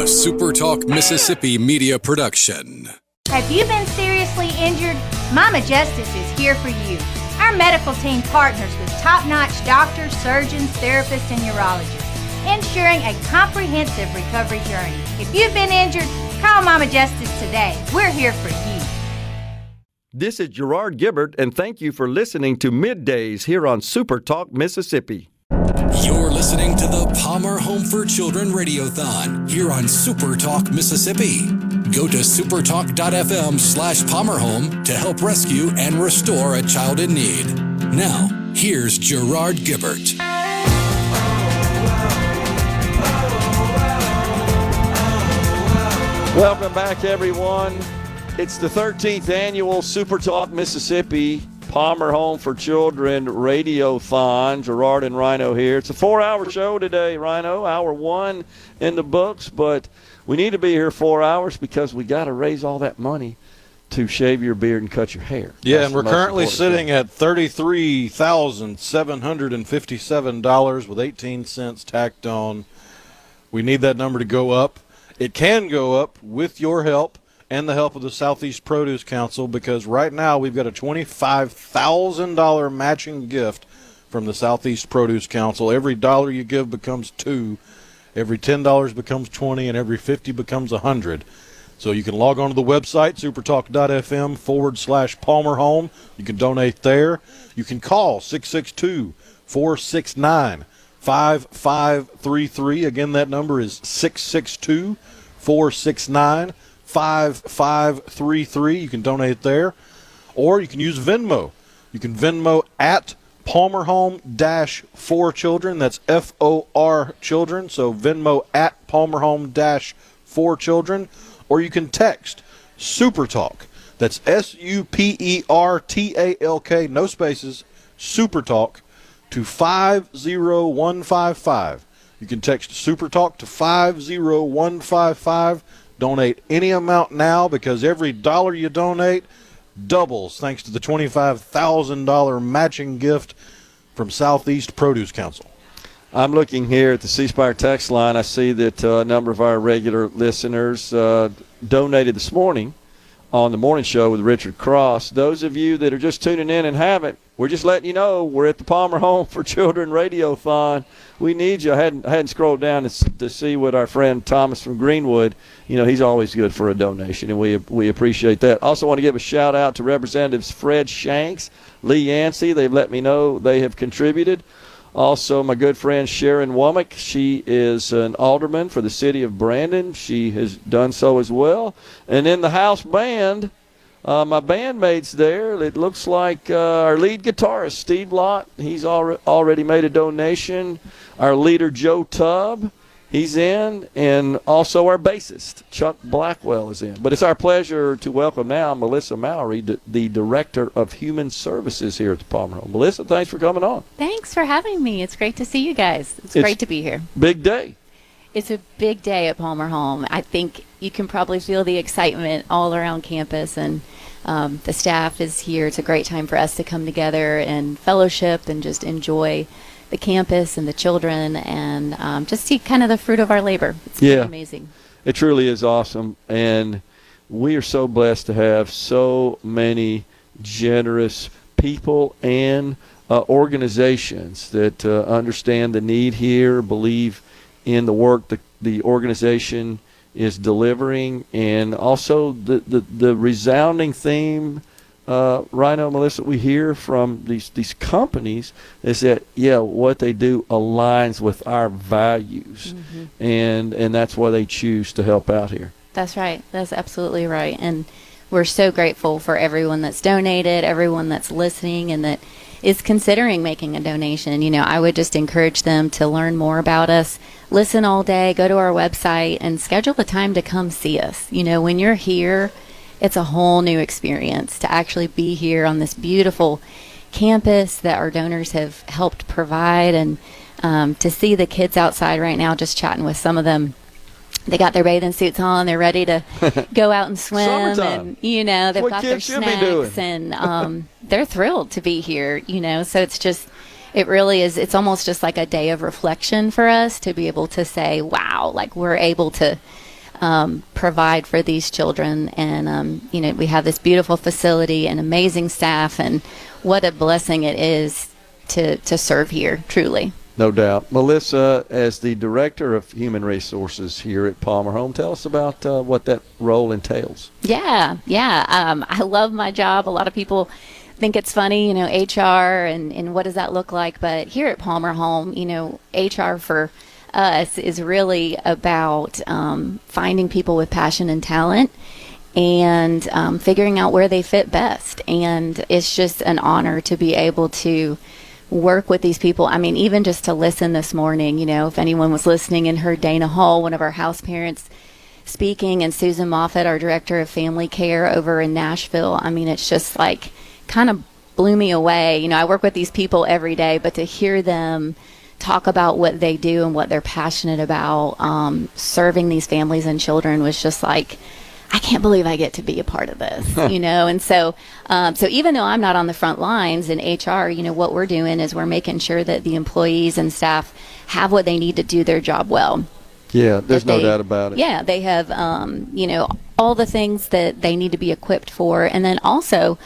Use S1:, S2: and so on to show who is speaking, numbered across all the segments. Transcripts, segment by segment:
S1: SuperTalk Mississippi Media production.
S2: Have you been seriously injured? Mama Justice is here for you. Our medical team partners with top-notch doctors, surgeons, therapists, and urologists, ensuring a comprehensive recovery journey. If you've been injured, call Mama Justice today. We're here for you.
S3: This is Gerard Gibert, and thank you for listening to MidDays here on SuperTalk Mississippi.
S1: You're listening to the Palmer Home for Children Radiothon here on SuperTalk Mississippi. Go to supertalk.fm/PalmerHome to help rescue and restore a child in need. Now, here's Gerard Gibert.
S3: Welcome back, everyone. It's the 13th annual SuperTalk Mississippi Palmer Home for Children Radiothon. Gerard and Rhino here. It's a 4-hour show today, Rhino. Hour 1 in the books, but we need to be here 4 hours because we got to raise all that money to shave your beard and cut your hair.
S4: Yeah, and we're currently sitting at $33,757 with 18 cents tacked on. We need that number to go up. It can go up with your help and the help of the Southeast Produce Council, because right now we've got a $25,000 matching gift from the Southeast Produce Council. Every dollar you give becomes $2, every $10 becomes $20, and every $50 becomes $100. So you can log on to the website, supertalk.fm/PalmerHome. You can donate there. You can call 662-469-5533. Again, that number is 662-469-5533. You can donate there, or you can use Venmo. You can Venmo at PalmerHome-4Children. That's FOR Children. So Venmo at PalmerHome-4Children, or you can text SuperTalk. That's SUPERTALK, no spaces, SuperTalk to 50155. You can text SuperTalk to 50155. Donate any amount now, because every dollar you donate doubles thanks to the $25,000 matching gift from Southeast Produce Council.
S3: I'm looking here at the C Spire text line. I see that a number of our regular listeners donated this morning on the morning show with Richard Cross. Those of you that are just tuning in and haven't, we're just letting you know we're at the Palmer Home for Children Radiothon. We need you. I hadn't scrolled down to see what our friend Thomas from Greenwood, he's always good for a donation, and we appreciate that. Also want to give a shout-out to Representatives Fred Shanks, Lee Yancey. They've let me know they have contributed. Also, my good friend Sharon Womack. She is an alderman for the city of Brandon. She has done so as well. And in the house band, my bandmates there, it looks like our lead guitarist, Steve Lott, he's already made a donation. Our leader, Joe Tubb, he's in. And also our bassist, Chuck Blackwell, is in. But it's our pleasure to welcome now Melissa Mallory, the Director of Human Services here at the Palmer Home. Melissa, thanks for coming on.
S5: Thanks for having me. It's great to see you guys. It's great to be here.
S3: Big day.
S5: It's a big day at Palmer Home. I think you can probably feel the excitement all around campus, and the staff is here. It's a great time for us to come together and fellowship and just enjoy the campus and the children, and just see kind of the fruit of our labor. It's pretty amazing.
S3: It truly is awesome, and we are so blessed to have so many generous people and organizations that understand the need here, believe in the work the organization is delivering, and also the resounding theme, Rhino, Melissa, we hear from these companies is that, what they do aligns with our values, and that's why they choose to help out here.
S5: That's right. That's absolutely right. And we're so grateful for everyone that's donated, everyone that's listening, and that is considering making a donation. I would just encourage them to learn more about us, listen all day, go to our website, and schedule the time to come see us. When you're here, it's a whole new experience to actually be here on this beautiful campus that our donors have helped provide, and to see the kids outside right now, just chatting with some of them. They got their bathing suits on. They're ready to go out and swim.
S3: Summertime.
S5: And, they've got their snacks. And they're thrilled to be here, So it really is. It's almost just like a day of reflection for us to be able to say, wow, like we're able to provide for these children. And, we have this beautiful facility and amazing staff, and what a blessing it is to serve here, truly.
S3: No doubt. Melissa, as the Director of Human Resources here at Palmer Home, tell us about what that role entails.
S5: Yeah. I love my job. A lot of people think it's funny, HR and what does that look like? But here at Palmer Home, HR for us is really about finding people with passion and talent and figuring out where they fit best. And it's just an honor to be able to work with these people. I mean, even just to listen this morning, if anyone was listening and heard Dana Hall, one of our house parents, speaking, and Susan Moffett, our Director of Family Care over in Nashville, I mean, it's just like kind of blew me away. I work with these people every day, but to hear them talk about what they do and what they're passionate about, serving these families and children was just like, I can't believe I get to be a part of this, and so even though I'm not on the front lines in HR, what we're doing is we're making sure that the employees and staff have what they need to do their job well.
S3: Yeah, there's no doubt about it.
S5: Yeah, they have, all the things that they need to be equipped for. And then also,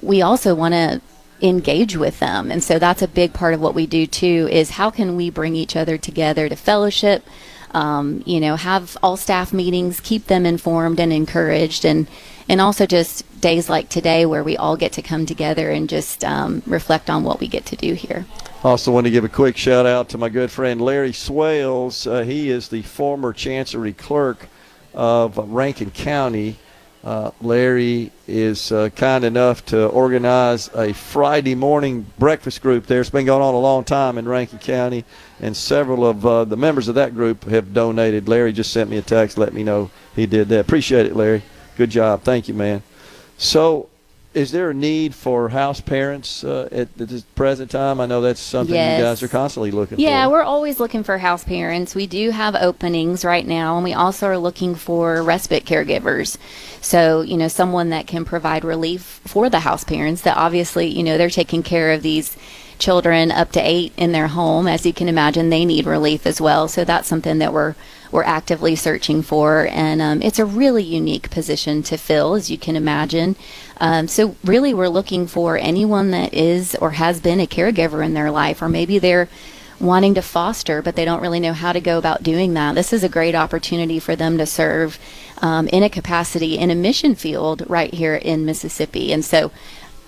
S5: we also want to engage with them. And so that's a big part of what we do too, is how can we bring each other together to fellowship, have all staff meetings, keep them informed and encouraged, and also just days like today where we all get to come together and just reflect on what we get to do here.
S3: Also want to give a quick shout out to my good friend Larry Swales. He is the former Chancery Clerk of Rankin County. Larry is kind enough to organize a Friday morning breakfast group there. It's been going on a long time in Rankin County, and several of the members of that group have donated. Larry just sent me a text, let me know he did that. Appreciate it, Larry. Good job. Thank you, man. So is there a need for house parents at this present time? I know that's something
S5: Yes.
S3: you guys are constantly looking for.
S5: Yeah, we're always looking for house parents. We do have openings right now, and we also are looking for respite caregivers. So, someone that can provide relief for the house parents that obviously, they're taking care of these children up to 8 in their home. As you can imagine, they need relief as well. So that's something that we're actively searching for. And it's a really unique position to fill, as you can imagine. So really, we're looking for anyone that is or has been a caregiver in their life, or maybe they're wanting to foster, but they don't really know how to go about doing that. This is a great opportunity for them to serve in a capacity in a mission field right here in Mississippi. And so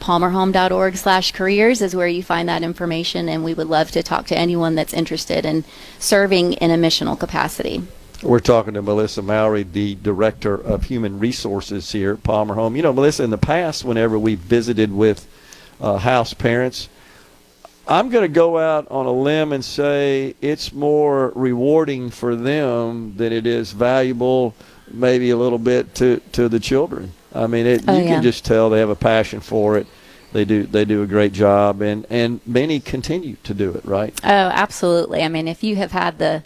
S5: palmerhome.org/careers is where you find that information, and we would love to talk to anyone that's interested in serving in a missional capacity.
S3: We're talking to Melissa Mowry, the Director of Human Resources here at Palmer Home. Melissa, in the past, whenever we visited with house parents, I'm going to go out on a limb and say it's more rewarding for them than it is valuable, maybe a little bit to the children. I mean, you can just tell they have a passion for it. They do a great job, and many continue to do it, right?
S5: Oh, absolutely. I mean, if you have had the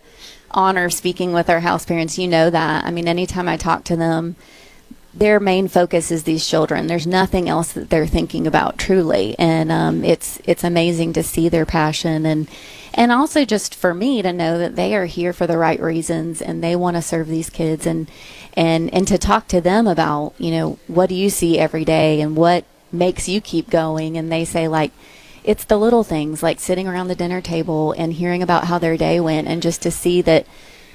S5: honor of speaking with our house parents, you know that. I mean, anytime I talk to them, their main focus is these children. There's nothing else that they're thinking about, truly. And it's amazing to see their passion, and also just for me to know that they are here for the right reasons, and they want to serve these kids, and to talk to them about, what do you see every day and what makes you keep going. And they say, like, it's the little things, like sitting around the dinner table and hearing about how their day went, and just to see that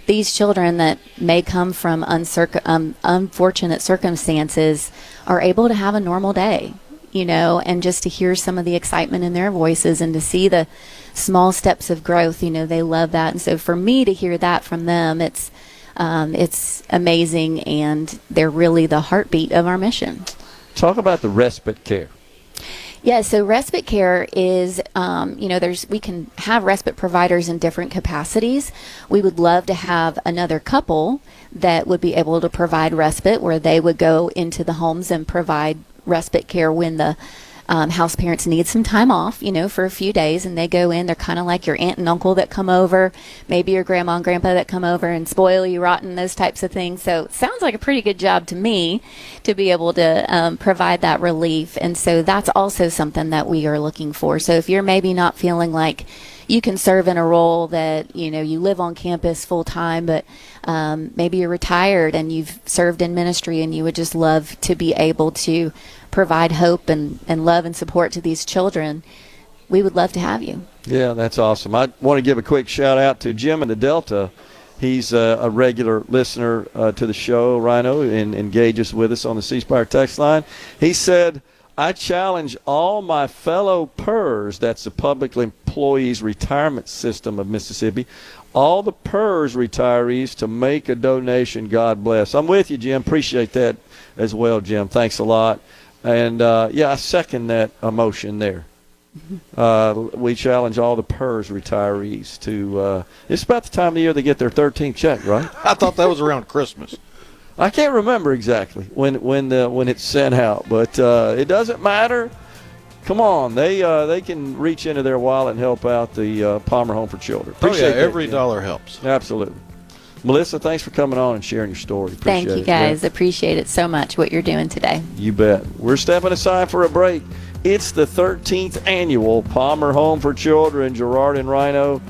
S5: these children that may come from unfortunate circumstances are able to have a normal day, and just to hear some of the excitement in their voices and to see the small steps of growth, they love that. And so for me to hear that from them, it's amazing, and they're really the heartbeat of our mission.
S3: Talk about the respite care.
S5: Yeah, so respite care is, we can have respite providers in different capacities. We would love to have another couple that would be able to provide respite, where they would go into the homes and provide respite care when the house parents need some time off, for a few days, and they go in. They're kind of like your aunt and uncle that come over, maybe your grandma and grandpa that come over and spoil you rotten, those types of things. So it sounds like a pretty good job to me to be able to provide that relief. And so that's also something that we are looking for. So if you're maybe not feeling like you can serve in a role that, you live on campus full time, but maybe you're retired and you've served in ministry and you would just love to be able to provide hope and love and support to these children, we would love to have you.
S3: Yeah, that's awesome. I want to give a quick shout out to Jim in the Delta. He's a regular listener to the show, Rhino, and engages with us on the C Spire text line. He said, I challenge all my fellow PERS, that's the Public Employees Retirement System of Mississippi, all the PERS retirees to make a donation. God bless. I'm with you, Jim. Appreciate that as well, Jim. Thanks a lot. And, I second that emotion there. We challenge all the PERS retirees to it's about the time of the year they get their 13th check, right?
S4: I thought that was around Christmas.
S3: I can't remember exactly when it's sent out, but it doesn't matter. Come on, they can reach into their wallet and help out the Palmer Home for Children. Appreciate that,
S4: every
S3: Jim.
S4: dollar helps.
S3: Absolutely. Melissa, thanks for coming on and sharing your story. Appreciate
S5: Thank you,
S3: it.
S5: guys.
S3: Yeah.
S5: Appreciate it so much, what you're doing today.
S3: You bet. We're stepping aside for a break. It's the 13th annual Palmer Home for Children. Gerard and Rhino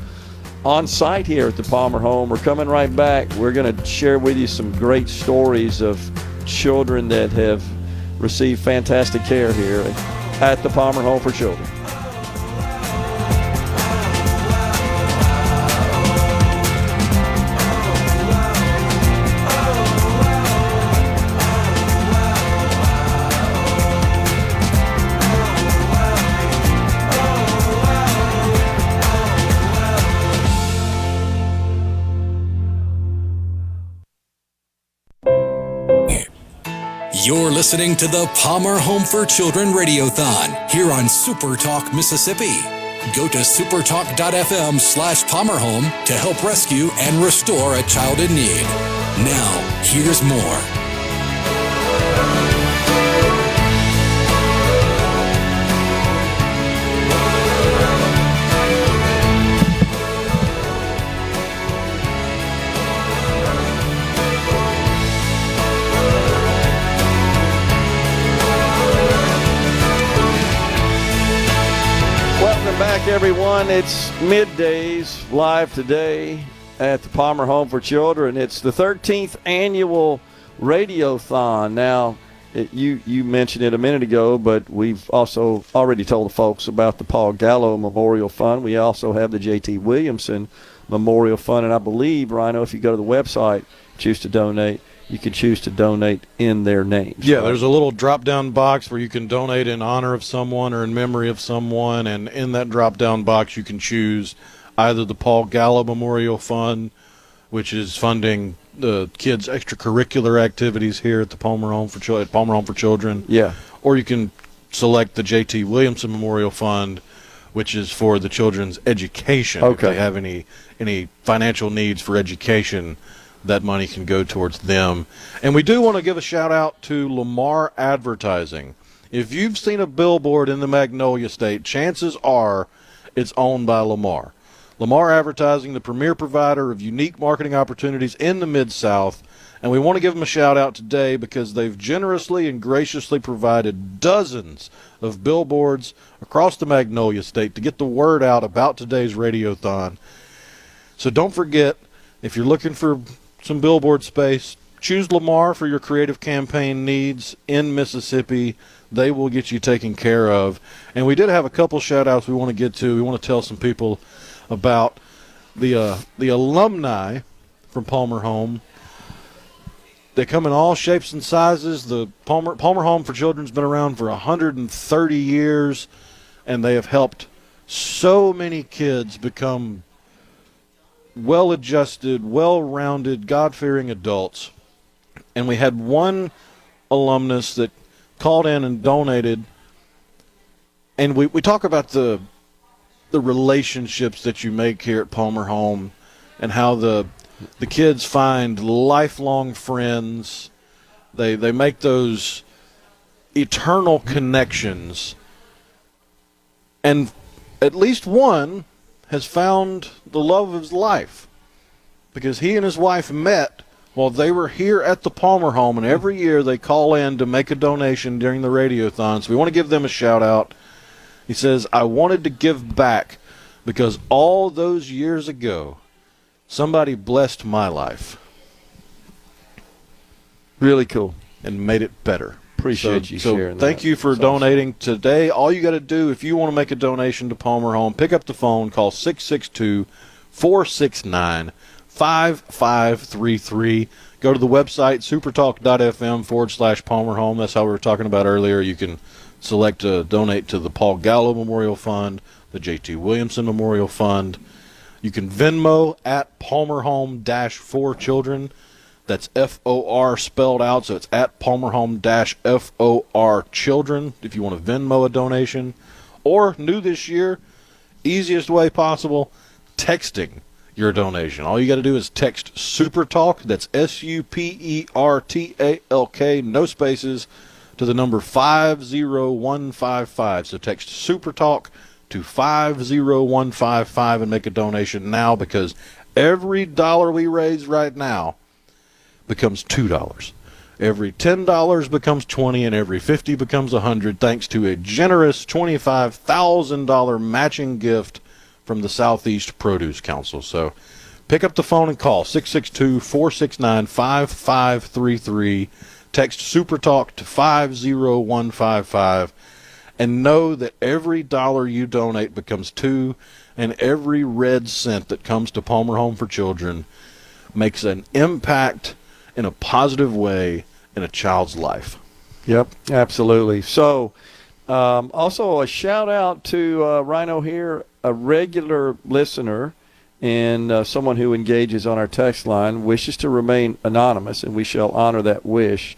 S3: on site here at the Palmer Home. We're coming right back. We're going to share with you some great stories of children that have received fantastic care here at the Palmer Home for Children.
S1: You're listening to the Palmer Home for Children Radiothon here on SuperTalk Mississippi. Go to supertalk.fm/PalmerHome to help rescue and restore a child in need. Now, here's more.
S3: Back, everyone. It's MidDays live today at the Palmer Home for Children. It's the 13th annual Radiothon. Now, you mentioned it a minute ago, but we've also already told the folks about the Paul Gallo Memorial Fund. We also have the J.T. Williamson Memorial Fund, and I believe, Rhino, if you go to the website, choose to donate, you can choose to donate in their names.
S4: Yeah,
S3: right?
S4: There's a little drop-down box where you can donate in honor of someone or in memory of someone, and in that drop-down box you can choose either the Paul Gallo Memorial Fund, which is funding the kids' extracurricular activities here at the Palmer Home for Children.
S3: Yeah.
S4: Or you can select the J.T. Williamson Memorial Fund, which is for the children's education.
S3: Okay.
S4: If they have any financial needs for education, that money can go towards them. And we do want to give a shout out to Lamar Advertising. If you've seen a billboard in the Magnolia State, chances are it's owned by Lamar. Lamar Advertising, the premier provider of unique marketing opportunities in the Mid-South. And we want to give them a shout out today because they've generously and graciously provided dozens of billboards across the Magnolia State to get the word out about today's Radiothon. So don't forget, if you're looking for some billboard space, choose Lamar for your creative campaign needs in Mississippi. They will get you taken care of. And we did have a couple shout outs we want to get to. We want to tell some people about the alumni from Palmer Home. They come in all shapes and sizes. The Palmer Home for Children's been around for 130 years, and they have helped so many kids become well-adjusted, well-rounded, God-fearing adults. And we had one alumnus that called in and donated. And we talk about the relationships that you make here at Palmer Home and how the kids find lifelong friends. They make those eternal connections. And at least one has found the love of his life, because he and his wife met while they were here at the Palmer Home, and every year they call in to make a donation during the Radiothon. So we want to give them a shout out. He says, I wanted to give back because all those years ago, somebody blessed my life.
S3: Really cool.
S4: And made it better.
S3: Appreciate you sharing that.
S4: Thank you for donating today. All you got to do, if you want to make a donation to Palmer Home, pick up the phone, call 662-469-5533. Go to the website, supertalk.fm/Palmer Home. That's how we were talking about earlier. You can select to donate to the Paul Gallo Memorial Fund, the J.T. Williamson Memorial Fund. You can Venmo at Palmer Home-4 Children. That's F-O-R spelled out, so it's at Palmer Home-FOR Children if you want to Venmo a donation. Or, new this year, easiest way possible, texting your donation. All you got to do is text SuperTalk, that's SuperTalk, no spaces, to the number 50155. So text SuperTalk to 50155 and make a donation now, because every dollar we raise right now becomes $2. Every $10 becomes $20, and every $50 becomes $100, thanks to a generous $25,000 matching gift from the Southeast Produce Council. So pick up the phone and call 662-469-5533. Text SuperTalk to 50155, and know that every dollar you donate becomes $2, and every red cent that comes to Palmer Home for Children makes an impact in a positive way in a child's life.
S3: Yep, absolutely. So, also a shout out to Rhino here, a regular listener and someone who engages on our text line, wishes to remain anonymous, and we shall honor that wish.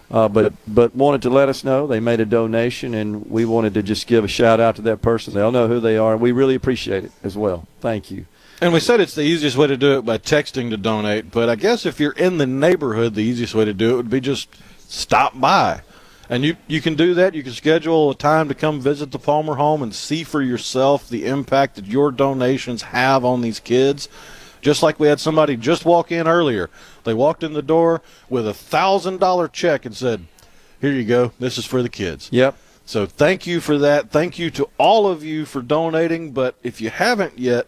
S3: But wanted to let us know they made a donation, and we wanted to just give a shout out to that person. They'll know who they are, and we really appreciate it as well. Thank you.
S4: And we said it's the easiest way to do it by texting to donate, but I guess if you're in the neighborhood, the easiest way to do it would be just stop by. And you can do that. You can schedule a time to come visit the Palmer Home and see for yourself the impact that your donations have on these kids. Just like we had somebody just walk in earlier. They walked in the door with a $1,000 check and said, "Here you go. This is for the kids."
S3: Yep.
S4: So thank you for that. Thank you to all of you for donating. But if you haven't yet,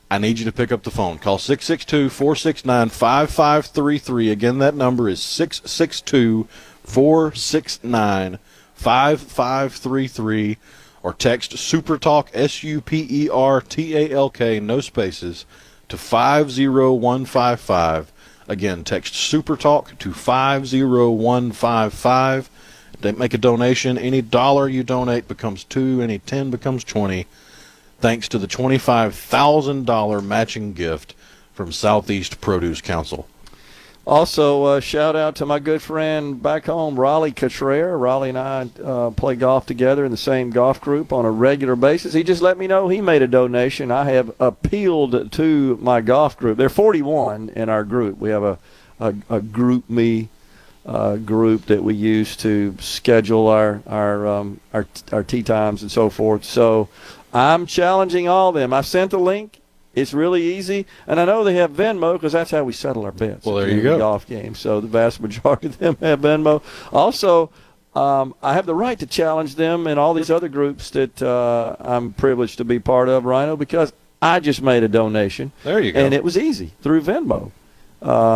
S4: I need you to pick up the phone. Call 662-469-5533. Again, that number is 662-469-5533. Or text SuperTalk, SuperTalk, no spaces, to 50155. Again, text SuperTalk to 50155. They make a donation. Any dollar you donate becomes $2. Any 10 becomes 20. Thanks to the $25,000 matching gift from Southeast Produce Council.
S3: Also, shout out to my good friend back home, Raleigh Cottrell. Raleigh and I play golf together in the same golf group on a regular basis. He just let me know he made a donation. I have appealed to my golf group. There are 41 in our group. We have a group me group that we use to schedule our tee times and so forth. So I'm challenging all of them. I sent the link. It's really easy, and I know they have Venmo because that's how we settle our bets.
S4: Well, there you go.
S3: Golf game. So the vast majority of them have Venmo. Also, I have the right to challenge them and all these other groups that I'm privileged to be part of, Rhino, because I just made a donation.
S4: There you go.
S3: And it was easy through Venmo.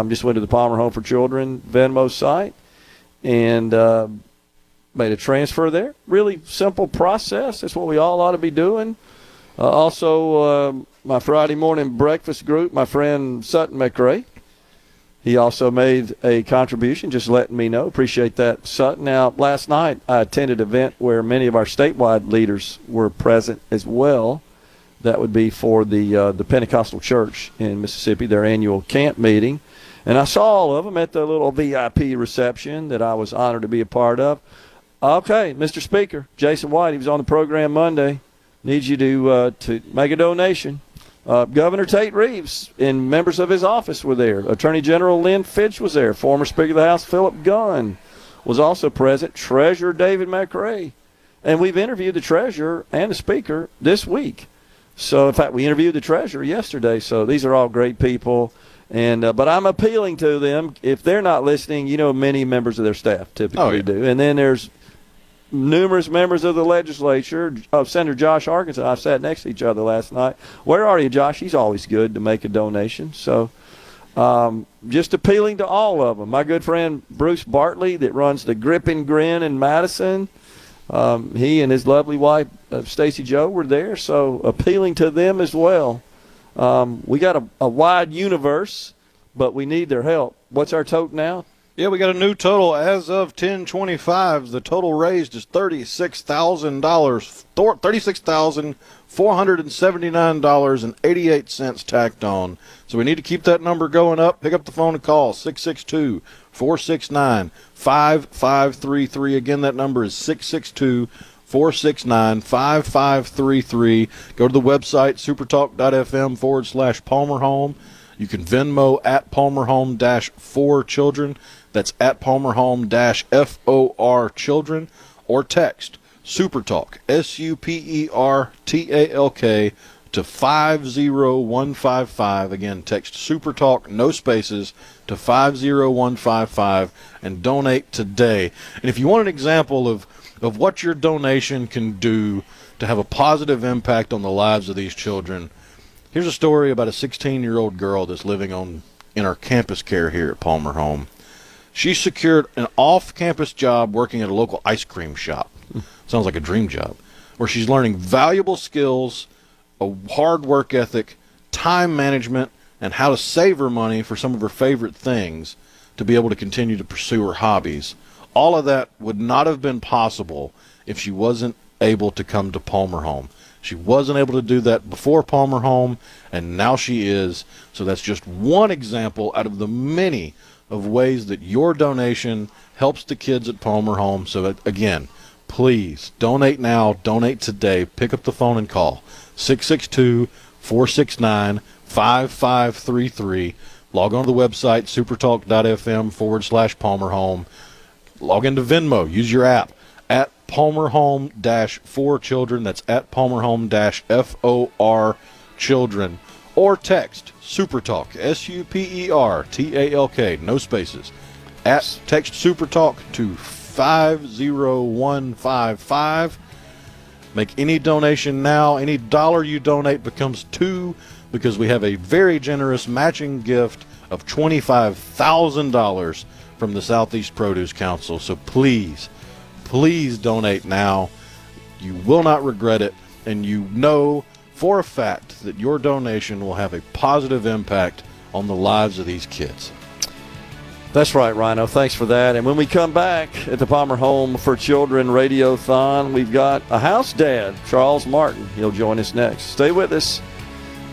S3: Just went to the Palmer Home for Children Venmo site and made a transfer there. Really simple process. That's what we all ought to be doing. Also, my Friday morning breakfast group, my friend Sutton McRae, he also made a contribution, just letting me know. Appreciate that, Sutton. Now, last night I attended an event where many of our statewide leaders were present as well. That would be for the Pentecostal Church in Mississippi, their annual camp meeting. And I saw all of them at the little VIP reception that I was honored to be a part of. Okay, Mr. Speaker, Jason White, he was on the program Monday. Needs you to make a donation. Governor Tate Reeves and members of his office were there. Attorney General Lynn Fitch was there. Former Speaker of the House Philip Gunn was also present. Treasurer David McRae. And we've interviewed the Treasurer and the Speaker this week. So, in fact, we interviewed the Treasurer yesterday. So these are all great people. And but I'm appealing to them. If they're not listening, you know, many members of their staff typically do. And then there's numerous members of the legislature, of Senator Josh Arkansas. I sat next to each other last night. Where are you, Josh? He's always good to make a donation. So just appealing to all of them. My good friend Bruce Bartley that runs the Grip and Grin in Madison, he and his lovely wife, Stacy Joe, were there. So appealing to them as well. We got a wide universe, but we need their help. What's our total now?
S4: Yeah, we got a new total as of 10/25. The total raised is $36,000, $36,479.88 tacked on. So we need to keep that number going up. Pick up the phone and call 662-469-5533. Again, that number is 662-469-5533. Go to the website, supertalk.fm/Palmer Home. You can Venmo at Palmer Home -4 children. That's at Palmer Home -FOR children. Or text SuperTalk, SuperTalk, to 50155. Again, text SuperTalk, no spaces, to 50155 and donate today. And if you want an example of what your donation can do to have a positive impact on the lives of these children, here's a story about a 16-year-old girl that's living in our campus care here at Palmer Home. She secured an off-campus job working at a local ice cream shop. Sounds like a dream job, where she's learning valuable skills, a hard work ethic, time management, and how to save her money for some of her favorite things to be able to continue to pursue her hobbies. All of that would not have been possible if she wasn't able to come to Palmer Home. She wasn't able to do that before Palmer Home, and now she is. So that's just one example out of the many of ways that your donation helps the kids at Palmer Home. So again, please donate now, donate today. Pick up the phone and call 662-469-5533. Log on to the website, supertalk.fm/Palmer Home. Log into Venmo. Use your app at Palmer Home -4 children. That's at Palmer Home -FOR children. Or text SuperTalk, SuperTalk, no spaces. Text SuperTalk to 50155. Make any donation now. Any dollar you donate becomes $2, because we have a very generous matching gift of $25,000 from the Southeast Produce Council. So please donate now. You will not regret it, and you know for a fact that your donation will have a positive impact on the lives of these kids.
S3: That's right, Rhino. Thanks for that. And when we come back at the Palmer Home for Children Radiothon, we've got a house dad, Charles Martin. He'll join us next. Stay with us,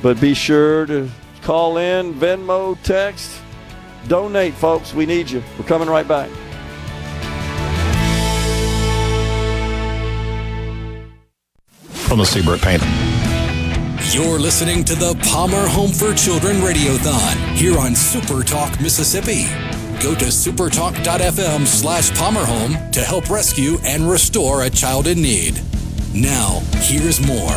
S3: but be sure to call in, Venmo, text, donate, folks. We need you. We're coming right back.
S6: From the Seabrook Paint.
S1: You're listening to the Palmer Home for Children Radiothon here on SuperTalk Mississippi. Go to supertalk.fm/Palmer Home to help rescue and restore a child in need. Now, here's more.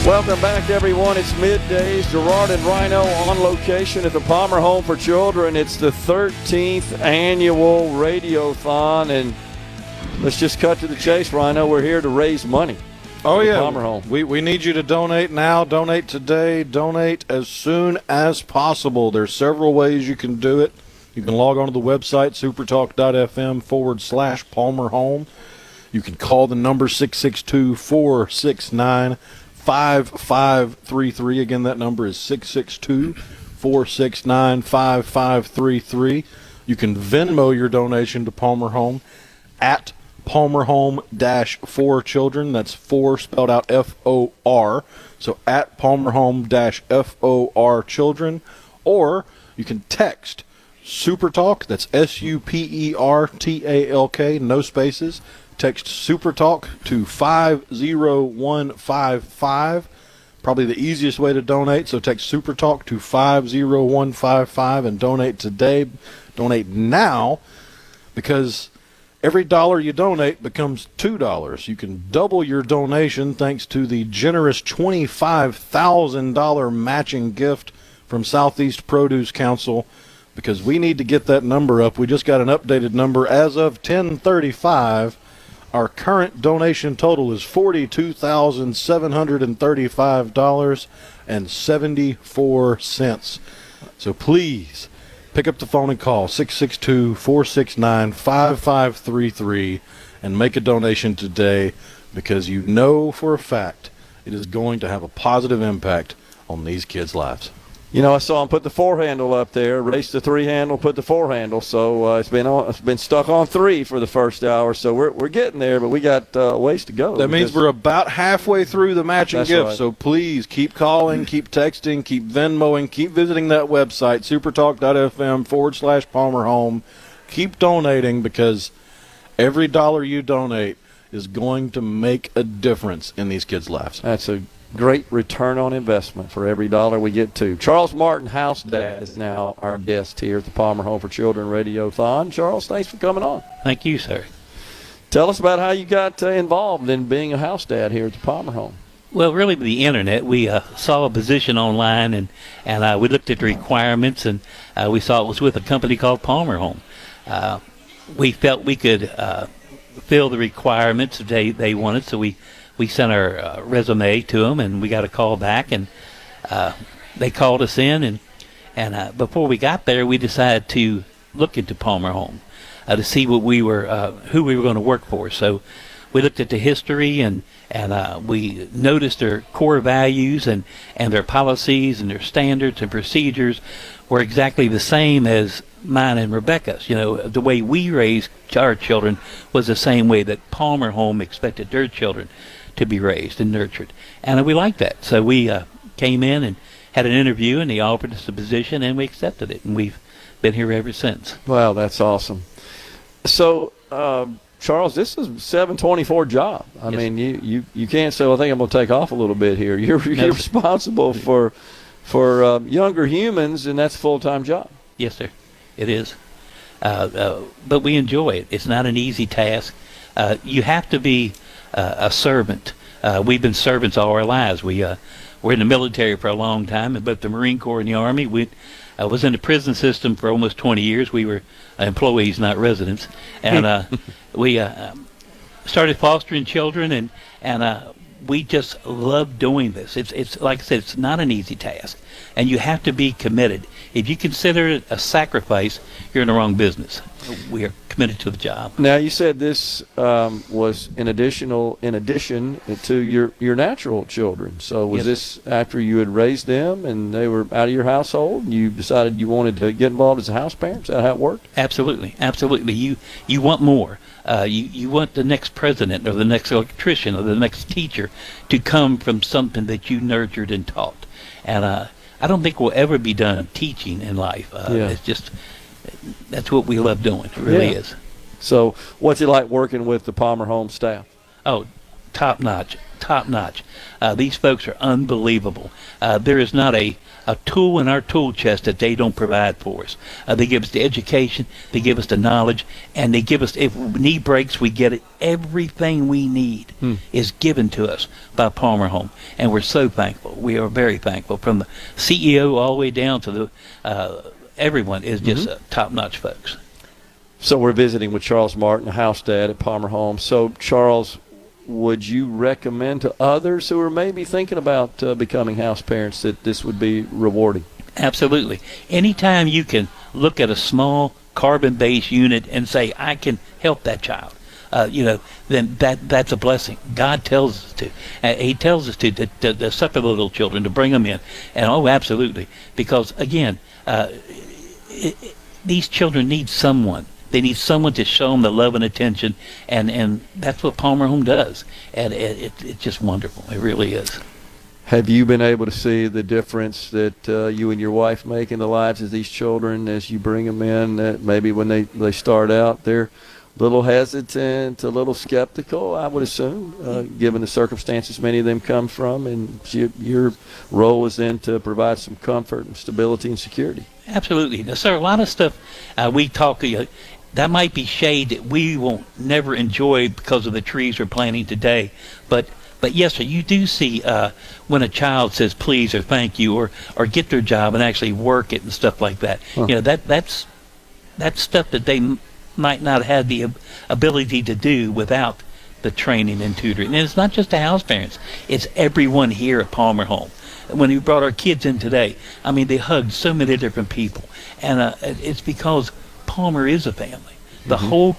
S3: Welcome back, everyone. It's Middays. Gerard and Rhino on location at the Palmer Home for Children. It's the 13th annual Radiothon, and let's just cut to the chase, Rhino. We're here to raise money.
S4: Oh, yeah.
S3: Palmer Home.
S4: We need you to donate now, donate today, donate as soon as possible. There's several ways you can do it. You can log on to the website, supertalk.fm/Palmer Home. You can call the number 662-469-5533. Again, that number is 662-469-5533. You can Venmo your donation to Palmer Home at Palmer Home -4 children. That's 4 spelled out FOR. So at Palmer Home -FOR children. Or you can text SuperTalk. That's SuperTalk, no spaces. Text SuperTalk to 50155. Probably the easiest way to donate. So text SuperTalk to 50155 and donate today. Donate now, because every dollar you donate becomes $2. You can double your donation thanks to the generous $25,000 matching gift from Southeast Produce Council, because we need to get that number up. We just got an updated number as of 10:35. Our current donation total is $42,735.74. So please pick up the phone and call 662-469-5533 and make a donation today, because you know for a fact it is going to have a positive impact on these kids' lives.
S3: You know, I saw him put the 4 handle up there, race the 3 handle, put the 4 handle. So it's been stuck on 3 for the first hour. So we're getting there, but we got ways to go.
S4: That means we're about halfway through the matching gift.
S3: Right.
S4: So please keep calling, keep texting, keep Venmoing, keep visiting that website, supertalk.fm/Palmer Home. Keep donating, because every dollar you donate is going to make a difference in these kids' lives.
S3: That's a great return on investment for every dollar we get to. Charles Martin, House Dad, is now our guest here at the Palmer Home for Children Radiothon. Charles, thanks for coming on.
S7: Thank you, sir.
S3: Tell us about how you got involved in being a house dad here at the Palmer Home.
S7: Well, really, with the internet, we saw a position online, and we looked at the requirements, and we saw it was with a company called Palmer Home. We felt we could fill the requirements they wanted, so we sent our resume to them, and we got a call back, and they called us in, and before we got there, we decided to look into Palmer Home to see what who we were going to work for. So we looked at the history, and we noticed their core values and their policies and their standards and procedures were exactly the same as mine and Rebecca's. You know, the way we raised our children was the same way that Palmer Home expected their children to be raised and nurtured, and we liked that. So we came in and had an interview, and they offered us the position, and we accepted it, and we've been here ever since.
S3: Wow, that's awesome. So, Charles, this is a 7/24 job. I mean, you can't say, well, I think I'm going to take off a little bit here. You're responsible for younger humans, and that's a full-time job.
S7: Yes, sir. It is. But we enjoy it. It's not an easy task. You have to be a servant. We've been servants all our lives. We're in the military for a long time, but the Marine Corps and the Army. I was in the prison system for almost 20 years. We were employees, not residents, and we started fostering children, and we just love doing this. It's like I said, it's not an easy task, and you have to be committed. If you consider it a sacrifice, you're in the wrong business. We are committed to the job.
S3: Now, you said this was in addition to your natural children. So was this after you had raised them and they were out of your household, and you decided you wanted to get involved as a house parent? Is that how it worked?
S7: Absolutely. You want more. You want the next president or the next electrician or the next teacher to come from something that you nurtured and taught. And I don't think we'll ever be done teaching in life. It's just, that's what we love doing. It really is.
S3: So what's it like working with the Palmer Home staff?
S7: Oh, top notch. These folks are unbelievable. There is not a tool in our tool chest that they don't provide for us. They give us the education, they give us the knowledge, and they give us, if need breaks, we get it. Everything we need is given to us by Palmer Home, and we're so thankful. We are very thankful. From the CEO all the way down to the everyone is just top-notch folks.
S3: So we're visiting with Charles Martin, house dad at Palmer Home. So, Charles, would you recommend to others who are maybe thinking about becoming house parents that this would be rewarding?
S7: Absolutely. Anytime you can look at a small carbon-based unit and say, I can help that child, then that's a blessing. God tells us to. He tells us to succor the little children, to bring them in. And, absolutely. Because, again, these children need someone. They need someone to show them the love and attention, and that's what Palmer Home does. And it's just wonderful. It really is.
S3: Have you been able to see the difference that you and your wife make in the lives of these children as you bring them in? That maybe when they start out, they're a little hesitant, a little skeptical, I would assume, given the circumstances many of them come from, and your role is then to provide some comfort and stability and security.
S7: Absolutely. Now, sir, a lot of stuff we talk that might be shade that we will never enjoy because of the trees we're planting today, but But yes, sir, you do see when a child says please or thank you or get their job and actually work it and stuff like that.
S3: Huh.
S7: You know, that's stuff that they might not have the ability to do without the training and tutoring. And it's not just the house parents; it's everyone here at Palmer Home. When we brought our kids in today, I mean, they hugged so many different people, and it's because Palmer is a family. The whole,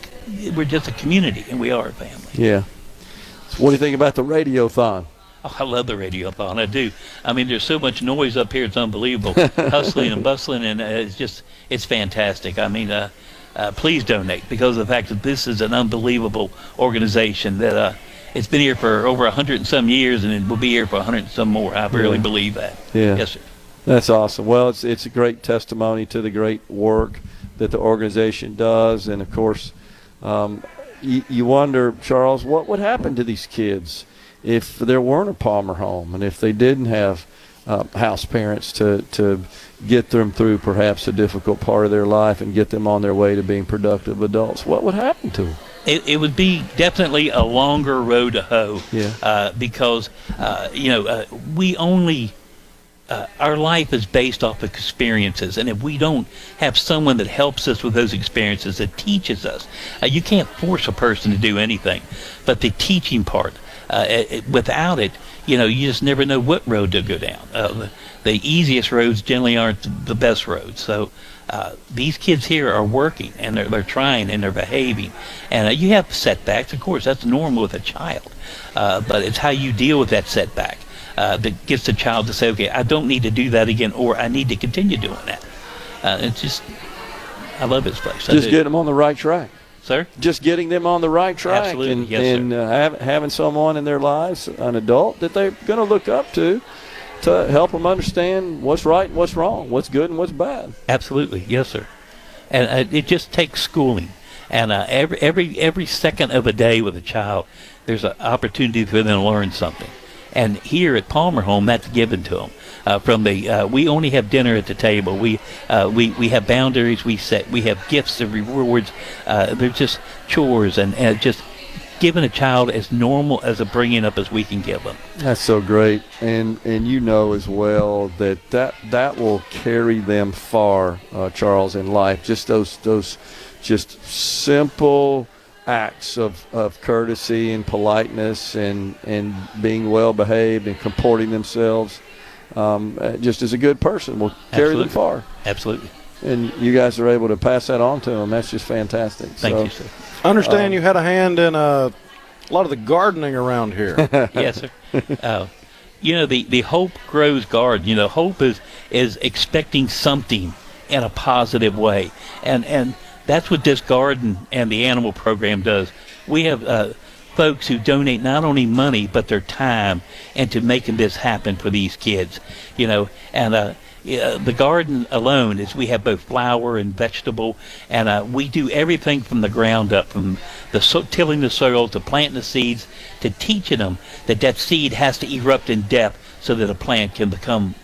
S7: we're just a community, and we are a family.
S3: Yeah. So what do you think about the radiothon?
S7: Oh, I love the radiothon. I do. I mean, there's so much noise up here; it's unbelievable, hustling and bustling, and it's fantastic. I mean, please donate because of the fact that this is an unbelievable organization that it's been here for over 100 and some years, and it will be here for 100 and some more. I really believe that.
S3: Yeah.
S7: Yes, sir.
S3: That's awesome. Well, it's a great testimony to the great work that the organization does, and of course, you wonder, Charles, what would happen to these kids if there weren't a Palmer Home and if they didn't have house parents to get them through perhaps a difficult part of their life and get them on their way to being productive adults. What would happen to them?
S7: It would be definitely a longer road to hoe.
S3: Yeah.
S7: Because we only our life is based off of experiences, and if we don't have someone that helps us with those experiences, that teaches us, you can't force a person to do anything. But the teaching part, without it, you just never know what road to go down. The easiest roads generally aren't the best roads. So these kids here are working, and they're trying, and they're behaving. And you have setbacks, of course, that's normal with a child. But it's how you deal with that setback that gets the child to say, okay, I don't need to do that again, or I need to continue doing that. It's just, I love this place.
S3: Just get them on the right track.
S7: Sir?
S3: Just getting them on the right track.
S7: Absolutely.
S3: And,
S7: Yes, sir.
S3: having someone in their lives, an adult, that they're going to look up to help them understand what's right and what's wrong, what's good and what's bad.
S7: Absolutely. Yes, sir. And it just takes schooling. And every second of a day with a child, there's an opportunity for them to learn something. And here at Palmer Home, that's given to them. We only have dinner at the table. We have boundaries we set. We have gifts and rewards. They're just chores and just giving a child as normal as a bringing up as we can give them.
S3: That's so great, and as well that will carry them far, Charles, in life. Just those just simple acts of courtesy and politeness and being well behaved and comporting themselves, just as a good person, will carry them far.
S7: Absolutely.
S3: And you guys are able to pass that on to them. That's just fantastic.
S7: Thank you, sir.
S4: I understand you had a hand in a lot of the gardening around here.
S7: Yes, sir. The Hope Grows Garden. Hope is expecting something in a positive way, and that's what this garden and the animal program does. We have folks who donate not only money but their time into making this happen for these kids. The garden alone is we have both flower and vegetable, and we do everything from the ground up, from tilling the soil to planting the seeds, to teaching them that seed has to erupt in depth so that a plant can become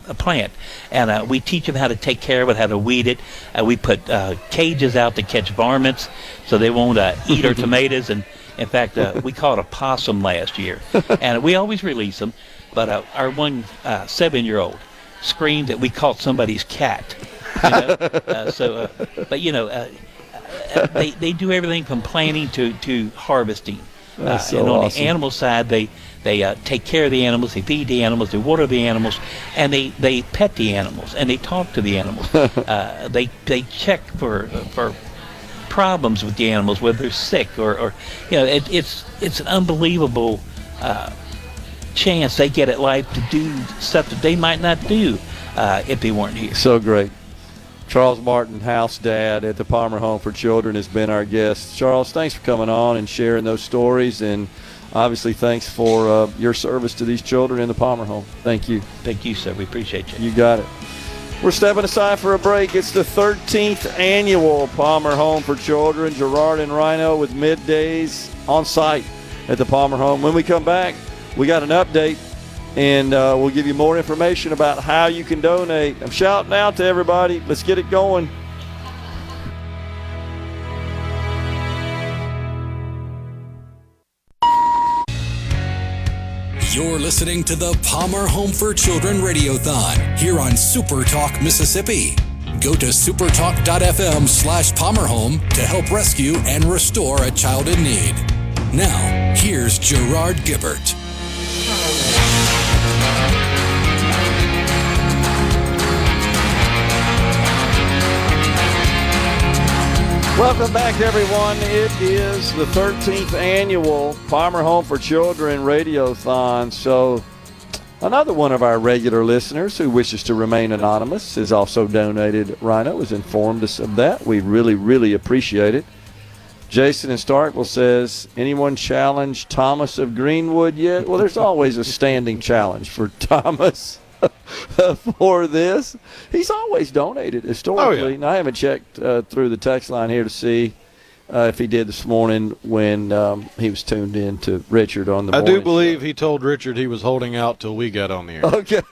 S7: a plant. And we teach them how to take care of it, how to weed it. We put cages out to catch varmints so they won't eat our tomatoes. And in fact, we caught a possum last year, and we always release them. But our one 7-year-old screamed that we caught somebody's cat. They do everything from planting to harvesting.
S3: That's so
S7: and on
S3: awesome.
S7: the animal side, they take care of the animals, they feed the animals, they water the animals, and they pet the animals, and they talk to the animals. They check for problems with the animals, whether they're sick or it's an unbelievable chance they get at life to do stuff that they might not do if they weren't here.
S3: So great. Charles Martin, house dad at the Palmer Home for Children, has been our guest. Charles, thanks for coming on and sharing those stories, and obviously thanks for your service to these children in the Palmer Home. Thank you.
S7: Thank you, sir. We appreciate you.
S3: You got it. We're stepping aside for a break. It's the 13th annual Palmer Home for Children. Gerard and Rhino with MidDays on site at the Palmer Home. When we come back, we got an update, and we'll give you more information about how you can donate. I'm shouting out to everybody. Let's get it going.
S1: You're listening to the Palmer Home for Children Radiothon here on SuperTalk Mississippi. Go to supertalk.fm/PalmerHome to help rescue and restore a child in need. Now, here's Gerard Gibert.
S3: Welcome back, everyone. It is the 13th annual Palmer Home for Children Radiothon. So another one of our regular listeners who wishes to remain anonymous has also donated. Rhino has informed us of that. We really, really appreciate it. Jason in Starkville says, anyone challenge Thomas of Greenwood yet? Well, there's always a standing challenge for Thomas for this. He's always donated historically.
S4: Oh, yeah.
S3: And I haven't checked through the text line here to see if he did this morning when he was tuned in to Richard on the morning
S4: I do believe
S3: show.
S4: he told Richard he was holding out till we got on the air.
S3: Okay.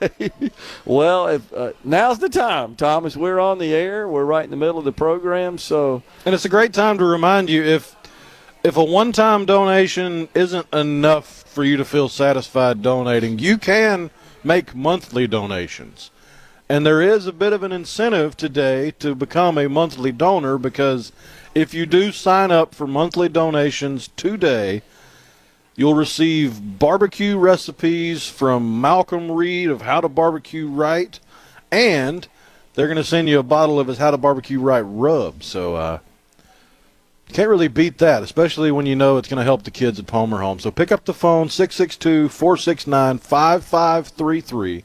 S3: Well, if now's the time, Thomas. We're on the air. We're right in the middle of the program. So,
S4: And it's a great time to remind you, if a one-time donation isn't enough for you to feel satisfied donating, you can make monthly donations. And there is a bit of an incentive today to become a monthly donor, because if you do sign up for monthly donations today, you'll receive barbecue recipes from Malcolm Reed of How to Barbecue Right, and they're going to send you a bottle of his How to Barbecue Right rub. So can't really beat that, especially when you know it's going to help the kids at Palmer Home. So pick up the phone, 662-469-5533.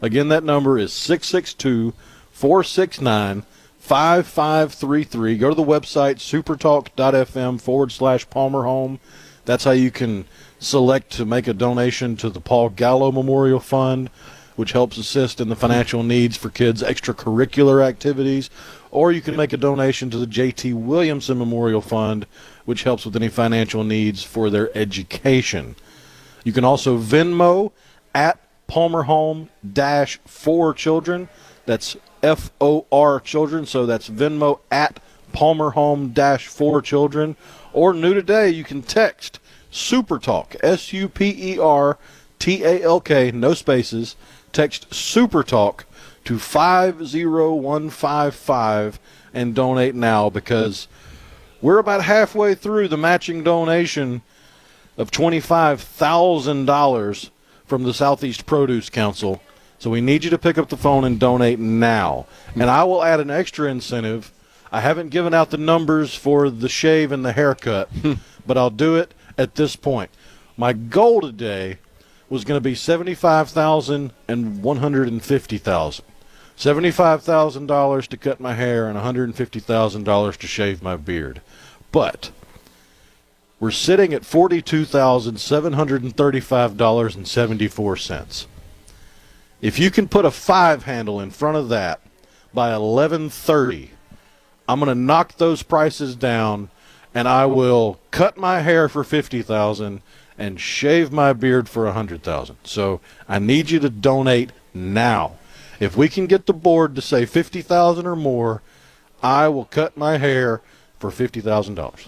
S4: Again, that number is 662-469-5533. Go to the website, supertalk.fm/Palmer Home. That's how you can select to make a donation to the Paul Gallo Memorial Fund, which helps assist in the financial needs for kids' extracurricular activities. Or you can make a donation to the J.T. Williamson Memorial Fund, which helps with any financial needs for their education. You can also Venmo at Palmer Home-4 Children. That's F-O-R Children. So that's Venmo at Palmer Home-4 Children. Or new today, you can text SuperTalk, SuperTalk, no spaces. Text SuperTalk to 50155 and donate now, because we're about halfway through the matching donation of $25,000 from the Southeast Produce Council. So we need you to pick up the phone and donate now. And I will add an extra incentive. I haven't given out the numbers for the shave and the haircut, but I'll do it at this point. My goal today was going to be $75,000 and $150,000. $75,000 to cut my hair and $150,000 to shave my beard. But we're sitting at $42,735.74. If you can put a 5 handle in front of that by 11:30, I'm going to knock those prices down, and I will cut my hair for $50,000 and shave my beard for $100,000. So I need you to donate now. If we can get the board to say $50,000 or more, I will cut my hair for $50,000.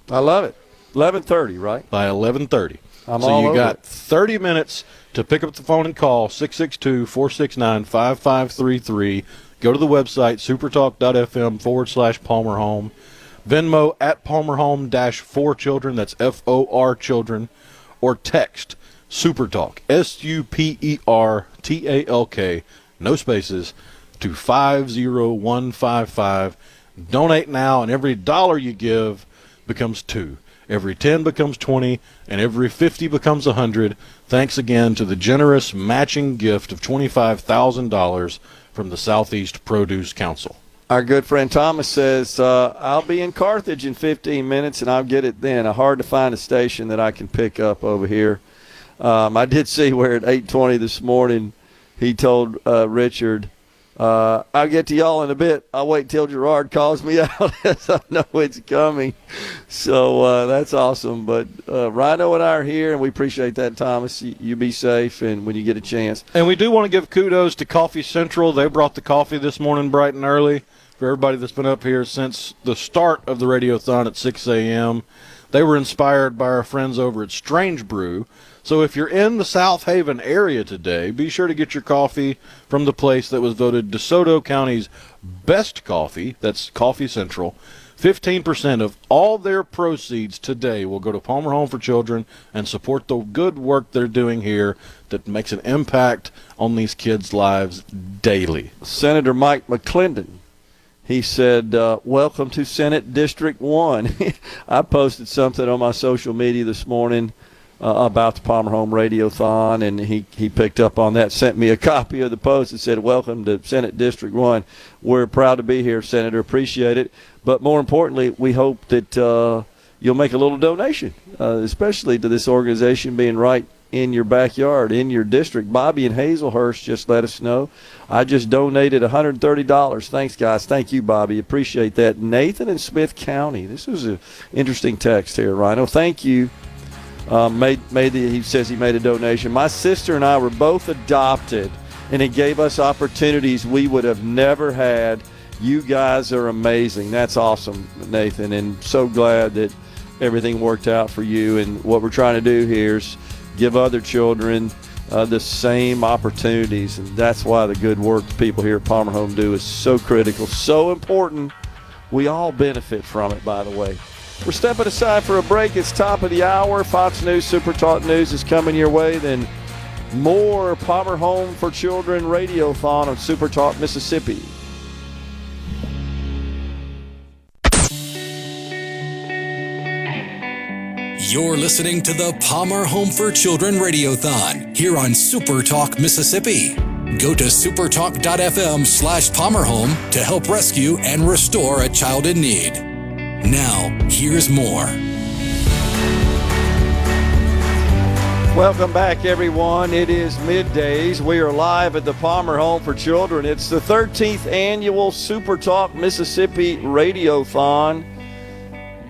S3: I love it. 11:30, right?
S4: By 11:30.
S3: I'm
S4: so
S3: all
S4: you
S3: over
S4: got
S3: it.
S4: 30 minutes to pick up the phone and call 662-469-5533. Go to the website, supertalk.fm/Palmer Home. Venmo at Palmer Home-4 Children. That's F-O-R Children. Or text SuperTalk, SuperTalk, no spaces, to 50155. Donate now, and every dollar you give becomes 2. Every 10 becomes 20, and every 50 becomes 100. Thanks again to the generous matching gift of $25,000 from the Southeast Produce Council.
S3: Our good friend Thomas says, I'll be in Carthage in 15 minutes, and I'll get it then. Hard to find a station that I can pick up over here. I did see where at 8:20 this morning he told Richard, I'll get to y'all in a bit. I'll wait till Gerard calls me out as I know it's coming. So that's awesome. But Rhino and I are here, and we appreciate that, Thomas. You be safe, and when you get a chance.
S4: And we do want to give kudos to Coffee Central. They brought the coffee this morning bright and early for everybody that's been up here since the start of the Radiothon at 6 a.m. They were inspired by our friends over at Strange Brew. So if you're in the South Haven area today, be sure to get your coffee from the place that was voted DeSoto County's best coffee. That's Coffee Central. 15% of all their proceeds today will go to Palmer Home for Children and support the good work they're doing here that makes an impact on these kids' lives daily.
S3: Senator Mike McClendon, he said, welcome to Senate District 1. I posted something on my social media this morning about the Palmer Home Radiothon, and he picked up on that, sent me a copy of the post that said, welcome to Senate District 1. We're proud to be here, Senator. Appreciate it. But more importantly, we hope that you'll make a little donation, especially to this organization being right in your backyard, in your district. Bobby in Hazelhurst just let us know. I just donated $130. Thanks, guys. Thank you, Bobby. Appreciate that. Nathan in Smith County. This was an interesting text here, Rhino. Thank you. He says he made a donation. My sister and I were both adopted, and it gave us opportunities we would have never had. You guys are amazing. That's awesome, Nathan, and so glad that everything worked out for you. And what we're trying to do here is give other children the same opportunities, and that's why the good work the people here at Palmer Home do is so critical, so important. We all benefit from it, by the way. We're stepping aside for a break. It's top of the hour. Fox News Super Talk News is coming your way. Then more Palmer Home for Children Radiothon on Super Talk Mississippi.
S1: You're listening to the Palmer Home for Children Radiothon here on SuperTalk Mississippi. Go to supertalk.fm/PalmerHome to help rescue and restore a child in need. Now, here's more.
S3: Welcome back, everyone. It is MidDays. We are live at the Palmer Home for Children. It's the 13th annual SuperTalk Mississippi Radiothon,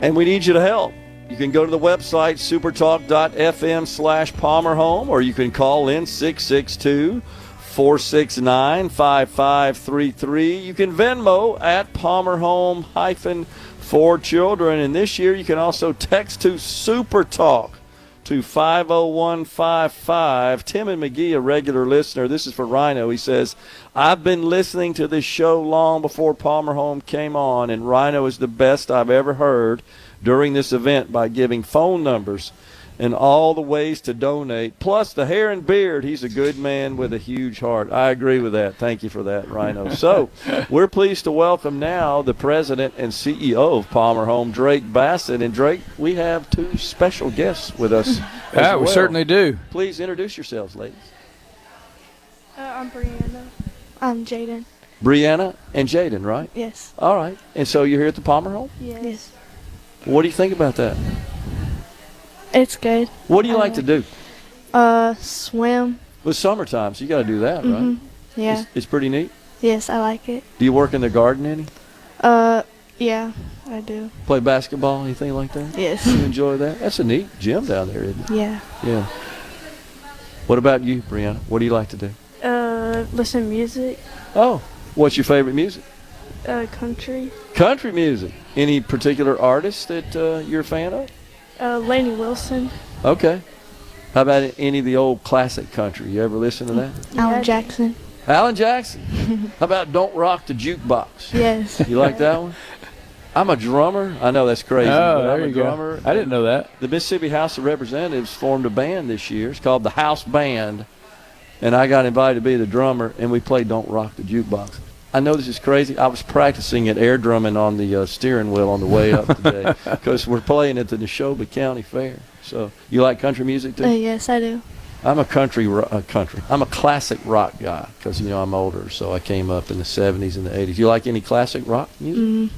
S3: and we need you to help. You can go to the website, supertalk.fm/PalmerHome, or you can call in 662-469-5533. You can Venmo at PalmerHome-for Children. And this year you can also text to SuperTalk to 50155. Tim and McGee, a regular listener. This is for Rhino. He says, I've been listening to this show long before Palmer Home came on, and Rhino is the best I've ever heard during this event by giving phone numbers and all the ways to donate, plus the hair and beard. He's a good man with a huge heart. I agree with that. Thank you for that, Rhino. So we're pleased to welcome now the president and CEO of Palmer Home, Drake Bassett. And Drake, we have two special guests with us.
S8: Yeah, we certainly do.
S3: Please introduce yourselves, ladies.
S9: I'm Brianna. I'm Jaden.
S3: Brianna and Jaden, right?
S9: Yes.
S3: All right. And so you're here at the Palmer Home?
S9: Yes.
S3: What do you think about that?
S9: It's good.
S3: What do you like to do?
S9: Swim.
S3: With summertime, so you got to do that, right?
S9: Yeah.
S3: It's pretty neat.
S9: Yes, I like it.
S3: Do you work in the garden any?
S9: Yeah, I do.
S3: Play basketball, anything like that?
S9: Yes.
S3: You enjoy that? That's a neat gym down there, isn't it?
S9: Yeah.
S3: Yeah. What about you, Brianna? What do you like to do?
S9: Listen to music.
S3: Oh, what's your favorite music?
S9: Country.
S3: Country music. Any particular artist that you're a fan of?
S9: Lainey Wilson.
S3: Okay. How about any of the old classic country? You ever listen to that?
S9: Alan Jackson.
S3: Alan Jackson. How about Don't Rock the Jukebox?
S9: Yes.
S3: You like that one? I'm a drummer. I know that's crazy.
S8: Oh,
S3: but
S8: there
S3: I'm a
S8: you go.
S3: drummer.
S8: I didn't know that.
S3: The Mississippi House of Representatives formed a band this year. It's called the House Band. And I got invited to be the drummer, and we played Don't Rock the Jukebox. I know this is crazy. I was practicing at air drumming on the steering wheel on the way up today because we're playing at the Neshoba County Fair. So you like country music too?
S9: Yes, I do.
S3: I'm a I'm a classic rock guy because, you know, I'm older, so I came up in the 70s and the 80s. You like any classic rock music?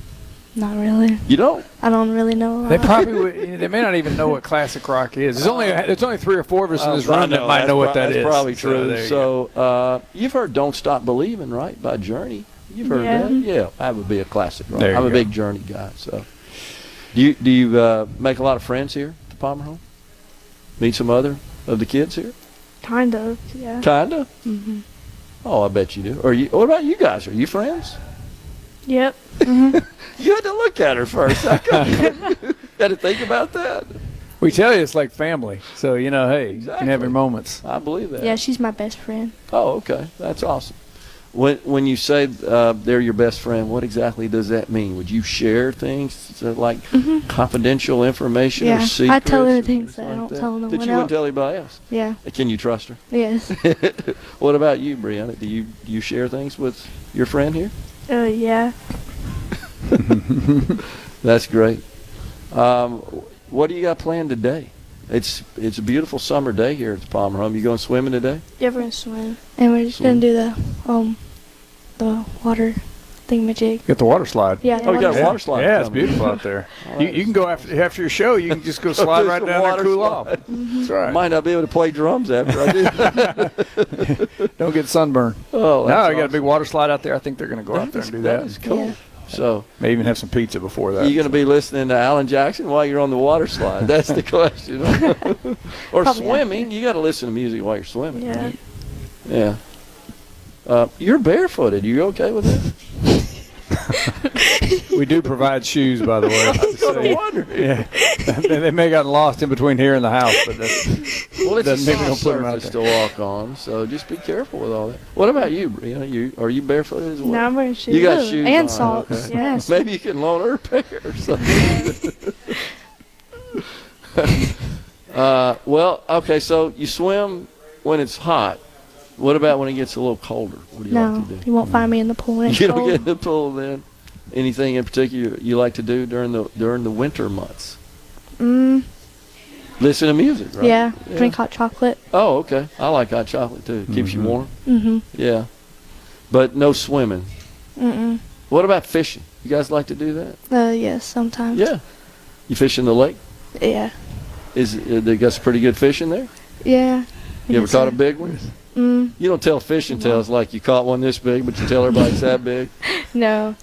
S9: Not really.
S3: You don't?
S9: I don't really know a lot.
S8: They probably they may not even know what classic rock is. There's only 3 or 4 of us in this room that might know what that is.
S3: That's probably true.
S8: there you
S3: So you've heard "Don't Stop Believing," right, by Journey? You've heard that? Yeah, that would be a classic rock.
S8: There you
S3: I'm a
S8: go.
S3: big Journey guy. So do you make a lot of friends here at the Palmer Home? Meet some other of the kids here?
S9: Kind of, yeah.
S3: Kinda.
S9: Mhm.
S3: Oh, I bet you do. What about you guys? Are you friends?
S9: Yep.
S3: You had to look at her first. Got to think about that.
S8: We tell you it's like family. So, hey, you
S3: Exactly.
S8: can have your moments.
S3: I believe that.
S9: Yeah, she's my best friend.
S3: Oh, okay. That's awesome. When you say they're your best friend, what exactly does that mean? Would you share things like confidential information or
S9: Yeah,
S3: secrets?
S9: I tell her
S3: or
S9: things
S3: things
S9: that I don't
S3: that?
S9: tell no
S3: That
S9: one
S3: you wouldn't
S9: else.
S3: tell anybody else?
S9: Yeah.
S3: Can you trust her?
S9: Yes.
S3: What about you, Brianna? Do you share things with your friend here?
S9: Yeah.
S3: That's great. What do you got planned today? It's a beautiful summer day here at the Palmer Home. You going swimming today?
S9: Yeah, we're gonna swim, and we're just gonna do the water thingamajig.
S8: Get the water slide.
S9: Yeah.
S3: Oh, you got a water slide.
S8: Yeah, it's
S3: coming.
S8: beautiful out there. You can go after your show. You can just go slide
S3: do
S8: right
S3: some
S8: down there
S3: water
S8: and cool
S3: slide.
S8: off. That's right.
S3: Might not be able to play drums after I do.
S8: Don't get sunburned.
S3: Oh,
S8: No,
S3: that's
S8: I got a
S3: awesome.
S8: big water slide out there. I think they're going to go out there and do that.
S3: That is cool.
S9: Yeah.
S3: So,
S8: May even have some pizza before that.
S3: are you going to be listening to Alan Jackson while you're on the water slide? That's the question. Or
S9: Probably,
S3: swimming. You got to listen to music while you're swimming.
S9: Yeah.
S3: Right? Yeah. You're barefooted. You okay with that?
S8: We do provide shoes, by the way.
S3: I was going to wonder.
S8: Yeah, they may have gotten lost in between here and the house, but that's,
S3: Well, it's a
S8: Doesn't mean we
S3: soft
S8: don't put 'em out
S3: surface to walk on, so just be careful with all that. What about you, Brianna? Are you barefooted as well?
S9: Now I'm wearing shoes.
S3: You got shoes
S9: and
S3: on,
S9: socks.
S3: okay.
S9: Yes.
S3: Maybe you can loan her a pair or something. Well, okay, so you swim when it's hot. What about when it gets a little colder? What do you
S9: No,
S3: like to do?
S9: you won't find me in the pool when it's
S3: You don't
S9: cold.
S3: get in the pool then? Anything in particular you like to do during the winter months? Listen to music, right?
S9: Yeah. Drink hot chocolate.
S3: Oh, okay. I like hot chocolate too. It keeps you warm.
S9: Mhm.
S3: Yeah. But no swimming.
S9: Mm.
S3: What about fishing? You guys like to do that?
S9: Yes, sometimes.
S3: Yeah. You fish in the lake?
S9: Yeah.
S3: They got some pretty good fish in there?
S9: Yeah.
S3: You ever caught a big one?
S9: Mm.
S3: You don't tell fishing tales like you caught one this big, but you tell everybody it's that big.
S9: No.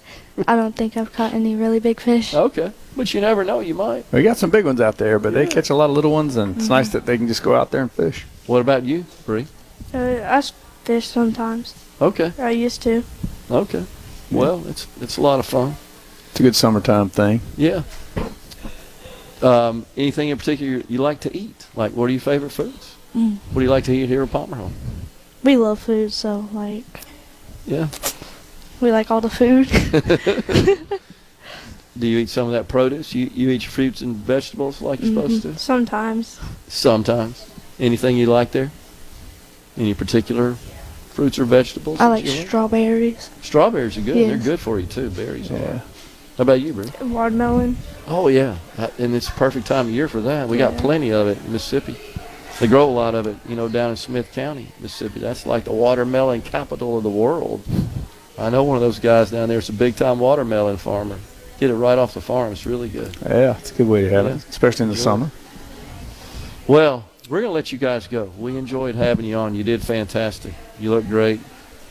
S9: I don't think I've caught any really big fish.
S3: Okay. But you never know. You might.
S8: we got some big ones out there, but they catch a lot of little ones, and it's nice that they can just go out there and fish.
S3: What about you, Bree?
S9: I fish sometimes.
S3: Okay.
S9: I used to.
S3: Okay. Well, it's a lot of fun.
S8: It's a good summertime thing.
S3: Yeah. Anything in particular you like to eat? Like, what are your favorite foods? What do you like to eat here at Palmer Home?
S9: We love food, so
S3: Yeah.
S9: we like all the food.
S3: Do you eat some of that produce? You eat your fruits and vegetables like you're supposed to?
S9: Sometimes.
S3: Sometimes. Anything you like there? Any particular fruits or vegetables?
S9: I
S3: that
S9: like
S3: you
S9: strawberries,
S3: Strawberries are good.
S9: Yes.
S3: They're good for you too. Berries are.
S8: Yeah.
S3: How about you, Bree?
S9: watermelon.
S3: Oh yeah, and it's a perfect time of year for that. We got
S9: Yeah.
S3: plenty of it in Mississippi. They grow a lot of it, down in Smith County, Mississippi. That's like the watermelon capital of the world. I know one of those guys down there. It's a big-time watermelon farmer. Get it right off the farm. It's really good.
S8: Yeah, it's a good way to have
S3: Yeah.
S8: it, especially in the
S3: Enjoy
S8: summer.
S3: Well, we're going to let you guys go. We enjoyed having you on. You did fantastic. You look great.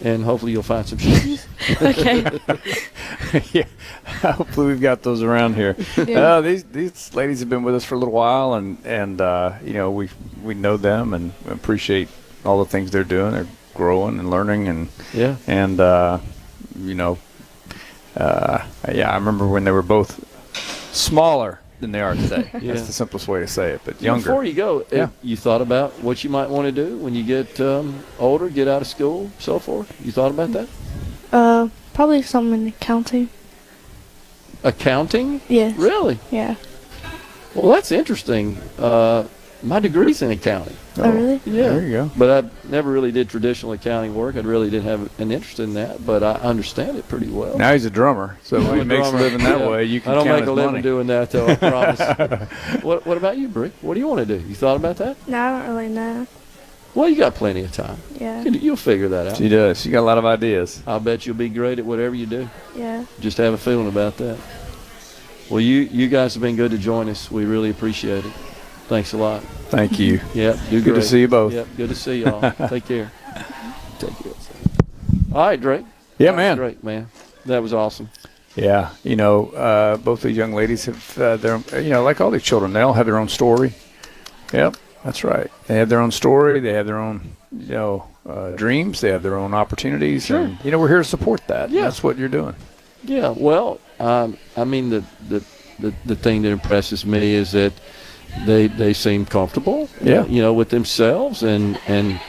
S3: And hopefully you'll find some shoes.
S9: Okay.
S8: Yeah, hopefully we've got those around here.
S9: Yeah.
S8: These ladies have been with us for a little while, and we know them and appreciate all the things they're doing. They're growing and learning, and
S3: Yeah.
S8: I remember when they were both smaller than they are today.
S3: Yeah.
S8: That's the simplest way to say it, but younger.
S3: Before you go,
S8: Yeah.
S3: you thought about what you might want to do when you get older, get out of school, so forth? You thought about that?
S9: Probably something in accounting.
S3: Accounting?
S9: Yes.
S3: Really?
S9: Yeah.
S3: Well, that's interesting. My degree's in accounting.
S9: Oh, really?
S3: Yeah.
S8: There you go.
S3: But I never really did traditional accounting work. I really didn't have an interest in that, but I understand it pretty well.
S8: Now he's a drummer, so
S3: I'm
S8: when he
S3: a
S8: makes a
S3: drummer.
S8: living that
S3: Yeah.
S8: way, you can
S3: I don't
S8: count
S3: make a
S8: his
S3: living
S8: money.
S3: doing that, though, I promise. What about you, Brick? What do you want to do? You thought about that?
S9: No, I don't really know.
S3: Well, you got plenty of time.
S9: Yeah.
S3: You'll figure that out.
S8: She does. She got a lot of ideas.
S3: I'll bet you'll be great at whatever you do.
S9: Yeah.
S3: Just have a feeling about that. Well, you guys have been good to join us. We really appreciate it. Thanks a lot.
S8: Thank you.
S3: Yep, do
S8: Good to
S3: great.
S8: see you both.
S3: Yep, good to see y'all. Take care. Take care. All right, Drake.
S8: Yeah,
S3: That was
S8: man.
S3: great, man. That was awesome.
S8: Yeah, both these young ladies have their, like all these children, they all have their own story. Yep, that's right. They have their own story. They have their own, dreams. They have their own opportunities.
S3: Sure.
S8: And, we're here to support that.
S3: Yeah.
S8: That's what you're doing.
S3: Yeah, well, I mean, the thing that impresses me is that they seem comfortable, with themselves, and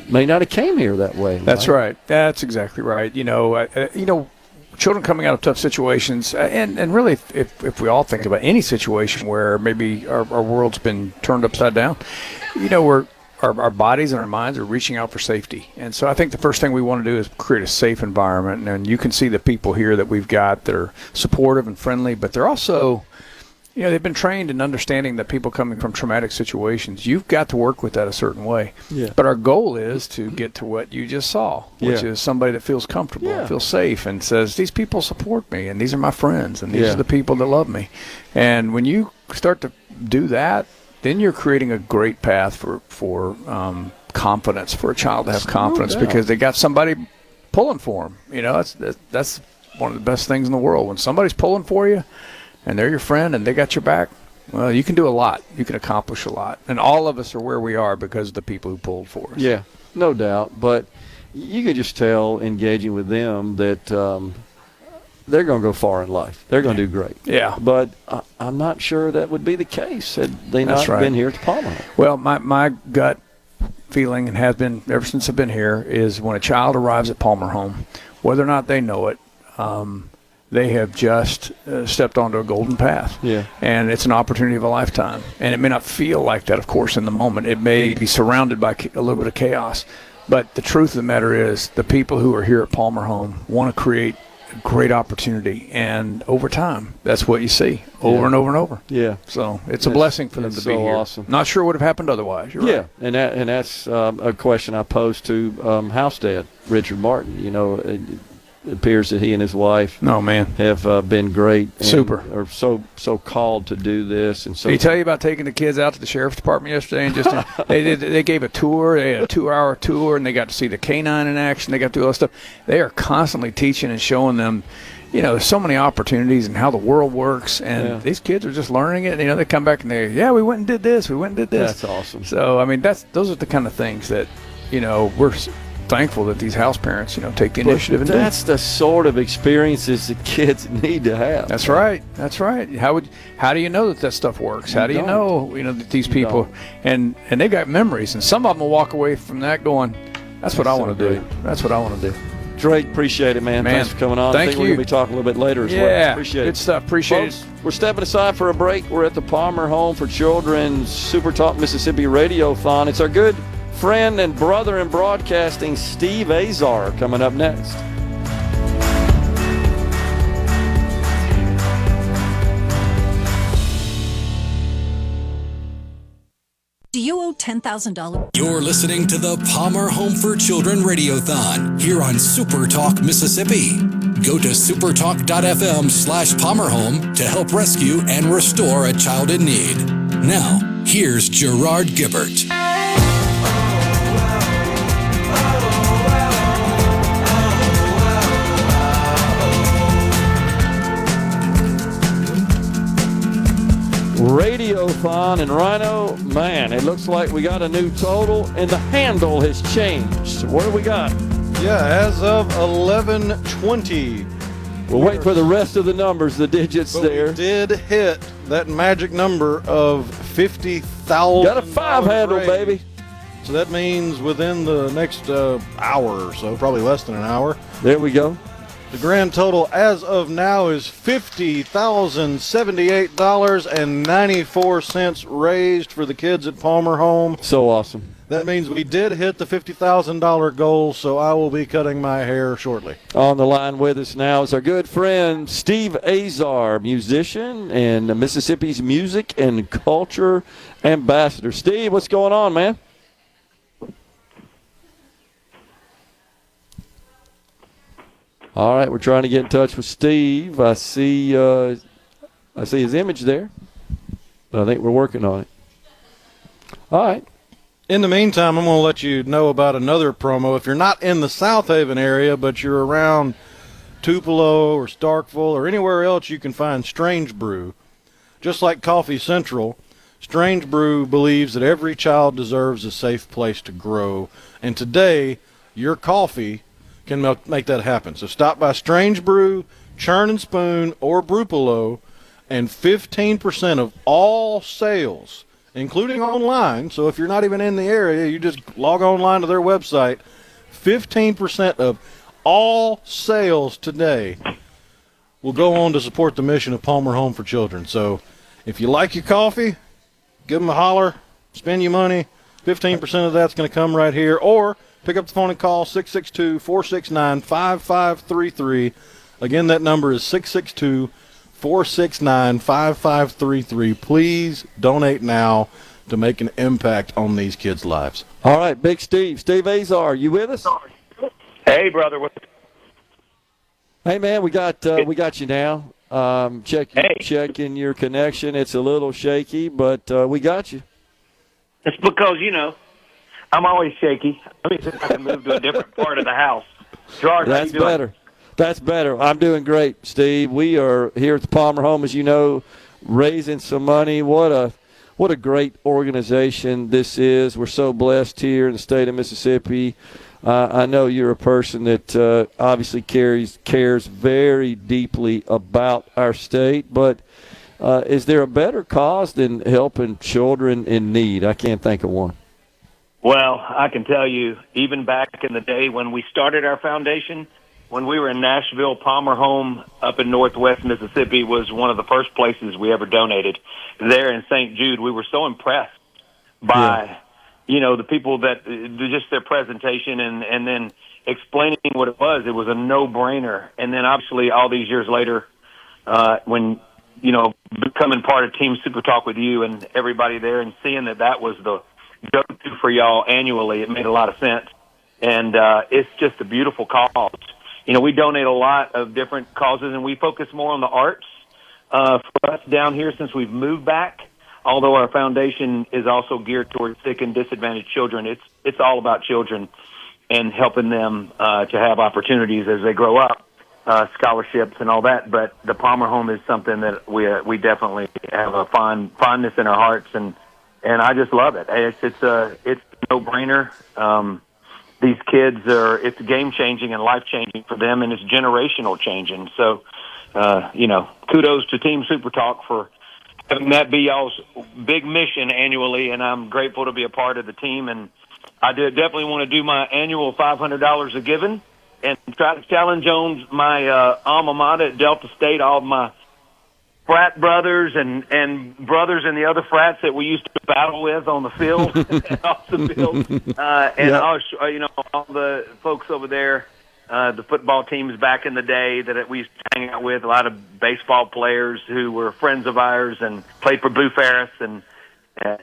S3: may not have came here that way.
S8: That's right. That's exactly right. Children coming out of tough situations, and really, if we all think about any situation where maybe our world's been turned upside down, our bodies and our minds are reaching out for safety. And so I think the first thing we want to do is create a safe environment. And you can see the people here that we've got that are supportive and friendly, but they're also, they've been trained in understanding that people coming from traumatic situations, you've got to work with that a certain way.
S3: Yeah.
S8: But our goal is to get to what you just saw, which is somebody that feels comfortable, feels safe, and says, these people support me, and these are my friends, and these are the people that love me. And when you start to do that, then you're creating a great path for confidence, for a child to have confidence, because they got somebody pulling for them. That's one of the best things in the world. When somebody's pulling for you, and they're your friend, and they got your back, well, you can do a lot. You can accomplish a lot. And all of us are where we are because of the people who pulled for us.
S3: Yeah, no doubt. But you could just tell, engaging with them, that they're going to go far in life. They're going to do great.
S8: Yeah.
S3: But I'm not sure that would be the case had they not been here at the Palmer Home.
S8: Well, my gut feeling, and has been ever since I've been here, is when a child arrives at Palmer Home, whether or not they know it, they have just stepped onto a golden path.
S3: Yeah.
S8: And it's an opportunity of a lifetime. And it may not feel like that, of course, in the moment. It may be surrounded by a little bit of chaos. But the truth of the matter is the people who are here at Palmer Home want to create a great opportunity. And over time, that's what you see over and over and over.
S3: Yeah.
S8: So it's a blessing for them to be here.
S3: Awesome.
S8: Not sure what would have happened otherwise. You're right.
S3: And that's a question I posed to house dad, Richard Martin. It appears that he and his wife have been great.
S8: Super.
S3: Are so called to do this. And so,
S8: did he tell you about taking the kids out to the sheriff's department yesterday? And just they gave a tour. They had a 2-hour tour, and they got to see the canine in action. They got to do all that stuff. They are constantly teaching and showing them, there's so many opportunities and how the world works. And these kids are just learning it. They come back and we went and did this. We went and did this.
S3: That's awesome.
S8: So, I mean, those are the kind of things that, we're thankful that these house parents, take the initiative and do.
S3: That's the sort of experiences the kids need to have.
S8: That's right. That's right. How do you know that stuff works? How do you know, that these people and they got memories, and some of them will walk away from that going, that's what I want to do. That's what I want to do.
S3: Drake, appreciate it, man. Thanks for coming on.
S8: Thank
S3: I think
S8: you.
S3: we're going to be talking a little bit later as well.
S8: Yeah,
S3: appreciate it.
S8: Good stuff. Appreciate
S3: Folks,
S8: it.
S3: We're stepping aside for a break. We're at the Palmer Home for Children's SuperTalk Mississippi Radiothon. It's our good friend and brother in broadcasting, Steve Azar, coming up next.
S10: Do you owe $10,000?
S1: You're listening to the Palmer Home for Children Radiothon here on SuperTalk Mississippi. Go to supertalk.fm/PalmerHome to help rescue and restore a child in need. Now, here's Gerard Gibert.
S3: Radiothon and Rhino, man, it looks like we got a new total and the handle has changed. What do we got?
S4: Yeah, as of 11:20.
S3: We'll wait for the rest of the numbers, the digits there.
S4: We did hit that magic number of 50,000.
S3: Got a 5 handle, baby.
S4: So that means within the next hour or so, probably less than an hour.
S3: There we go.
S4: The grand total as of now is $50,078.94 raised for the kids at Palmer Home.
S3: So awesome.
S4: That means we did hit the $50,000 goal, so I will be cutting my hair shortly.
S3: On the line with us now is our good friend Steve Azar, musician and Mississippi's music and culture ambassador. Steve, what's going on, man? All right, we're trying to get in touch with Steve. I see his image there, but I think we're working on it. All right.
S4: In the meantime, I'm going to let you know about another promo. If you're not in the South Haven area, but you're around Tupelo or Starkville or anywhere else you can find Strange Brew, just like Coffee Central, Strange Brew believes that every child deserves a safe place to grow. And today, your coffee can make that happen. So stop by Strange Brew, Churn and Spoon, or Brupolo And 15% of all sales, including online, so if you're not even in the area, you just log online to their website, 15% of all sales today will go on to support the mission of Palmer Home for Children. So if you like your coffee, give them a holler, spend your money. 15% of that's going to come right here. Or pick up the phone and call 662-469-5533. Again, that number is 662-469-5533. Please donate now to make an impact on these kids' lives.
S3: All right, Big Steve. Steve Azar, you with us?
S11: Hey, brother.
S3: Hey, man, we got you now. Checking your connection. It's a little shaky, but we got you.
S11: It's because, I'm always shaky. Let me see if I can move to a different part of the house. Gerard,
S3: That's
S11: how you doing?
S3: better. That's better. I'm doing great, Steve. We are here at the Palmer Home, as you know, raising some money. What a great organization this is. We're so blessed here in the state of Mississippi. I know you're a person that obviously cares very deeply about our state, but is there a better cause than helping children in need? I can't think of one.
S11: Well, I can tell you, even back in the day when we started our foundation, when we were in Nashville, Palmer Home up in northwest Mississippi was one of the first places we ever donated. There in St. Jude, we were so impressed by, the people that just their presentation and then explaining what it was. It was a no-brainer. And then obviously all these years later, when becoming part of Team SuperTalk with you and everybody there and seeing that was the go-to for y'all annually, it made a lot of sense. And it's just a beautiful cause. We donate a lot of different causes, and we focus more on the arts for us down here since we've moved back. Although our foundation is also geared towards sick and disadvantaged children, it's all about children and helping them to have opportunities as they grow up. Scholarships and all that, but the Palmer Home is something that we definitely have a fondness in our hearts, and I just love it. It's a no-brainer. These kids it's game changing and life changing for them, and it's generational changing. So, kudos to Team SuperTalk for having that be y'all's big mission annually, and I'm grateful to be a part of the team. And I definitely want to do my annual $500 of giving. And try to challenge on my alma mater at Delta State, all of my frat brothers and brothers in the other frats that we used to battle with on the field and off the field. All the folks over there, the football teams back in the day that we used to hang out with, a lot of baseball players who were friends of ours and played for Boo Ferris and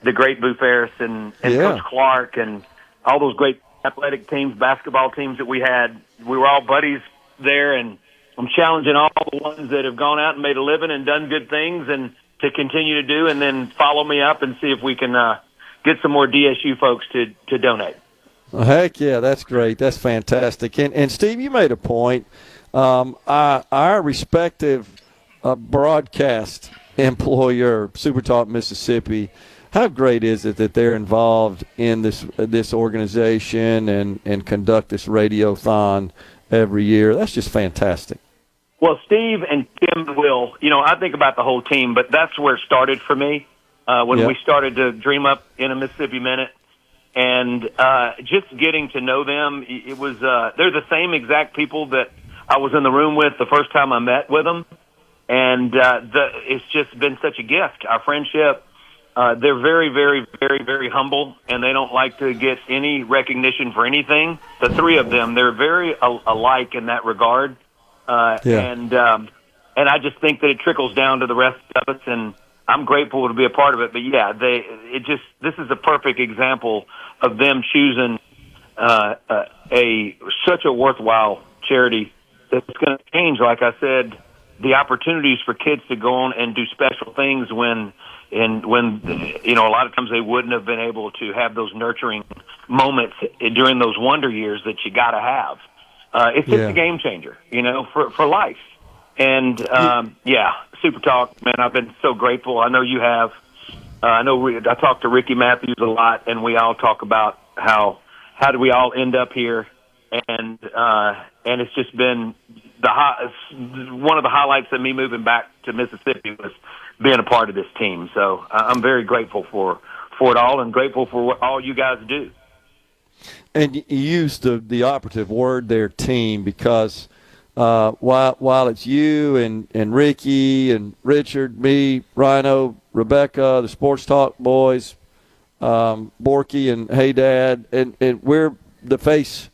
S11: the great Boo Ferris and Coach Clark and all those great athletic teams, basketball teams that we had. We were all buddies there, and I'm challenging all the ones that have gone out and made a living and done good things and to continue to do, and then follow me up and see if we can get some more DSU folks to donate.
S3: Well, heck yeah, that's great. That's fantastic. And Steve, you made a point. Our respective broadcast employer, SuperTalk Mississippi, how great is it that they're involved in this organization and conduct this radiothon every year? That's just fantastic.
S11: Well, Steve and Kim will, I think about the whole team, but that's where it started for me when we started to dream up in a Mississippi Minute. And just getting to know them, it was they're the same exact people that I was in the room with the first time I met with them. And it's just been such a gift, our friendship. They're very, very, very, very humble, and they don't like to get any recognition for anything. The three of them, they're very alike in that regard. And I just think that it trickles down to the rest of us, and I'm grateful to be a part of it. But yeah, this is a perfect example of them choosing such a worthwhile charity that's going to change, like I said, the opportunities for kids to go on and do special things when a lot of times they wouldn't have been able to have those nurturing moments during those wonder years that you got to have. It's just a game changer, for life. And Super Talk, man, I've been so grateful. I know you have. I talk to Ricky Matthews a lot, and we all talk about how do we all end up here, and it's just been one of the highlights of me moving back to Mississippi was being a part of this team. So I'm very grateful for it all, and grateful for what all you guys do.
S3: And you used the operative word there, team, because while it's you and Ricky and Richard, me, Rhino, Rebecca, the Sports Talk boys, Borky and Hey Dad, and we're the face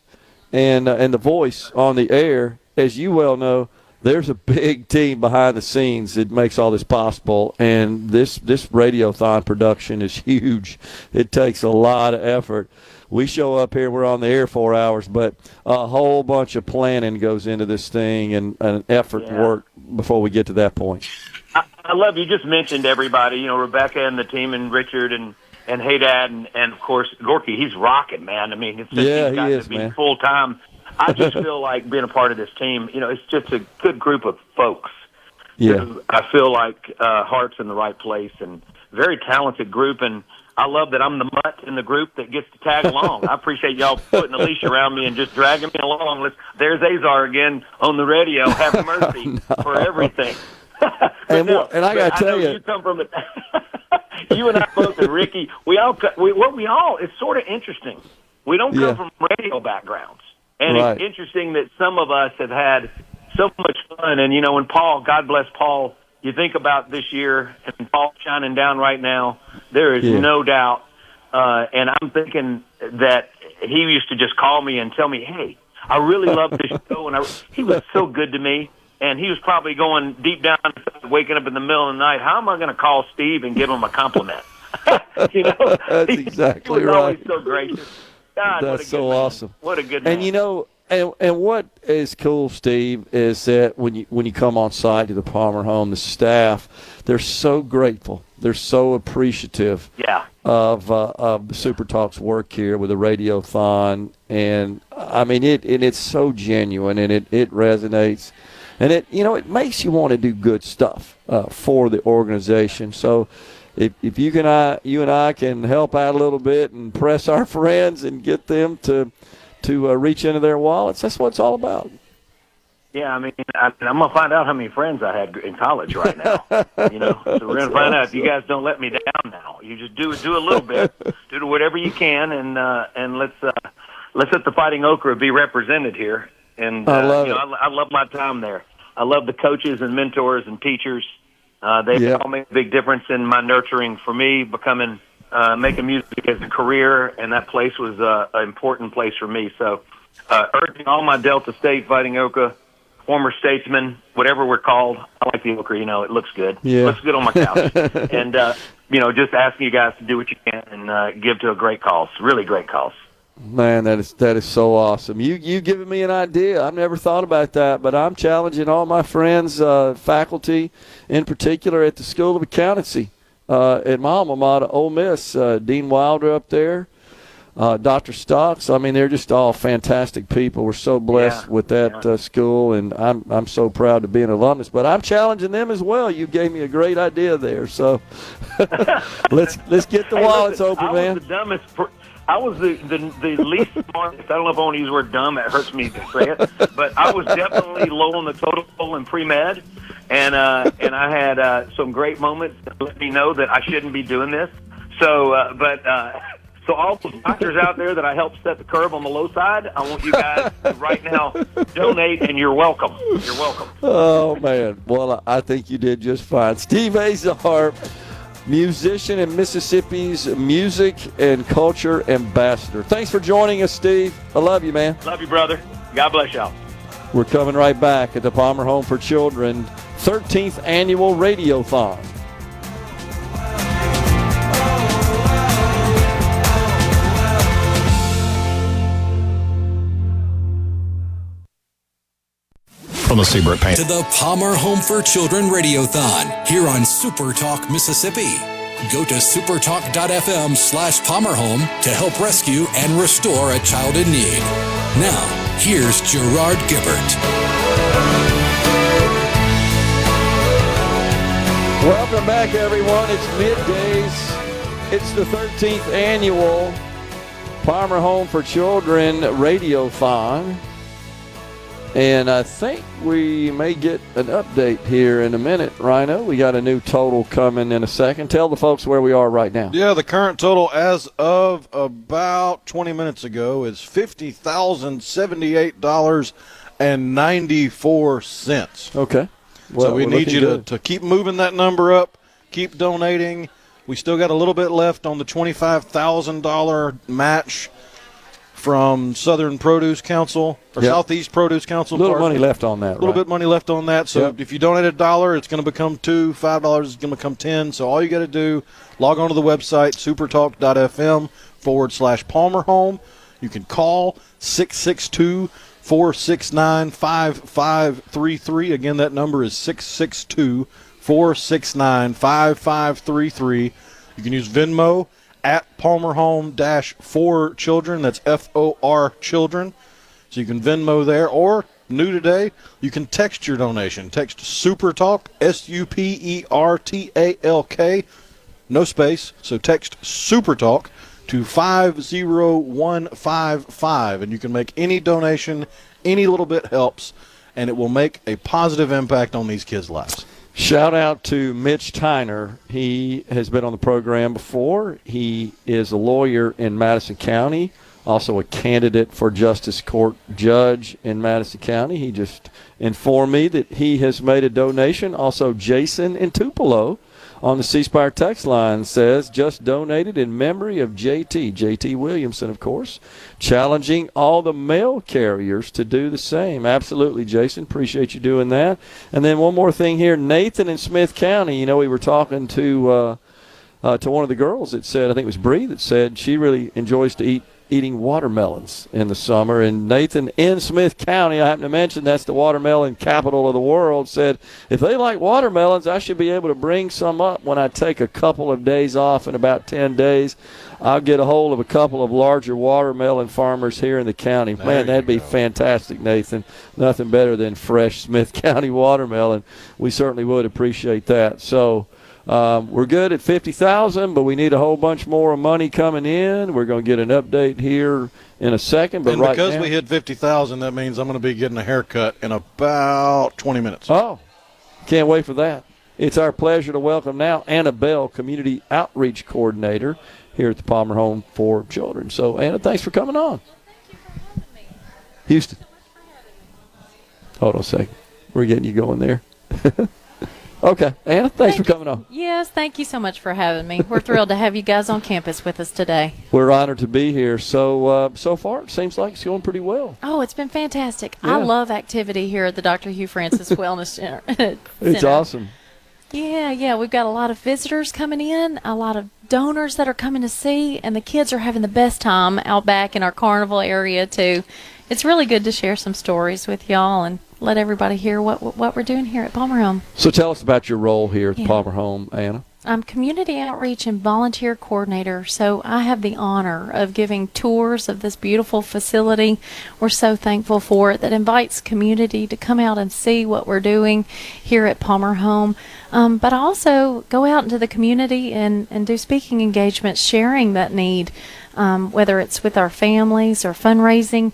S3: and the voice on the air, as you well know, there's a big team behind the scenes that makes all this possible, and this Radiothon production is huge. It takes a lot of effort. We show up here, we're on the air 4 hours, but a whole bunch of planning goes into this thing and an effort to work before we get to that point.
S11: I love you just mentioned everybody, Rebecca and the team and Richard and Hey Dad and of course Gorky. He's rocking, man. I mean, it's just he's got to be full time. I just feel like being a part of this team, it's just a good group of folks.
S3: Yeah.
S11: I feel like heart's in the right place, and very talented group, and I love that I'm the mutt in the group that gets to tag along. I appreciate y'all putting a leash around me and just dragging me along. There's Azar again on the radio. Have mercy for everything.
S3: And I got to tell you,
S11: you come from you and I both, and Ricky, it's sort of interesting. We don't come from radio backgrounds. And it's interesting that some of us have had so much fun. And, when Paul, God bless Paul, you think about this year and Paul shining down right now, there is no doubt. And I'm thinking that he used to just call me and tell me, hey, I really love this show. And he was so good to me. And he was probably going deep down, waking up in the middle of the night. How am I going to call Steve and give him a compliment?
S3: That's exactly
S11: he was
S3: right.
S11: Always so gracious. God,
S3: that's so awesome.
S11: What a good man.
S3: And and what is cool, Steve, is that when you come on site to the Palmer home, the staff, they're so grateful. They're so appreciative of the Super Talk's work here with the Radiothon. And, I mean, it's so genuine, and it resonates. And, it makes you want to do good stuff for the organization. So if you and I can help out a little bit and press our friends and get them to reach into their wallets, that's what it's all about.
S11: Yeah, I mean, I'm going to find out how many friends I had in college right now. So we're going to find out if you guys don't let me down now. You just do a little bit, do whatever you can, and let's let the Fighting Okra be represented here. And
S3: I love it.
S11: I love my time there. I love the coaches and mentors and teachers. They all make a big difference in my nurturing for me, making music as a career, and that place was an important place for me. So urging all my Delta State Fighting Okra, former statesmen, whatever we're called, I like the okra, it looks good.
S3: Yeah.
S11: It looks good on my couch. And, just asking you guys to do what you can and give to a great cause, really great cause.
S3: Man, that is so awesome. You giving me an idea. I've never thought about that, but I'm challenging all my friends, faculty in particular at the School of Accountancy at my alma mater, Ole Miss. Dean Wilder up there, Dr. Stocks. I mean, they're just all fantastic people. We're so blessed with that school, and I'm so proud to be an alumnus. But I'm challenging them as well. You gave me a great idea there, so let's get the wallets open, man.
S11: I was the dumbest. I was the least smartest. I don't know if I want to use the word dumb. It hurts me to say it. But I was definitely low on the total in pre-med. And I had some great moments that let me know that I shouldn't be doing this. So, so all the doctors out there that I helped set the curve on the low side, I want you guys to right now donate, and you're welcome. You're welcome.
S3: Oh, man. Well, I think you did just fine. Steve Azar, musician and Mississippi's music and culture ambassador. Thanks for joining us, Steve. I love you, man.
S11: Love you, brother. God bless y'all.
S3: We're coming right back at the Palmer Home for Children 13th Annual Radiothon.
S6: From the Seabrook Paint
S1: to the Palmer Home for Children Radiothon here on SuperTalk Mississippi. Go to supertalk.fm/PalmerHome to help rescue and restore a child in need. Now, here's Gerard Gibert.
S3: Welcome back, everyone. It's MidDays. It's the 13th Annual Palmer Home for Children Radiothon. And I think we may get an update here in a minute, Rhino. We got a new total coming in a second. Tell the folks where we are right now.
S4: Yeah, the current total as of about 20 minutes ago is $50,078.94.
S3: Okay.
S4: Well, so we need you to keep moving that number up, keep donating. We still got a little bit left on the $25,000 match from Southern Produce Council, or Southeast Produce Council.
S3: A little money left on that,
S4: A little bit money left on that. So if you donate $1, it's going to become $2. $5 is going to become $10. So all you got to do, log on to the website, supertalk.fm/Palmer Home. You can call 662-469-5533. Again, that number is 662-469-5533. You can use Venmo at Palmer Home-4 Children. That's FOR Children. So you can Venmo there. Or, new today, you can text your donation. Text SuperTalk, SUPERTALK, no space. So text SuperTalk to 50155. And you can make any donation. Any little bit helps. And it will make a positive impact on these kids' lives.
S3: Shout out to Mitch Tyner. He has been on the program before. He is a lawyer in Madison County, also a candidate for Justice Court judge in Madison County. He just informed me that he has made a donation. Also, Jason in Tupelo on the C Spire text line says, just donated in memory of JT Williamson, of course, challenging all the mail carriers to do the same. Absolutely, Jason. Appreciate you doing that. And then one more thing here. Nathan in Smith County, we were talking to one of the girls that said, I think it was Bree, that said she really enjoys to eating watermelons in the summer. And Nathan in Smith County, I happen to mention that's the watermelon capital of the world, said, if they like watermelons, I should be able to bring some up when I take a couple of days off in about 10 days. I'll get a hold of a couple of larger watermelon farmers here in the county. Man, that'd be fantastic, Nathan. Nothing better than fresh Smith County watermelon. We certainly would appreciate that. So we're good at $50,000, but we need a whole bunch more money coming in. We're going to get an update here in a second. But
S4: and because we hit $50,000, that means I'm going to be getting a haircut in about 20 minutes.
S3: Oh, can't wait for that. It's our pleasure to welcome now Anna Bell, Community Outreach Coordinator here at the Palmer Home for Children. So, Anna, thanks for coming on. Houston. Hold on a second. We're getting you going there. Okay, Anna, thanks for coming on.
S5: Yes, thank you so much for having me. We're thrilled to have you guys on campus with us today.
S3: We're honored to be here. So far, it seems like it's going pretty well.
S5: Oh, it's been fantastic.
S3: Yeah.
S5: I love activity here at the Dr. Hugh Francis Wellness Center.
S3: It's awesome.
S5: Yeah. We've got a lot of visitors coming in, a lot of donors that are coming to see, and the kids are having the best time out back in our carnival area, too. It's really good to share some stories with y'all and let everybody hear what we're doing here at Palmer Home.
S3: So tell us about your role here at the Palmer Home, Anna.
S5: I'm Community Outreach and Volunteer Coordinator, so I have the honor of giving tours of this beautiful facility. We're so thankful for it, that invites community to come out and see what we're doing here at Palmer Home. But I also go out into the community and do speaking engagements, sharing that need, whether it's with our families or fundraising,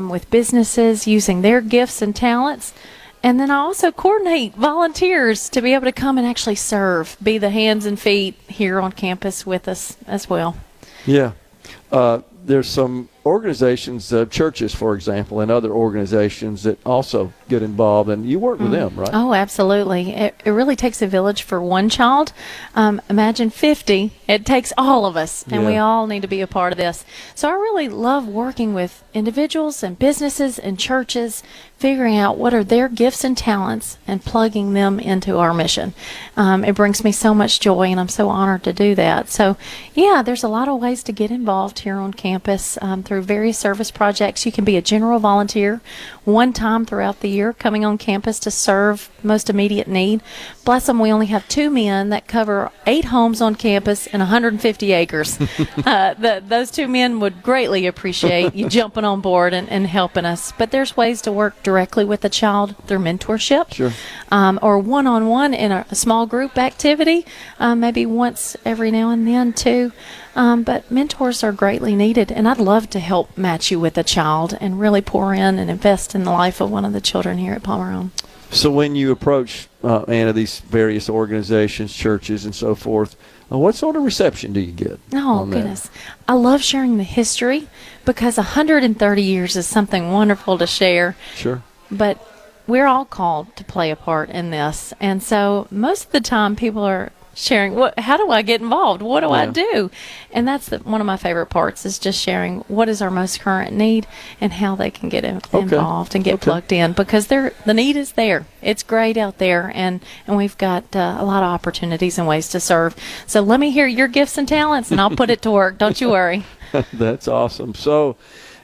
S5: with businesses using their gifts and talents. And then I also coordinate volunteers to be able to come and actually serve, be the hands and feet here on campus with us as well.
S3: Yeah. There's some organizations, churches, for example, and other organizations that also get involved, and you work with them, right?
S5: Oh, absolutely. It really takes a village for one child. Imagine 50. It takes all of us, and we all need to be a part of this. So I really love working with individuals and businesses and churches, figuring out what are their gifts and talents and plugging them into our mission. It brings me so much joy, and I'm so honored to do that. So, yeah, there's a lot of ways to get involved here on campus through various service projects. You can be a general volunteer one time throughout the year coming on campus to serve most immediate need. Bless them, we only have 2 men that cover 8 homes on campus and 150 acres. Those 2 men would greatly appreciate you jumping on board and helping us. But there's ways to work directly with the child through mentorship, or one-on-one in a small group activity, maybe once every now and then too.
S12: But mentors are greatly needed, and I'd love to help match you with a child and really pour in and invest in the life of one of the children here at Palmer Home.
S3: So when you approach, Anna, these various organizations, churches, and so forth, what sort of reception do you get?
S12: Oh, goodness. I love sharing the history because 130 years is something wonderful to share.
S3: Sure.
S12: But we're all called to play a part in this. And so most of the time people are sharing, how do I get involved? What do I do? And that's one of my favorite parts is just sharing what is our most current need and how they can get involved and get plugged in, because the need is there. It's great out there, and we've got a lot of opportunities and ways to serve. So let me hear your gifts and talents, and I'll put it to work. Don't you worry.
S3: That's awesome. So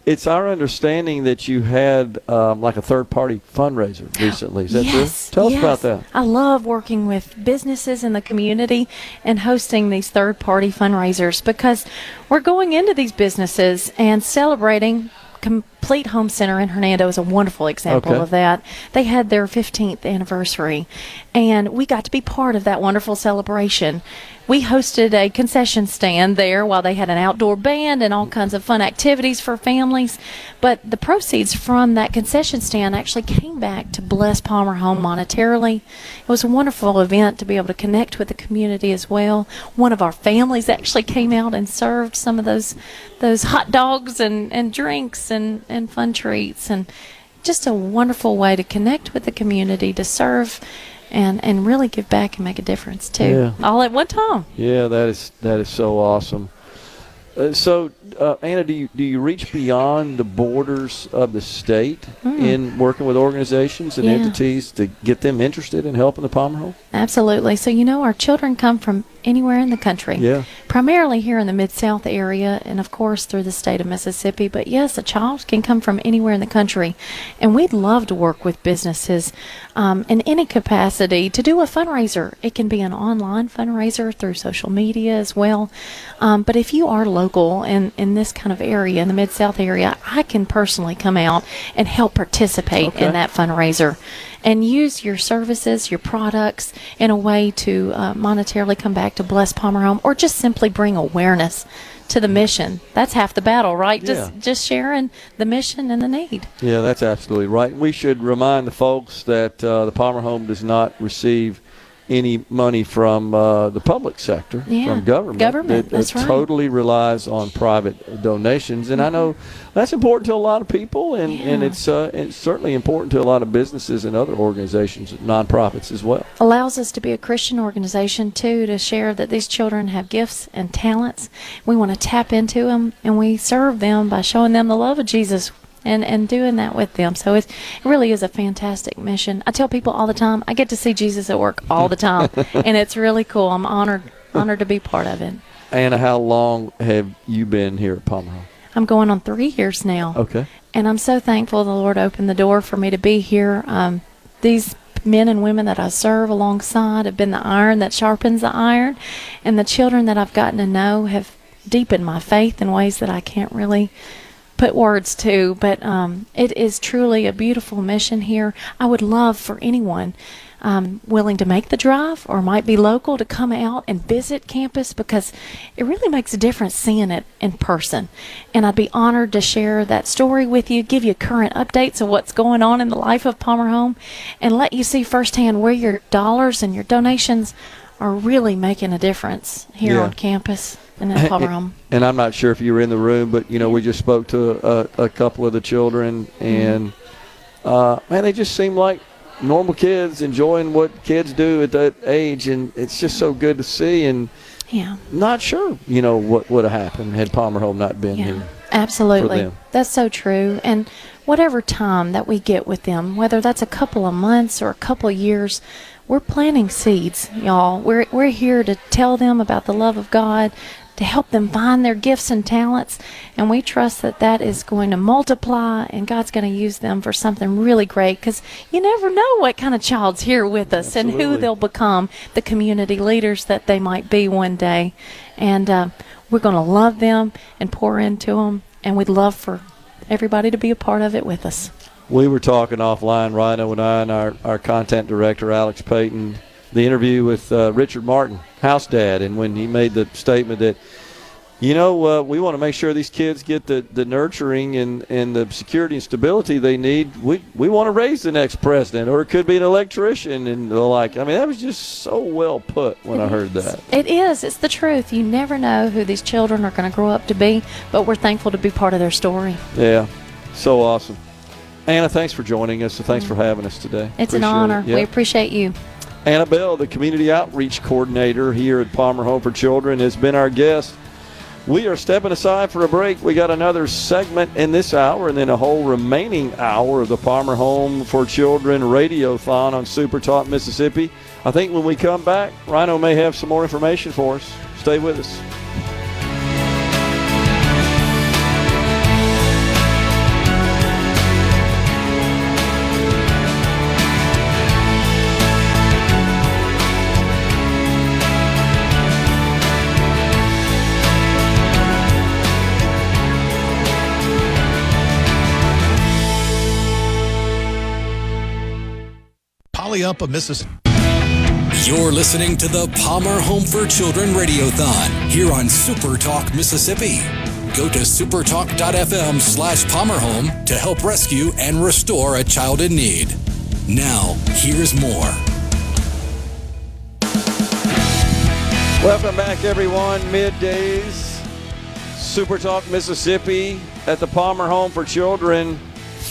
S3: it's our understanding that you had like a third-party fundraiser recently. Is that true? Tell us about that.
S12: I love working with businesses in the community and hosting these third-party fundraisers, because we're going into these businesses and celebrating. Complete Home Center in Hernando is a wonderful example of that. They had their 15th anniversary, and we got to be part of that wonderful celebration. We hosted a concession stand there while they had an outdoor band and all kinds of fun activities for families. But the proceeds from that concession stand actually came back to bless Palmer Home monetarily. It was a wonderful event to be able to connect with the community as well. One of our families actually came out and served some of those hot dogs and drinks and fun treats, and just a wonderful way to connect with the community, to serve and really give back and make a difference too, all at one time.
S3: Yeah, that is so awesome. So, Anna, do you reach beyond the borders of the state in working with organizations and entities to get them interested in helping the Palmer Home?
S12: Absolutely. So, our children come from anywhere in the country, primarily here in the Mid-South area and, of course, through the state of Mississippi. But, yes, a child can come from anywhere in the country, and we'd love to work with businesses in any capacity to do a fundraiser. It can be an online fundraiser through social media as well. But if you are local and in this kind of area, in the Mid-South area, I can personally come out and help participate in that fundraiser and use your services, your products in a way to monetarily come back to bless Palmer Home, or just simply bring awareness to the mission. That's half the battle, right? Just sharing the mission and the need.
S3: Yeah, that's absolutely right. We should remind the folks that the Palmer Home does not receive any money from the public sector, from government.
S12: That's right.
S3: Totally relies on private donations, and I know that's important to a lot of people, and it's certainly important to a lot of businesses and other organizations, nonprofits as well.
S12: Allows us to be a Christian organization too, to share that these children have gifts and talents. We want to tap into them, and we serve them by showing them the love of Jesus and doing that with them. So it really is a fantastic mission. I tell people all the time, I get to see Jesus at work all the time, and it's really cool. I'm honored to be part of it.
S3: Anna, how long have you been here at Palmer Home?
S12: I'm going on 3 years now.
S3: Okay.
S12: And I'm so thankful the Lord opened the door for me to be here. These men and women that I serve alongside have been the iron that sharpens the iron, and the children that I've gotten to know have deepened my faith in ways that I can't really put words to, but it is truly a beautiful mission here. I would love for anyone willing to make the drive or might be local to come out and visit campus, because it really makes a difference seeing it in person. And I'd be honored to share that story with you, give you current updates of what's going on in the life of Palmer Home, and let you see firsthand where your dollars and your donations are really making a difference here on campus and at Palmer Home.
S3: And I'm not sure if you were in the room, but we just spoke to a couple of the children, and man, they just seem like normal kids enjoying what kids do at that age, and it's just so good to see. And not sure what would have happened had Palmer Home not been here.
S12: Absolutely, that's so true. And whatever time that we get with them, whether that's a couple of months or a couple of years, we're planting seeds, y'all. We're here to tell them about the love of God, to help them find their gifts and talents, and we trust that that is going to multiply, and God's going to use them for something really great, because you never know what kind of child's here with us and who they'll become, the community leaders that they might be one day. And we're going to love them and pour into them, and we'd love for everybody to be a part of it with us.
S3: We were talking offline, Rhino and I, and our content director, Alex Payton, the interview with Richard Martin, house dad, and when he made the statement that we want to make sure these kids get the nurturing and the security and stability they need. We want to raise the next president, or it could be an electrician and the like. I mean, that was just so well put when I heard that.
S12: It is. It's the truth. You never know who these children are going to grow up to be, but we're thankful to be part of their story.
S3: Yeah, so awesome. Anna, thanks for joining us, and thanks for having us today.
S12: It's an honor. We appreciate you.
S3: Annabelle, the Community Outreach Coordinator here at Palmer Home for Children, has been our guest. We are stepping aside for a break. We got another segment in this hour and then a whole remaining hour of the Palmer Home for Children Radiothon on SuperTalk Mississippi. I think when we come back, Rhino may have some more information for us. Stay with us.
S6: Up of Mississippi.
S1: You're listening to the Palmer Home for Children Radiothon here on SuperTalk Mississippi. Go to supertalk.fm/PalmerHome to help rescue and restore a child in need. Now, here's more.
S3: Welcome back, everyone. MidDays, SuperTalk Mississippi at the Palmer Home for Children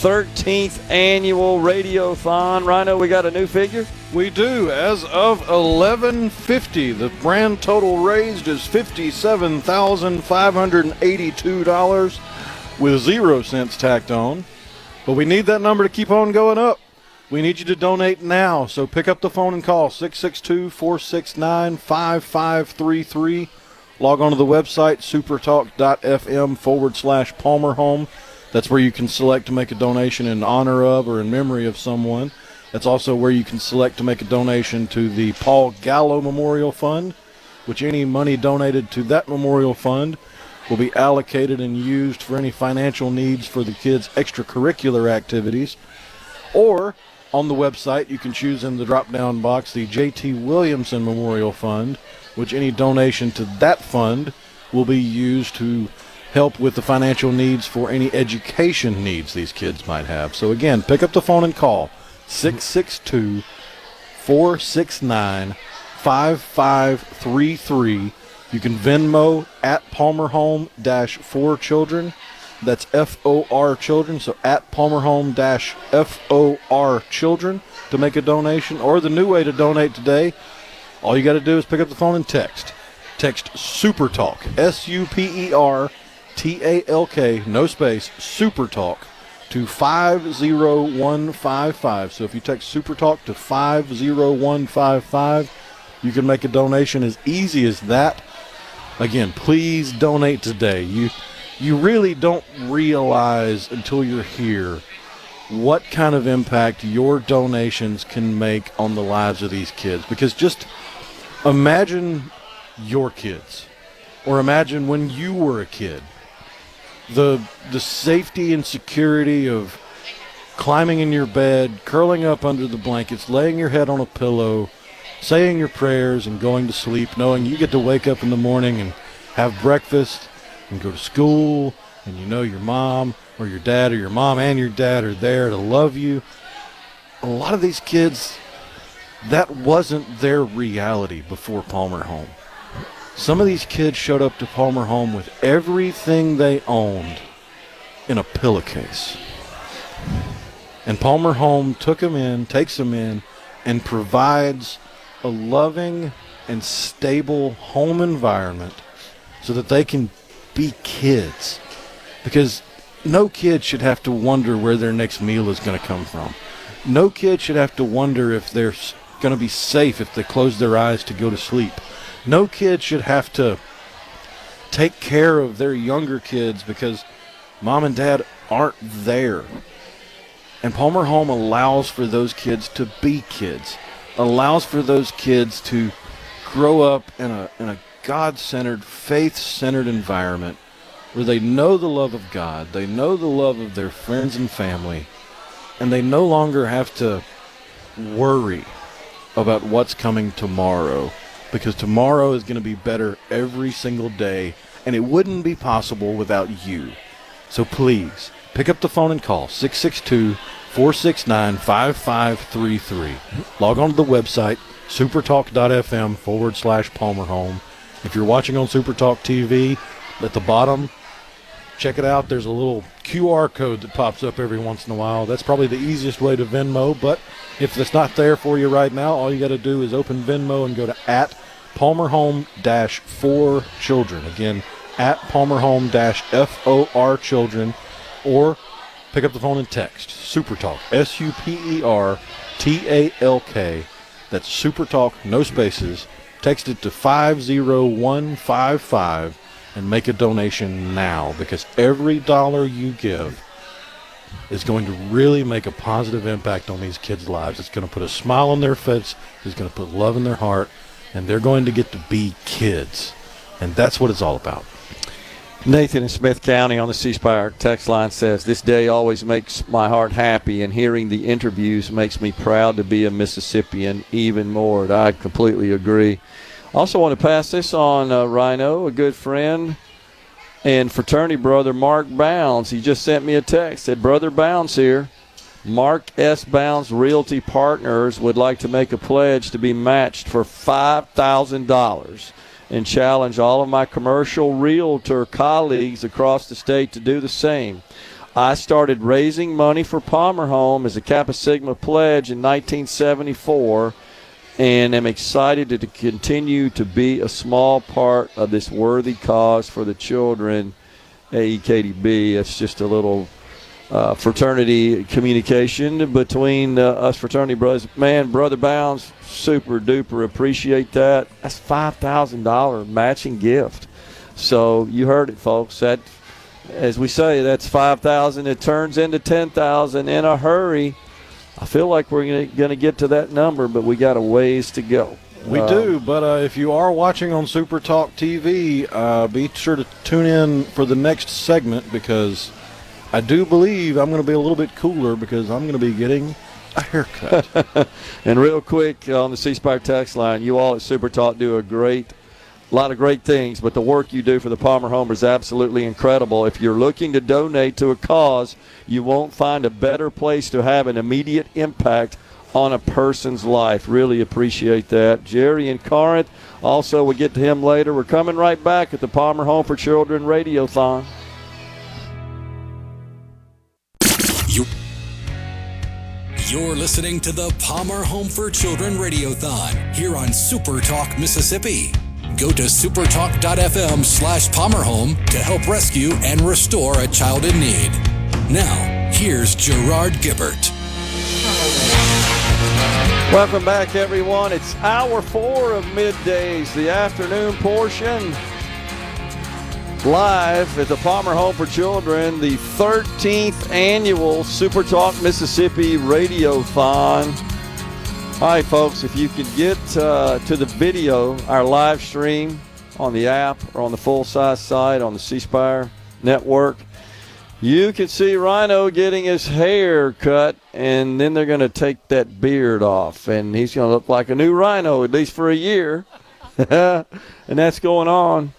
S3: 13th annual Radiothon. Rhino, we got a new figure?
S4: We do. As of 11:50, the grand total raised is $57,582 with 0 cents tacked on. But we need that number to keep on going up. We need you to donate now. So pick up the phone and call 662-469-5533. Log on to the website, supertalk.fm/PalmerHome. That's where you can select to make a donation in honor of or in memory of someone. That's also where you can select to make a donation to the Paul Gallo Memorial Fund, which any money donated to that memorial fund will be allocated and used for any financial needs for the kids' extracurricular activities. Or on the website, you can choose in the drop-down box the J.T. Williamson Memorial Fund, which any donation to that fund will be used to help with the financial needs for any education needs these kids might have. So again, pick up the phone and call 662-469-5533. You can Venmo at PalmerHome-4Children. That's F-O-R Children, so at PalmerHome-F-O-R Children to make a donation. Or the new way to donate today, all you got to do is pick up the phone and text. Text SuperTalk, SuperTalk, no space, SuperTalk to 50155. So if you text SuperTalk to 50155, you can make a donation as easy as that. Again, please donate today. You really don't realize until you're here what kind of impact your donations can make on the lives of these kids. Because just imagine your kids, or imagine when you were a kid. The safety and security of climbing in your bed, curling up under the blankets, laying your head on a pillow, saying your prayers and going to sleep, knowing you get to wake up in the morning and have breakfast and go to school, and you know your mom or your dad or your mom and your dad are there to love you. A lot of these kids, that wasn't their reality before Palmer Home. Some of these kids showed up to Palmer Home with everything they owned in a pillowcase. And Palmer Home takes them in, and provides a loving and stable home environment so that they can be kids. Because no kid should have to wonder where their next meal is going to come from. No kid should have to wonder if they're going to be safe if they close their eyes to go to sleep. No kid should have to take care of their younger kids because mom and dad aren't there. And Palmer Home allows for those kids to be kids, allows for those kids to grow up in a God-centered, faith-centered environment where they know the love of God, they know the love of their friends and family, and they no longer have to worry about what's coming tomorrow, because tomorrow is going to be better every single day, and it wouldn't be possible without you. So please, pick up the phone and call 662-469-5533. Log on to the website, supertalk.fm/Palmer Home. If you're watching on SuperTalk TV, at the bottom, check it out. There's a little QR code that pops up every once in a while. That's probably the easiest way to Venmo, but if it's not there for you right now, all you got to do is open Venmo and go to @PalmerHome-4Children. Again, @PalmerHome-FOR-Children, or pick up the phone and text SuperTalk, SuperTalk. That's SuperTalk, no spaces. Text it to 50155 and make a donation now, because every dollar you give is going to really make a positive impact on these kids' lives. It's going to put a smile on their face. It's going to put love in their heart, and they're going to get to be kids. And that's what it's all about.
S3: Nathan in Smith County on the C Spire text line says, "This day always makes my heart happy, and hearing the interviews makes me proud to be a Mississippian even more." And I completely agree. Also want to pass this on, Rhino, a good friend and fraternity brother, Mark Bounds. He just sent me a text. Said, "Brother Bounds here. Mark S. Bounds Realty Partners would like to make a pledge to be matched for $5,000 and challenge all of my commercial realtor colleagues across the state to do the same. I started raising money for Palmer Home as a Kappa Sigma pledge in 1974 and am excited to continue to be a small part of this worthy cause for the children." AEKDB, it's just a little fraternity communication between us fraternity brothers. Man, Brother Bounds, super duper appreciate that. That's $5,000 matching gift. So you heard it, folks. That, as we say, that's $5,000. It turns into $10,000 in a hurry. I feel like we're going to get to that number, but we got a ways to go.
S4: We do, but if you are watching on SuperTalk TV, be sure to tune in for the next segment, because I do believe I'm going to be a little bit cooler, because I'm going to be getting a haircut.
S3: And real quick, on the C Spire text line, you all at SuperTalk do a lot of great things, but the work you do for the Palmer Home is absolutely incredible. If you're looking to donate to a cause, you won't find a better place to have an immediate impact on a person's life. Really appreciate that. Jerry in Corinth, also we'll get to him later. We're coming right back at the Palmer Home for Children Radiothon.
S1: You're listening to the Palmer Home for Children Radiothon here on SuperTalk Mississippi. Go to supertalk.fm/PalmerHome to help rescue and restore a child in need. Now, here's Gerard Gibert.
S3: Welcome back, everyone. It's hour 4 of Middays, the afternoon portion. Live at the Palmer Home for Children, the 13th annual SuperTalk Mississippi Radiothon. All right, folks, if you could get to the video, our live stream on the app or on the full-size site on the C Spire network, you can see Rhino getting his hair cut, and then they're going to take that beard off, and he's going to look like a new Rhino, at least for a year. And that's going on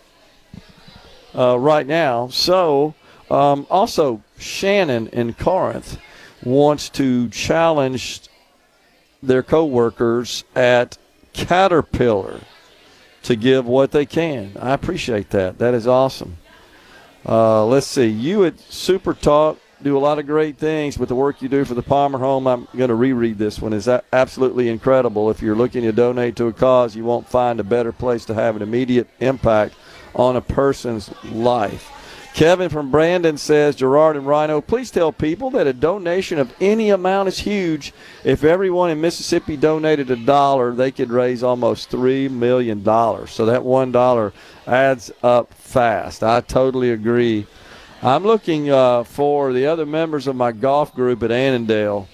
S3: right now. So, also, Shannon in Corinth wants to challenge their co-workers at Caterpillar to give what they can. I appreciate that. That is awesome. Let's see. You at SuperTalk do a lot of great things, but the work you do for the Palmer Home, I'm going to reread this one, is absolutely incredible. If you're looking to donate to a cause, you won't find a better place to have an immediate impact on a person's life. Kevin from Brandon says, "Gerard and Rhino, please tell people that a donation of any amount is huge. If everyone in Mississippi donated $1, they could raise almost $3 million. So that $1 adds up fast." I totally agree. I'm looking for the other members of my golf group at Annandale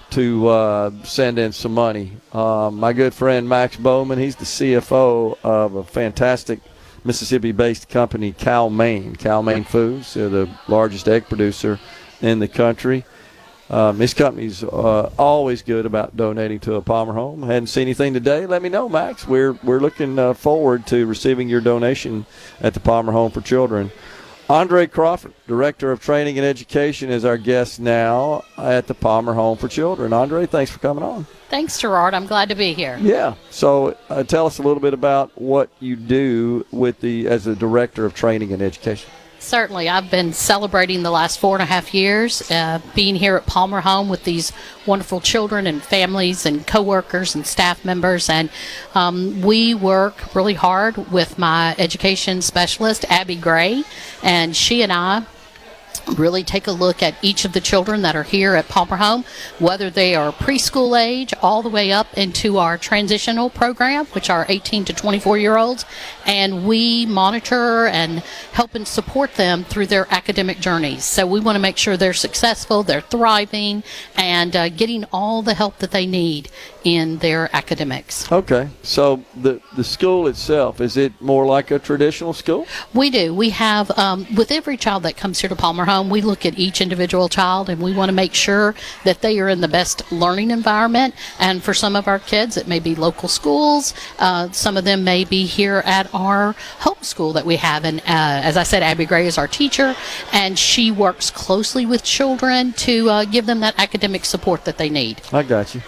S3: to send in some money. My good friend Max Bowman, he's the CFO of a fantastic Mississippi-based company, Cal Maine Foods. They're the largest egg producer in the country. This company's always good about donating to a Palmer home. Hadn't seen anything today? Let me know, Max. We're looking forward to receiving your donation at the Palmer Home for Children. Andre Crawford, Director of Training and Education, is our guest now at the Palmer Home for Children. Andre, thanks for coming on.
S13: Thanks, Gerard. I'm glad to be here.
S3: Yeah. So tell us a little bit about what you do as a Director of Training and Education.
S13: Certainly. I've been celebrating the last 4.5 years being here at Palmer Home with these wonderful children and families and coworkers and staff members. And we work really hard with my education specialist, Abby Gray, and she and I really take a look at each of the children that are here at Palmer Home, whether they are preschool age all the way up into our transitional program, which are 18 to 24-year-olds, and we monitor and help and support them through their academic journeys. So we want to make sure they're successful, they're thriving, and getting all the help that they need in their academics.
S3: Okay. So the school itself, is it more like a traditional school?
S13: We do. We have, with every child that comes here to Palmer Home, we look at each individual child and we want to make sure that they are in the best learning environment. And for some of our kids, it may be local schools. Some of them may be here at our home school that we have. And as I said, Abby Gray is our teacher, and she works closely with children to give them that academic support that they need.
S3: I got you.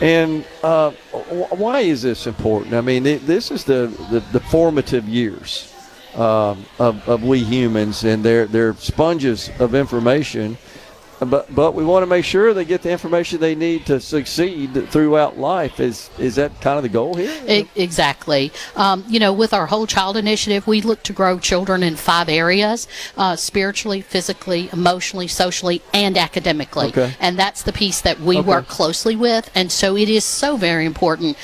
S3: And why is this important? I mean, this is the formative years of we humans, and they're sponges of information. But we want to make sure they get the information they need to succeed throughout life. Is that kind of the goal here?
S13: Exactly. With our Whole Child Initiative, we look to grow children in 5 areas: spiritually, physically, emotionally, socially, and academically. Okay. And that's the piece that we work closely with. And so it is so very important,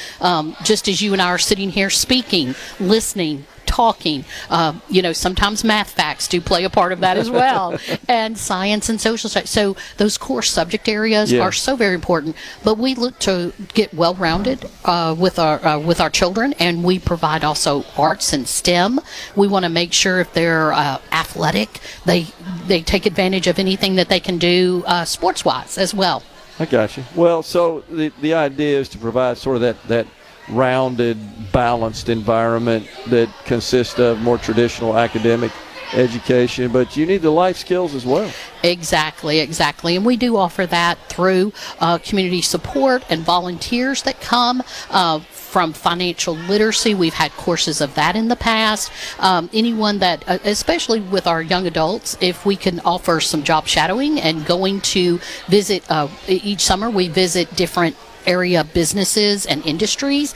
S13: just as you and I are sitting here speaking, listening, talking, sometimes math facts do play a part of that as well, and science and social studies. So those core subject areas are so very important. But we look to get well-rounded with our children, and we provide also arts and STEM. We want to make sure if they're athletic, they take advantage of anything that they can do sports-wise as well.
S3: I got you. Well, so the idea is to provide sort of that rounded, balanced environment that consists of more traditional academic education, but you need the life skills as well.
S13: Exactly. And we do offer that through community support and volunteers that come from financial literacy. We've had courses of that in the past. Anyone that, especially with our young adults, if we can offer some job shadowing and going to visit, each summer we visit different area businesses and industries.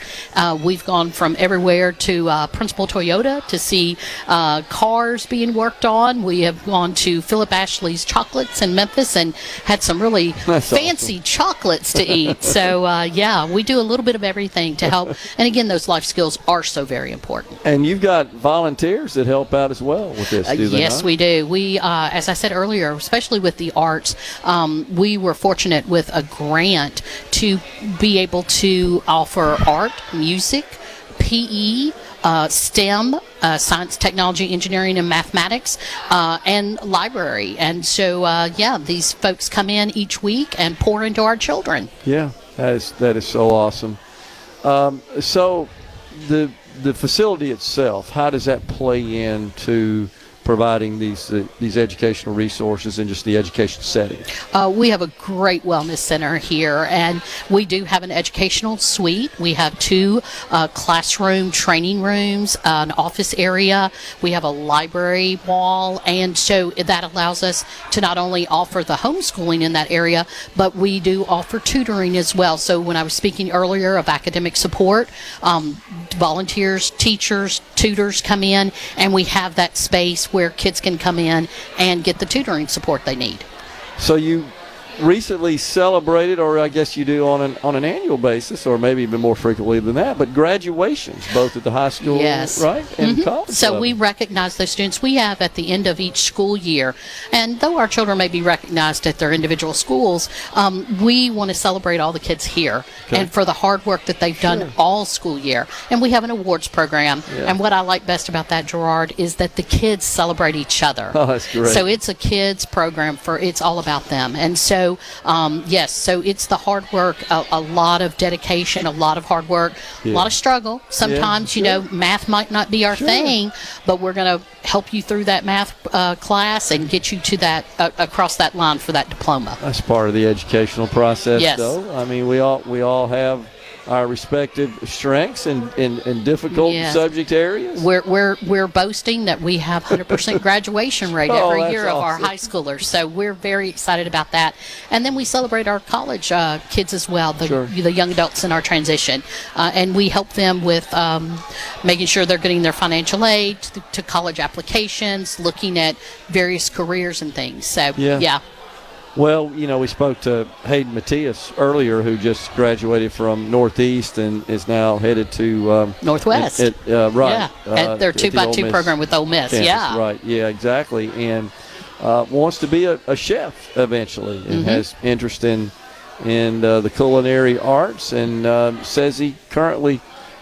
S13: We've gone from everywhere to Principal Toyota to see cars being worked on. We have gone to Philip Ashley's Chocolates in Memphis and had some really fancy chocolates to eat. So, we do a little bit of everything to help. And again, those life skills are so very important.
S3: And you've got volunteers that help out as well with this, do they
S13: Yes,
S3: not?
S13: we do. We, as I said earlier, especially with the arts, we were fortunate with a grant to be able to offer art, music, PE, STEM, science, technology, engineering, and mathematics, and library. And so, these folks come in each week and pour into our children.
S3: Yeah, that is so awesome. So the facility itself, how does that play into providing these educational resources in just the education setting?
S13: We have a great wellness center here, and we do have an educational suite. We have 2 classroom training rooms, an office area. We have a library wall, and so that allows us to not only offer the homeschooling in that area, but we do offer tutoring as well. So when I was speaking earlier of academic support, volunteers, teachers, tutors come in, and we have that space where kids can come in and get the tutoring support they need.
S3: So you recently celebrated, or I guess you do on an annual basis, or maybe even more frequently than that, but graduations, both at the high school, right, and college
S13: So
S3: level.
S13: we recognize those students we have at the end of each school year. And though our children may be recognized at their individual schools, we want to celebrate all the kids here and for the hard work that they've done all school year. And we have an awards program. And what I like best about that, Gerard, is that the kids celebrate each other.
S3: Oh, that's great.
S13: So it's a kids program it's all about them. And so So, yes, so it's the hard work, a lot of dedication, a lot of hard work, a lot of struggle. Sometimes, you know, math might not be our thing, but we're going to help you through that math class and get you to that across that line for that diploma.
S3: That's part of the educational process,
S13: Yes.
S3: though. I mean, we all have our respective strengths and difficult subject areas.
S13: We're boasting that we have 100% graduation rate every year of our
S3: awesome.
S13: high schoolers, so we're very excited about that. And then we celebrate our college kids as well, the young adults in our transition, and we help them with making sure they're getting their financial aid to college applications, looking at various careers and things. So yeah.
S3: Well, you know, we spoke to Hayden Matias earlier, who just graduated from Northeast and is now headed to
S13: Northwest.
S3: Right.
S13: Yeah, at their 2x2 program with Ole Miss.
S3: Campus.
S13: Yeah.
S3: Right. Yeah, exactly. And wants to be a chef eventually, and has interest in the culinary arts, and says he currently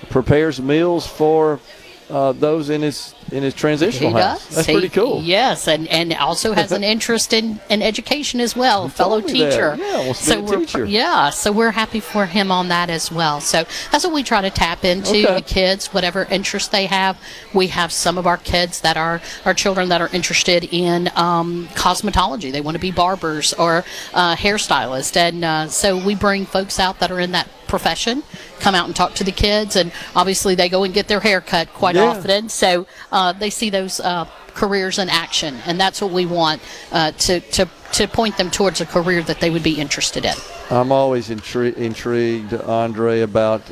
S3: prepares meals for those in his transitional house. That's pretty cool.
S13: Yes, and also has an interest in education as well, fellow teacher.
S3: Yeah, wants to be a teacher.
S13: So we're happy for him on that as well. So that's what we try to tap into, the kids, whatever interest they have. We have some of our kids that are our children that are interested in cosmetology. They want to be barbers or hairstylists, and so we bring folks out that are in that profession, come out and talk to the kids, and obviously they go and get their hair cut quite often, so they see those careers in action, and that's what we want to point them towards a career that they would be interested in.
S3: I'm always intrigued, Andre, about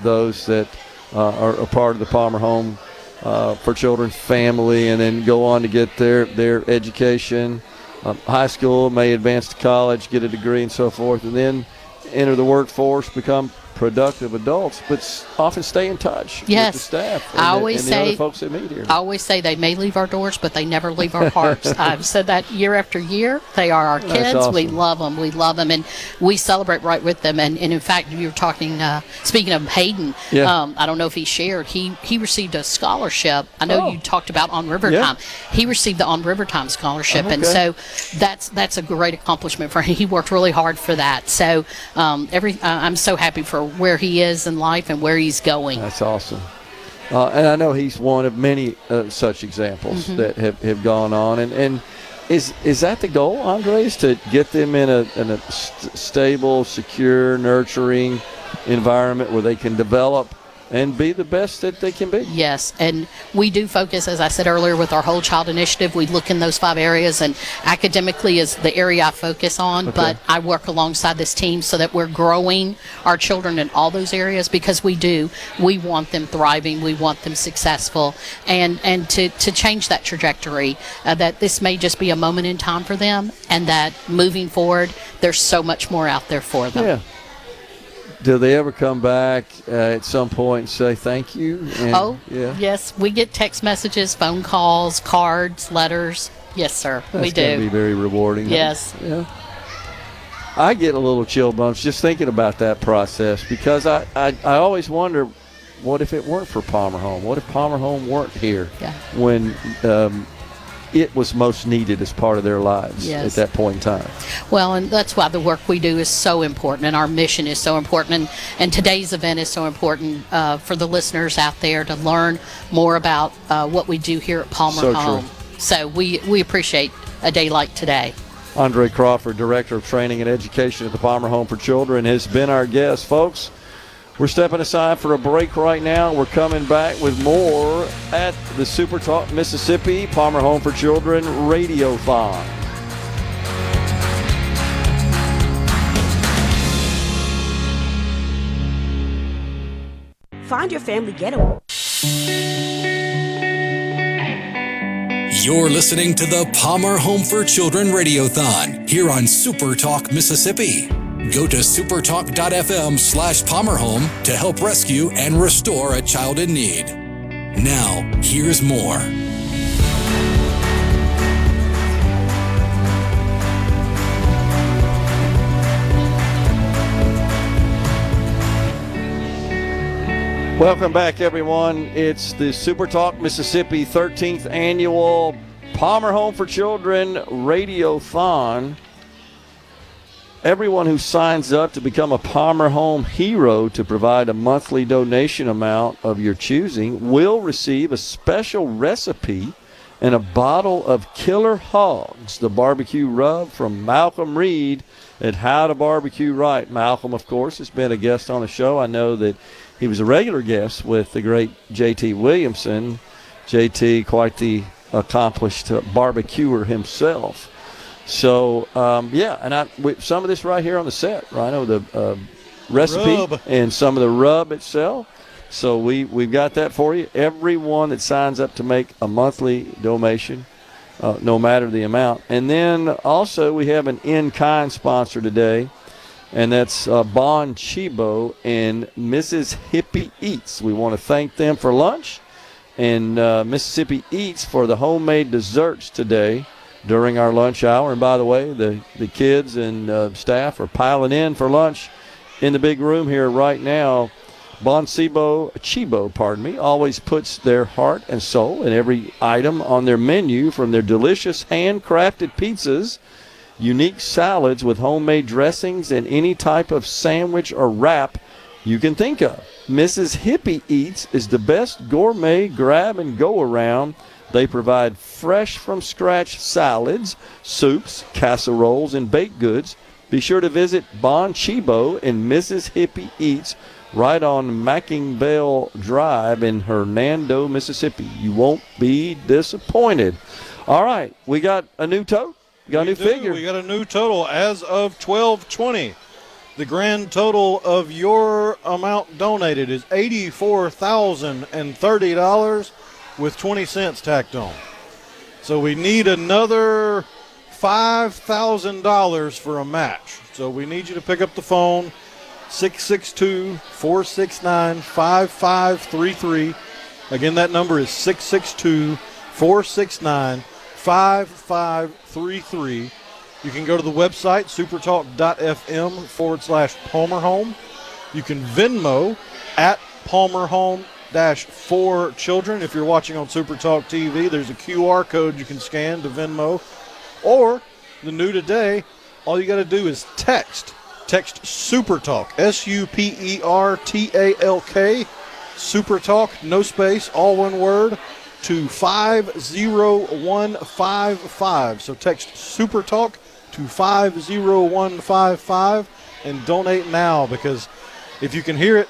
S3: those that are a part of the Palmer Home for Children family, and then go on to get their education, high school, may advance to college, get a degree and so forth, and then enter the workforce, become productive adults, but often stay in touch with the staff and, the other folks they meet here.
S13: I always say they may leave our doors, but they never leave our hearts. I've said that year after year. They are our kids.
S3: That's awesome.
S13: We love them, and we celebrate right with them. And in fact, you were talking, speaking of Hayden, I don't know if he shared, he received a scholarship. I know you talked about On River Time. He received the On River Time scholarship, and so that's a great accomplishment for him. He worked really hard for that. So I'm so happy for where he is in life and where he's going.
S3: That's awesome. And I know he's one of many such examples that have gone on. And is that the goal, Andre, is to get them in a stable, secure, nurturing environment where they can develop and be the best that they can be?
S13: Yes, and we do focus, as I said earlier, with our Whole Child Initiative. We look in those 5 areas, and academically is the area I focus on, but I work alongside this team so that we're growing our children in all those areas, because we want them thriving, we want them successful, and to change that trajectory, that this may just be a moment in time for them, and that moving forward, there's so much more out there for them.
S3: Yeah. Do they ever come back at some point and say thank you?
S13: Yes. We get text messages, phone calls, cards, letters. Yes, sir. We do.
S3: That's going to be very rewarding.
S13: Yes.
S3: Yeah. I get a little chill bumps just thinking about that process, because I always wonder, what if it weren't for Palmer Home? What if Palmer Home weren't here when it was most needed as part of their lives at that point in time?
S13: Well, and that's why the work we do is so important, and our mission is so important, and today's event is so important for the listeners out there to learn more about what we do here at Palmer Home. So we appreciate a day like today.
S3: Andre Crawford, Director of Training and Education at the Palmer Home for Children, has been our guest. Folks, we're stepping aside for a break right now. We're coming back with more at the SuperTalk Mississippi Palmer Home for Children Radiothon.
S14: Find your family getaway.
S1: You're listening to the Palmer Home for Children Radiothon here on SuperTalk Mississippi. Go to supertalk.fm/PalmerHome to help rescue and restore a child in need. Now, here's more.
S3: Welcome back, everyone. It's the SuperTalk Mississippi 13th Annual Palmer Home for Children Radiothon. everyone who signs up to become a Palmer Home hero to provide a monthly donation amount of your choosing will receive a special recipe and a bottle of Killer Hogs, the barbecue rub from Malcolm Reed at How to Barbecue Right. Malcolm, of course, has been a guest on the show. I know that he was a regular guest with the great J.T. Williamson. J.T., quite the accomplished barbecuer himself. So, and some of this right here on the set, Rhino, the recipe
S4: Rub.
S3: and some of the rub itself. So we've got that for you. Everyone that signs up to make a monthly donation, no matter the amount. And then also we have an in-kind sponsor today, and that's Bon Chibo and Mrs. Hippie Eats. We want to thank them for lunch, and Mississippi Eats for the homemade desserts today during our lunch hour. And by the way, the kids and staff are piling in for lunch in the big room here right now. Bon Chibo, always puts their heart and soul in every item on their menu, from their delicious handcrafted pizzas, unique salads with homemade dressings, and any type of sandwich or wrap you can think of. Mrs. Hippie Eats is the best gourmet grab-and-go around. They provide fresh from scratch salads, soups, casseroles, and baked goods. Be sure to visit Bon Chibo and Mrs. Hippie Eats right on Mackingvale Drive in Hernando, Mississippi. You won't be disappointed. All right, we got a new tote. We got a new figure.
S4: We got a new total as of 12/20. The grand total of your amount donated is $84,030 with 20 cents tacked on. So we need another $5,000 for a match. So we need you to pick up the phone, 662-469-5533. Again, that number is 662-469-5533. You can go to the website, supertalk.fm/Palmer Home. You can Venmo at Palmer Home -4 children. If you're watching on SuperTalk TV, there's a QR code you can scan to Venmo. Or, the new today, all you got to do is text SuperTalk, SuperTalk, SuperTalk, no space, all one word, to 50155. So text SuperTalk to 50155 and donate now, because if you can hear it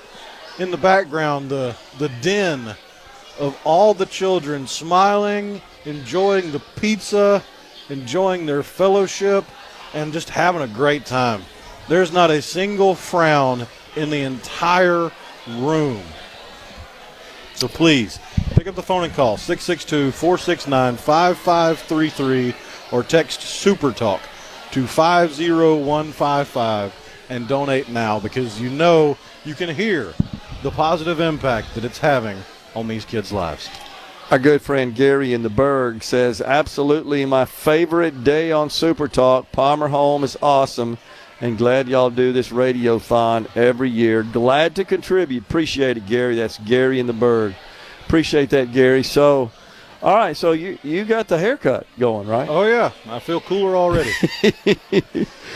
S4: in the background, the din of all the children smiling, enjoying the pizza, enjoying their fellowship, and just having a great time. There's not a single frown in the entire room. So please, pick up the phone and call 662-469-5533 or text SuperTalk to 50155 and donate now, because you know you can hear the positive impact that it's having on these kids' lives.
S3: Our good friend Gary in the Berg says, absolutely my favorite day on Super Talk. Palmer Home is awesome, and glad y'all do this radiothon every year. Glad to contribute. Appreciate it, Gary. That's Gary in the Berg. Appreciate that, Gary. So, all right, so you got the haircut going, right?
S4: Oh, yeah. I feel cooler already.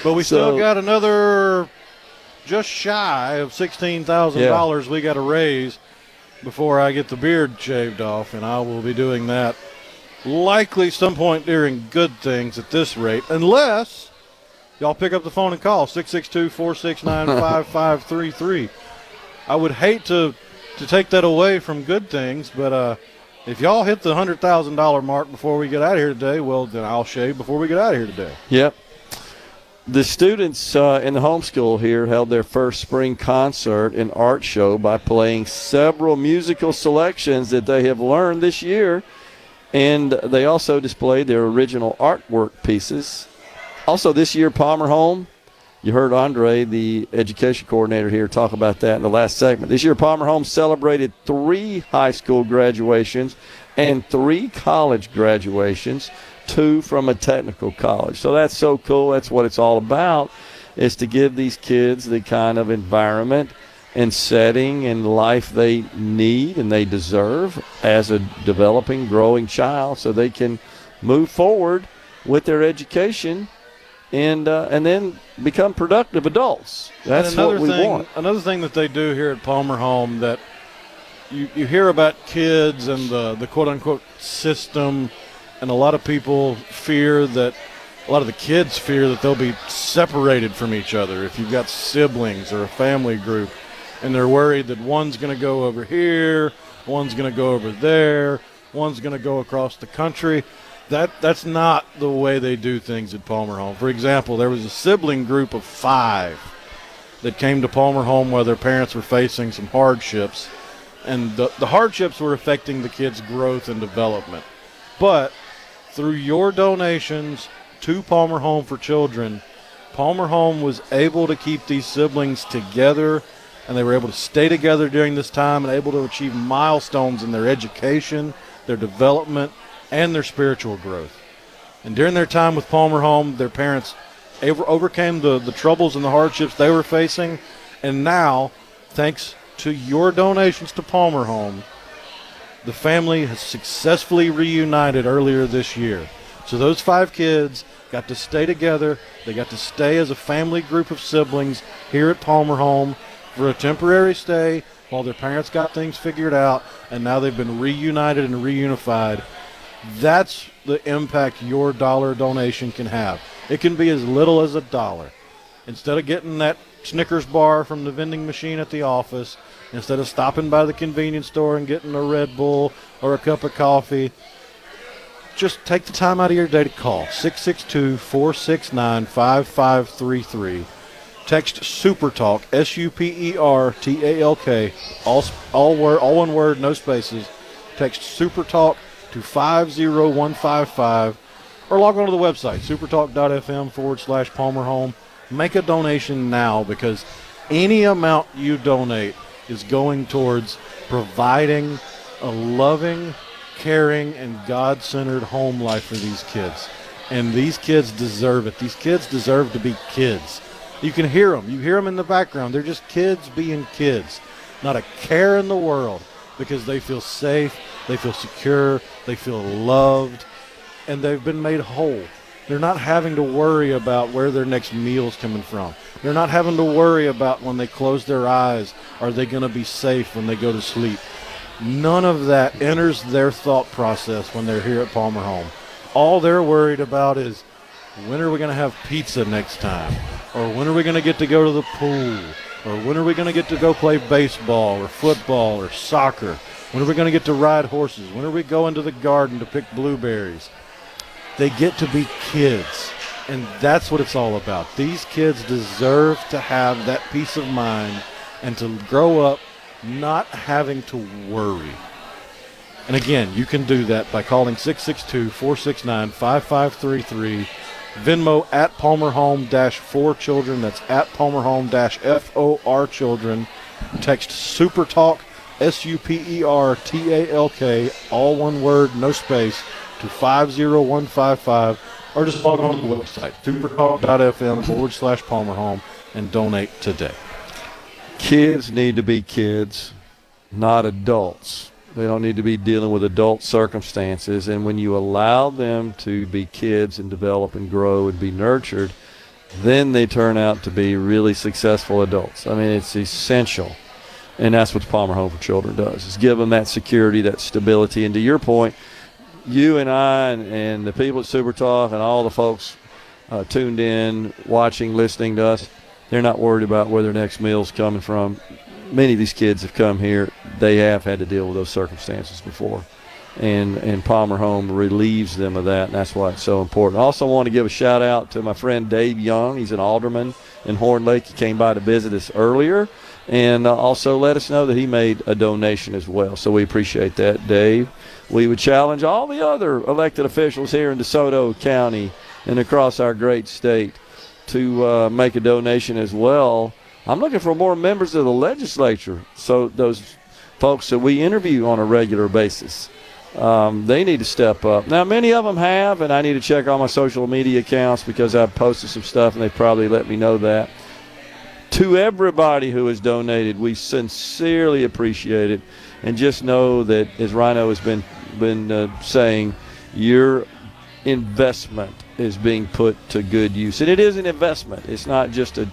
S4: But we still got another just shy of $16,000 we got to raise before I get the beard shaved off, and I will be doing that likely some point during Good Things at this rate, unless y'all pick up the phone and call 662-469-5533. I would hate to take that away from Good Things, but if y'all hit the $100,000 mark before we get out of here today, well, then I'll shave before we get out of here today.
S3: Yep. The students in the homeschool here held their first spring concert and art show by playing several musical selections that they have learned this year, and they also displayed their original artwork pieces. Also this year, Palmer Home, you heard Andre, the education coordinator here, talk about that in the last segment. This year, Palmer Home celebrated 3 high school graduations and 3 college graduations, 2 from a technical college. So that's so cool. That's what it's all about, is to give these kids the kind of environment and setting and life they need and they deserve as a developing, growing child, so they can move forward with their education and then become productive adults. That's what we want.
S4: Another thing that they do here at Palmer Home that you hear about kids and the quote-unquote system, and a lot of people fear that – a lot of the kids fear that they'll be separated from each other if you've got siblings or a family group, and they're worried that one's going to go over here, one's going to go over there, one's going to go across the country. That's not the way they do things at Palmer Home. For example, there was a sibling group of 5 that came to Palmer Home where their parents were facing some hardships, and the hardships were affecting the kids' growth and development. But through your donations to Palmer Home for Children, Palmer Home was able to keep these siblings together, and they were able to stay together during this time and able to achieve milestones in their education, their development, and their spiritual growth. And during their time with Palmer Home, their parents overcame the troubles and the hardships they were facing, and now, thanks to your donations to Palmer Home, the family has successfully reunited earlier this year. So those 5 kids got to stay together. They got to stay as a family group of siblings here at Palmer Home for a temporary stay while their parents got things figured out, and now they've been reunited and reunified. That's the impact your dollar donation can have. It can be as little as $1. Instead of getting that Snickers bar from the vending machine at the office, instead of stopping by the convenience store and getting a Red Bull or a cup of coffee, just take the time out of your day to call 662-469-5533. Text SuperTalk, SuperTalk, all one word, no spaces. Text SuperTalk to 50155, or log on to the website, supertalk.fm/Palmer Home. Make a donation now, because any amount you donate is going towards providing a loving, caring, and God-centered home life for these kids. And these kids deserve it. These kids deserve to be kids. You can hear them. You hear them in the background. They're just kids being kids. Not a care in the world, because they feel safe, they feel secure, they feel loved, and they've been made whole. They're not having to worry about where their next meal's coming from. They're not having to worry about when they close their eyes, are they going to be safe when they go to sleep. None of that enters their thought process when they're here at Palmer Home. All they're worried about is, when are we going to have pizza next time? Or when are we going to get to go to the pool? Or when are we going to get to go play baseball or football or soccer? When are we going to get to ride horses? When are we going to the garden to pick blueberries? They get to be kids, and that's what it's all about. These kids deserve to have that peace of mind and to grow up not having to worry. And again, you can do that by calling 662-469-5533, Venmo at Palmer Home-4 Children. That's at Palmer Home-FOR Children. Text SuperTalk, SuperTalk, all one word, no space, to 50155, or just log on to the website, supertalk.fm/Palmer Home, and donate today.
S3: Kids need to be kids, not adults. They don't need to be dealing with adult circumstances. And when you allow them to be kids and develop and grow and be nurtured, then they turn out to be really successful adults. I mean, it's essential. And that's what the Palmer Home for Children does, is give them that security, that stability. And to your point, you and I and the people at SuperTalk and all the folks tuned in, watching, listening to us, they're not worried about where their next meal's coming from. Many of these kids have come here. They have had to deal with those circumstances before. And Palmer Home relieves them of that, and that's why it's so important. I also want to give a shout-out to my friend Dave Young. He's an alderman in Horn Lake. He came by to visit us earlier, and also let us know that he made a donation as well. So we appreciate that, Dave. We would challenge all the other elected officials here in DeSoto County and across our great state to make a donation as well. I'm looking for more members of the legislature, so those folks that we interview on a regular basis, they need to step up. Now, many of them have, and I need to check all my social media accounts because I've posted some stuff, and they probably let me know that. To everybody who has donated, we sincerely appreciate it. And just know that, as Rhino has been saying, you're investment is being put to good use. And it is an investment. It's not just a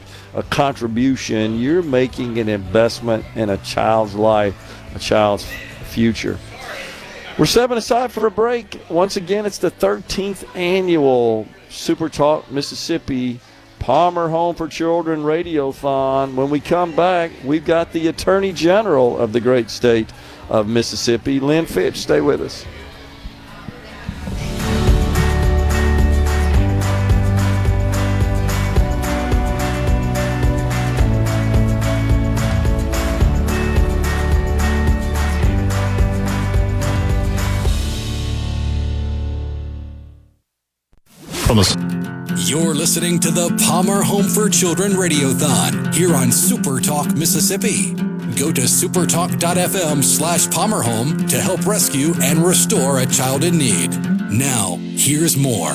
S3: contribution. You're making an investment in a child's life, a child's future. We're stepping aside for a break. Once again, it's the 13th annual SuperTalk Mississippi Palmer Home for Children Radiothon. When we come back, we've got the Attorney General of the great state of Mississippi, Lynn Fitch. Stay with us.
S1: You're listening to the Palmer Home for Children Radiothon here on SuperTalk Mississippi. Go to supertalk.fm/PalmerHome to help rescue and restore a child in need. Now, here's more.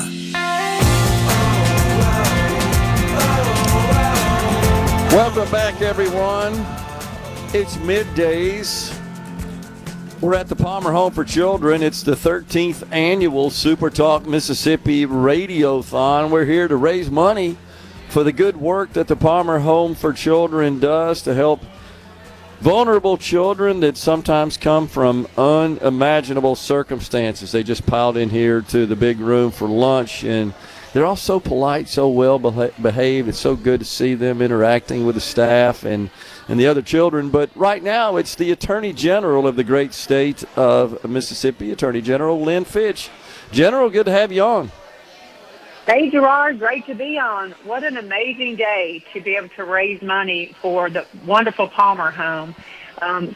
S3: Welcome back, everyone. It's MidDays. We're at the Palmer Home for Children. It's the 13th annual SuperTalk Mississippi Radiothon. We're here to raise money for the good work that the Palmer Home for Children does to help vulnerable children that sometimes come from unimaginable circumstances. They just piled in here to the big room for lunch, and they're all so polite, so well behaved. It's so good to see them interacting with the staff and the other children. But right now, it's the Attorney General of the great state of Mississippi, Attorney General Lynn Fitch. General, good to have you on.
S14: Hey, Gerard, great to be on. What an amazing day to be able to raise money for the wonderful Palmer home.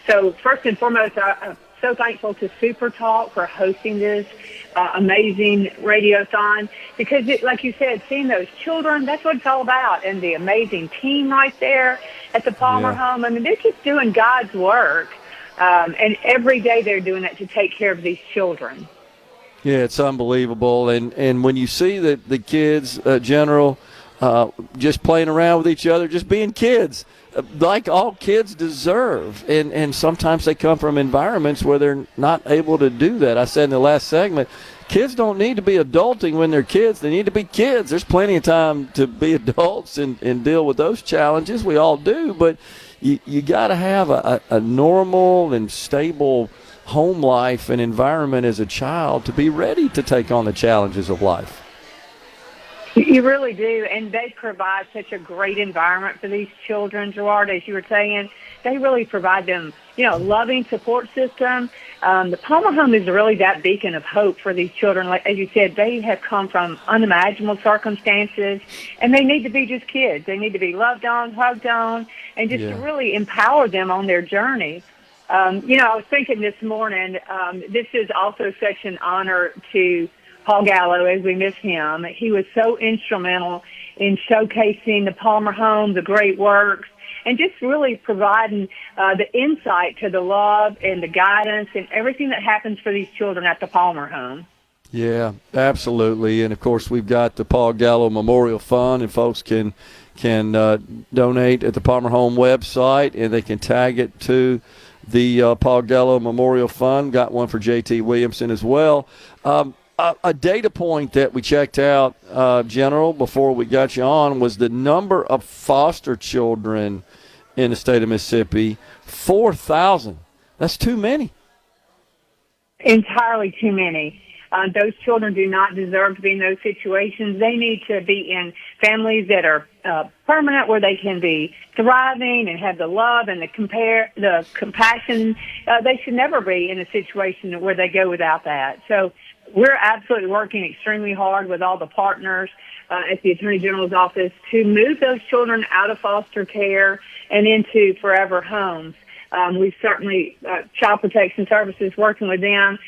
S14: So first and foremost, I'm so thankful to SuperTalk for hosting this amazing radiothon because, like you said, seeing those children, that's what it's all about, and the amazing team right there at the Palmer home. I mean, they're just doing God's work, and every day they're doing it to take care of these children.
S3: Yeah, it's unbelievable. And when you see the kids, General, just playing around with each other, just being kids, like all kids deserve. And sometimes they come from environments where they're not able to do that. I said in the last segment, kids don't need to be adulting when they're kids. They need to be kids. There's plenty of time to be adults and deal with those challenges. We all do. But you got to have a normal and stable home life and environment as a child to be ready to take on the challenges of life.
S14: You really do, and they provide such a great environment for these children, Gerard, as you were saying. They really provide them, loving support system. The Palmer home is really that beacon of hope for these children. Like, as you said, they have come from unimaginable circumstances, and they need to be just kids. They need to be loved on, hugged on, and just to really empower them on their journey. I was thinking this morning, this is also such an honor to Paul Gallo as we miss him. He was so instrumental in showcasing the Palmer home, the great works, and just really providing the insight to the love and the guidance and everything that happens for these children at the Palmer home.
S3: Yeah, absolutely. And, of course, we've got the Paul Gallo Memorial Fund, and folks can donate at the Palmer Home website, and they can tag it to the Paul Gallo Memorial Fund. Got one for J.T. Williamson as well. A data point that we checked out, General, before we got you on was the number of foster children in the state of Mississippi. 4,000. That's too many.
S14: Entirely too many. Those children do not deserve to be in those situations. They need to be in families that are permanent, where they can be thriving and have the love and the compassion. They should never be in a situation where they go without that. So we're absolutely working extremely hard with all the partners at the Attorney General's office to move those children out of foster care and into forever homes. We've certainly, Child Protection Services, working with them.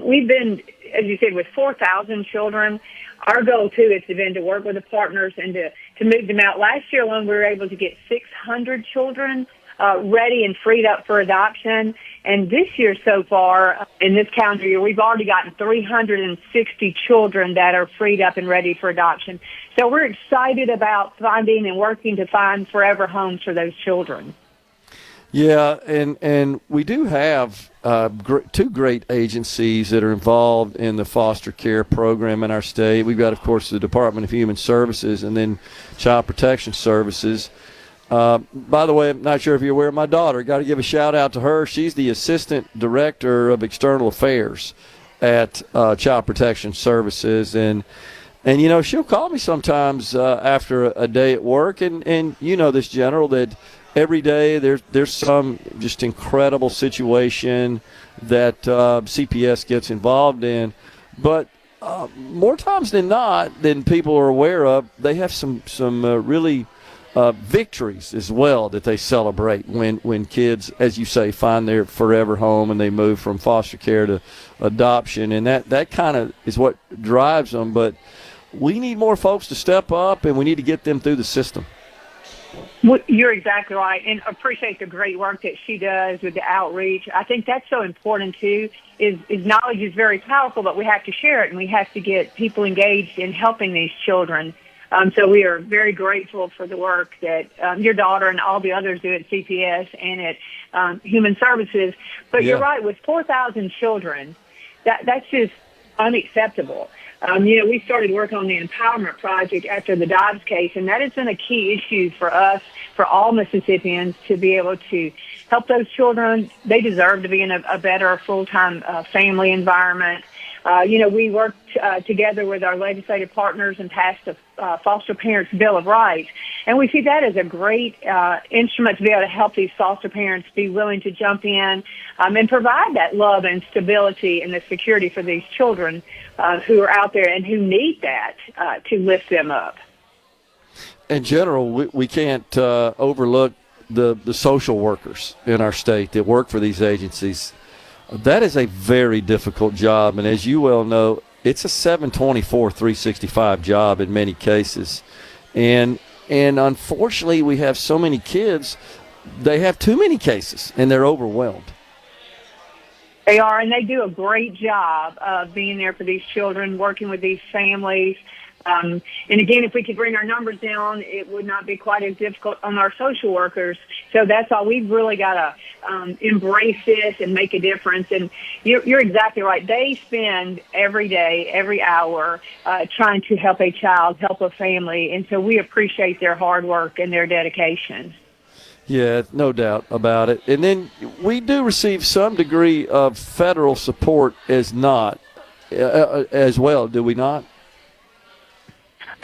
S14: We've been, as you said, with 4,000 children. Our goal, too, has been to work with the partners and to move them out. Last year alone, we were able to get 600 children ready and freed up for adoption. And this year so far, in this calendar year, we've already gotten 360 children that are freed up and ready for adoption. So we're excited about finding and working to find forever homes for those children.
S3: Yeah, and we do have two great agencies that are involved in the foster care program in our state. We've got, of course, the Department of Human Services and then Child Protection Services. By the way, I'm not sure if you're aware of my daughter. Got to give a shout-out to her. She's the Assistant Director of External Affairs at Child Protection Services. And you know, she'll call me sometimes after a day at work. And you know this, General, that every day there's some just incredible situation that CPS gets involved in. But more times than not, than people are aware of, they have some really victories as well that they celebrate when kids, as you say, find their forever home and they move from foster care to adoption. And that kind of is what drives them. But we need more folks to step up, and we need to get them through the system.
S14: Well, you're exactly right, and appreciate the great work that she does with the outreach. I think that's so important, too, is knowledge is very powerful, but we have to share it, and we have to get people engaged in helping these children. So we are very grateful for the work that your daughter and all the others do at CPS and at Human Services. But You're right, with 4,000 children, that's just unacceptable. You know, we started work on the Empowerment Project after the Dobbs case, and that has been a key issue for us, for all Mississippians, to be able to help those children. They deserve to be in a better full-time family environment. You know, we worked together with our legislative partners and passed a Foster Parents Bill of Rights. And we see that as a great instrument to be able to help these foster parents be willing to jump in and provide that love and stability and the security for these children who are out there and who need that to lift them up.
S3: In general, we can't overlook the social workers in our state that work for these agencies. That is a very difficult job, and as you well know, it's a 724, 365 job in many cases. And unfortunately, we have so many kids, they have too many cases, and they're overwhelmed.
S14: They are, and they do a great job of being there for these children, working with these families. And again, if we could bring our numbers down, it would not be quite as difficult on our social workers. So that's all. We've really got to embrace this and make a difference. And you're exactly right. They spend every day, every hour, trying to help a child, help a family. And so we appreciate their hard work and their dedication.
S3: Yeah, no doubt about it. And then we do receive some degree of federal support as well, do we not?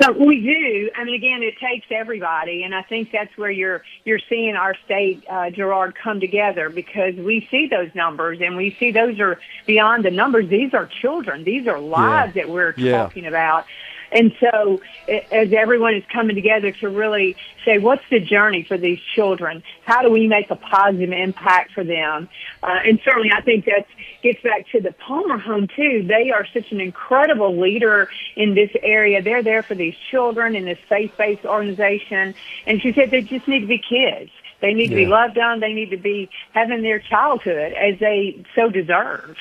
S14: So we do. I mean, again, it takes everybody, and I think that's where you're seeing our state, Gerard, come together, because we see those numbers, and we see those are beyond the numbers. These are children. These are lives that we're talking about. And so as everyone is coming together to really say, what's the journey for these children? How do we make a positive impact for them? And certainly I think that gets back to the Palmer Home, too. They are such an incredible leader in this area. They're there for these children in this faith-based organization. And she said they just need to be kids. They need to be loved on. They need to be having their childhood as they so deserve.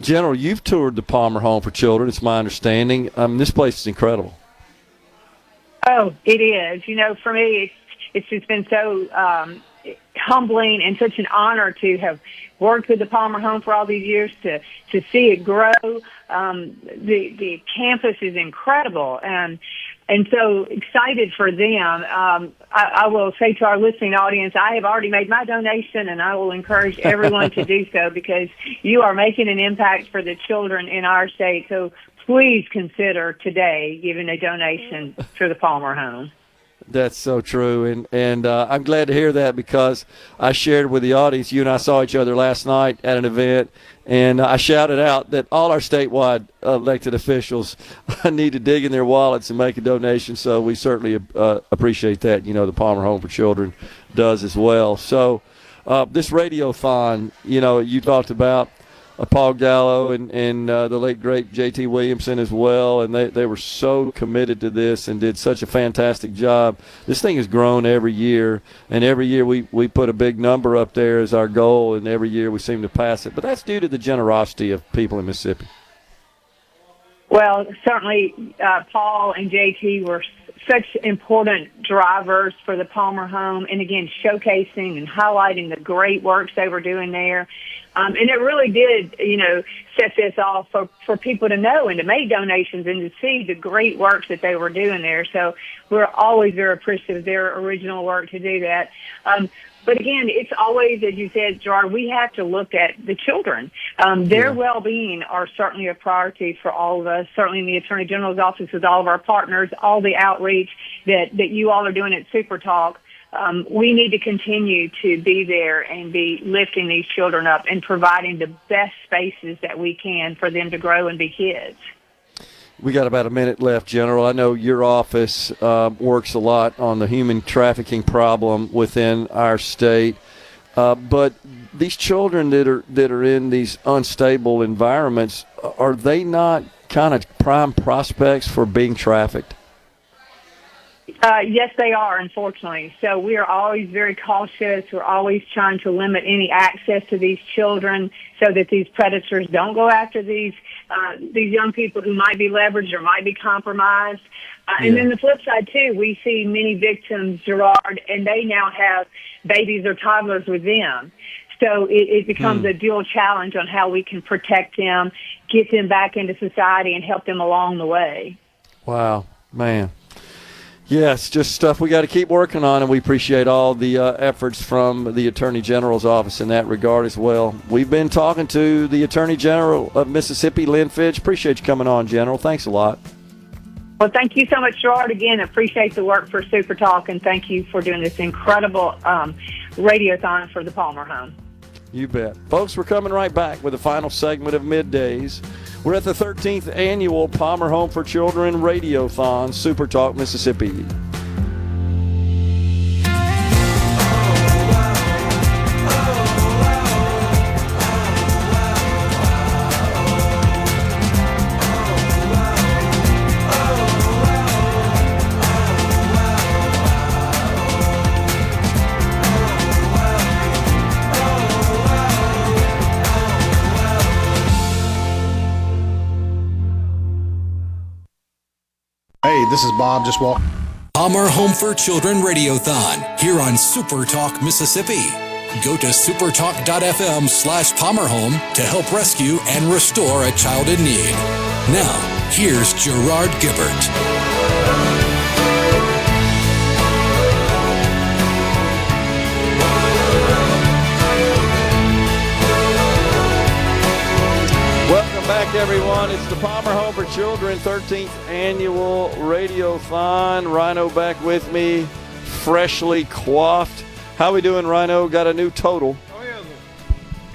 S3: General, you've toured the Palmer Home for Children, it's my understanding. This place is incredible.
S14: Oh, it is. You know, for me, it's just been so humbling and such an honor to have worked with the Palmer Home for all these years, to see it grow. The campus is incredible, and so excited for them. I will say to our listening audience, I have already made my donation, and I will encourage everyone to do so, because you are making an impact for the children in our state. So please consider today giving a donation to the Palmer Home.
S3: That's so true, and I'm glad to hear that, because I shared with the audience, you and I saw each other last night at an event, and I shouted out that all our statewide elected officials need to dig in their wallets and make a donation, so we certainly appreciate that. You know, the Palmer Home for Children does as well. So this radiothon, you know, you talked about Paul Gallo and the late, great J.T. Williamson as well, and they were so committed to this and did such a fantastic job. This thing has grown every year, and every year we put a big number up there as our goal, and every year we seem to pass it. But that's due to the generosity of people in Mississippi.
S14: Well, certainly Paul and J.T. were such important drivers for the Palmer home, and again, showcasing and highlighting the great works they were doing there. And it really did, set this off for people to know and to make donations and to see the great works that they were doing there. So we're always very appreciative of their original work to do that. But again, it's always, as you said, Gerard, we have to look at the children. Their well-being are certainly a priority for all of us, certainly in the Attorney General's office with all of our partners, all the outreach that you all are doing at SuperTalk. We need to continue to be there and be lifting these children up and providing the best spaces that we can for them to grow and be kids.
S3: We got about a minute left, General. I know your office works a lot on the human trafficking problem within our state, but these children that are in these unstable environments, are they not kind of prime prospects for being trafficked?
S14: Yes, they are, unfortunately. So we are always very cautious. We're always trying to limit any access to these children so that these predators don't go after these young people who might be leveraged or might be compromised. And then the flip side, too, we see many victims, Gerard, and they now have babies or toddlers with them. So it becomes a dual challenge on how we can protect them, get them back into society, and help them along the way.
S3: Wow, man. Yes, just stuff we got to keep working on, and we appreciate all the efforts from the Attorney General's office in that regard as well. We've been talking to the Attorney General of Mississippi, Lynn Fitch. Appreciate you coming on, General. Thanks a lot.
S14: Well, thank you so much, Gerard. Again, appreciate the work for Super Talk, and thank you for doing this incredible radiothon for the Palmer home.
S3: You bet. Folks, we're coming right back with the final segment of Middays. We're at the 13th Annual Palmer Home for Children Radiothon, Super Talk Mississippi.
S6: Hey, this is Bob. Just walk.
S1: Palmer Home for Children Radiothon here on SuperTalk Mississippi. Go to supertalk.fm/PalmerHome to help rescue and restore a child in need. Now, here's Gerard Gibert.
S3: Welcome back, everyone. It's the Palmer Home for Children 13th Annual Radiothon. Rhino back with me, freshly coiffed. How we doing, Rhino? Got a new total.
S4: Oh, yeah.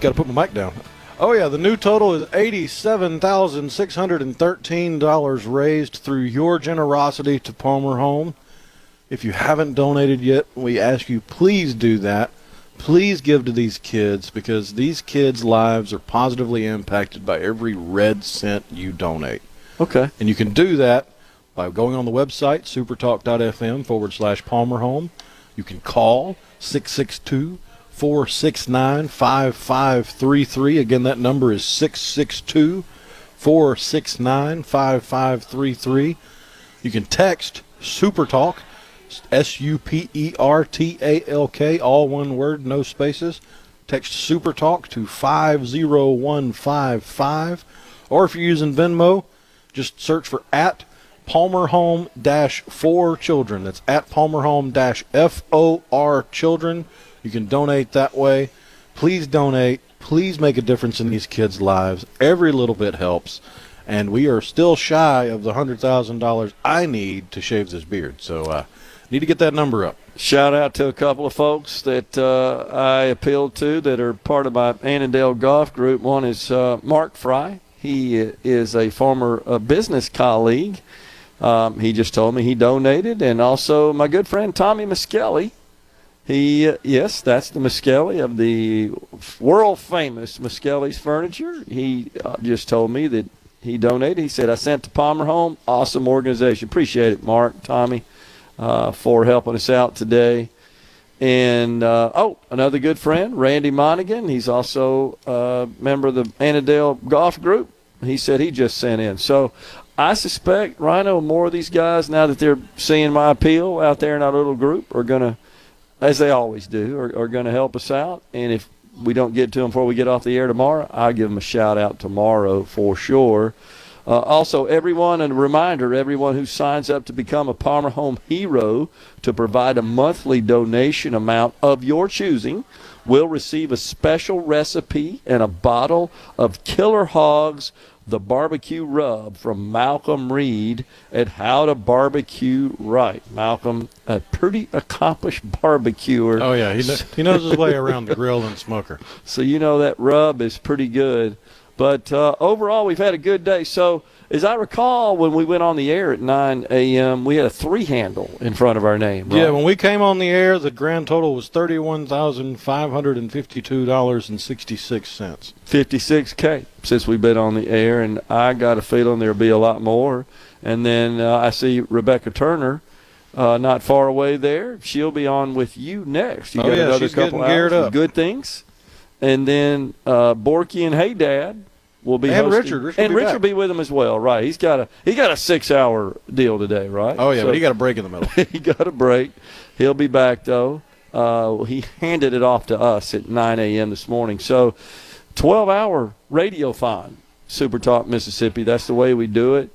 S4: Got to put my mic down. Oh, yeah. The new total is $87,613 raised through your generosity to Palmer Home. If you haven't donated yet, we ask you please do that. Please give to these kids, because these kids' lives are positively impacted by every red cent you donate.
S3: Okay.
S4: And you can do that by going on the website, supertalk.fm/PalmerHome. You can call 662-469-5533. Again, that number is 662-469-5533. You can text SuperTalk, SuperTalk, all one word, no spaces. Text SuperTalk to 50155. Or if you're using Venmo, just search for @PalmerHome-4 Children. That's @PalmerHome-FOR Children. You can donate that way. Please donate. Please make a difference in these kids' lives. Every little bit helps. And we are still shy of the $100,000 I need to shave this beard. So, need to get that number up.
S3: Shout out to a couple of folks that I appealed to that are part of my Annandale golf group. One is Mark Fry. He is a former business colleague. He just told me he donated. And also my good friend Tommy Miskelly. Yes, that's the Miskelly of the world-famous Miskelly's Furniture. He just told me that he donated. He said, I sent to Palmer Home. Awesome organization. Appreciate it, Mark, Tommy, for helping us out today. And, another good friend, Randy Monaghan. He's also a member of the Annandale Golf Group. He said he just sent in. So I suspect, Rhino, more of these guys, now that they're seeing my appeal out there in our little group, are going to, as they always do, are going to help us out. And if we don't get to them before we get off the air tomorrow, I'll give them a shout-out tomorrow for sure. Also, a reminder, everyone who signs up to become a Palmer Home Hero to provide a monthly donation amount of your choosing will receive a special recipe and a bottle of Killer Hogs, the barbecue rub from Malcolm Reed at How to Barbecue Right. Malcolm, a pretty accomplished barbecuer.
S4: Oh, yeah. He knows his way around the grill and smoker.
S3: So you know that rub is pretty good. But overall, we've had a good day. So as I recall, when we went on the air at 9 a.m., we had a 3 handle in front of our name, right?
S4: Yeah, when we came on the air, the grand total was $31,552.66.
S3: $56K since we've been on the air, and I got a feeling there'll be a lot more. And then I see Rebecca Turner not far away there. She'll be on with you next. You got another
S4: she's
S3: couple
S4: getting geared
S3: hours
S4: up.
S3: of good things. And then Borky and Hey Dad will be
S4: and
S3: hosting.
S4: Richard
S3: will be with him as well, right? He's got a 6-hour deal today, right?
S4: Oh yeah, but he got a break in the middle.
S3: He got a break. He'll be back though. He handed it off to us at 9 a.m. this morning. So 12-hour radiothon, Super Talk Mississippi. That's the way we do it.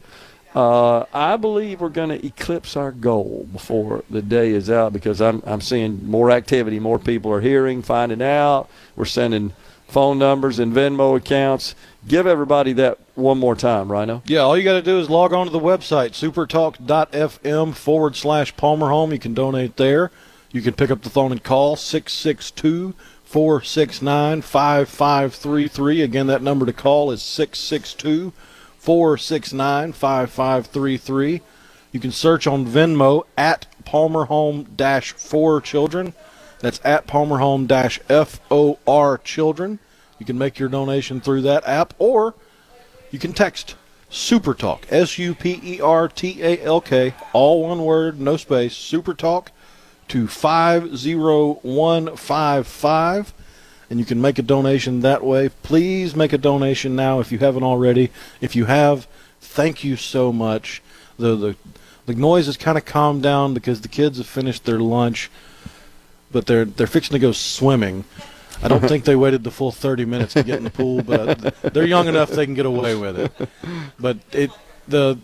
S3: I believe we're going to eclipse our goal before the day is out because I'm seeing more activity. More people are hearing, finding out. We're sending phone numbers and Venmo accounts. Give everybody that one more time, Rhino.
S4: Yeah, all you got to do is log on to the website, supertalk.fm/Palmer Home. You can donate there. You can pick up the phone and call 662-469-5533. Again, that number to call is 662-469-5533. You can search on Venmo at Palmer Home-4 Children. That's at Palmer Home-FOR Children. You can make your donation through that app, or you can text SuperTalk, SuperTalk, all one word, no space, SuperTalk, to 50155, and you can make a donation that way. Please make a donation now if you haven't already. If you have, thank you so much. The noise has kind of calmed down because the kids have finished their lunch, but they're fixing to go swimming. I don't think they waited the full 30 minutes to get in the pool, but they're young enough they can get away with it. But the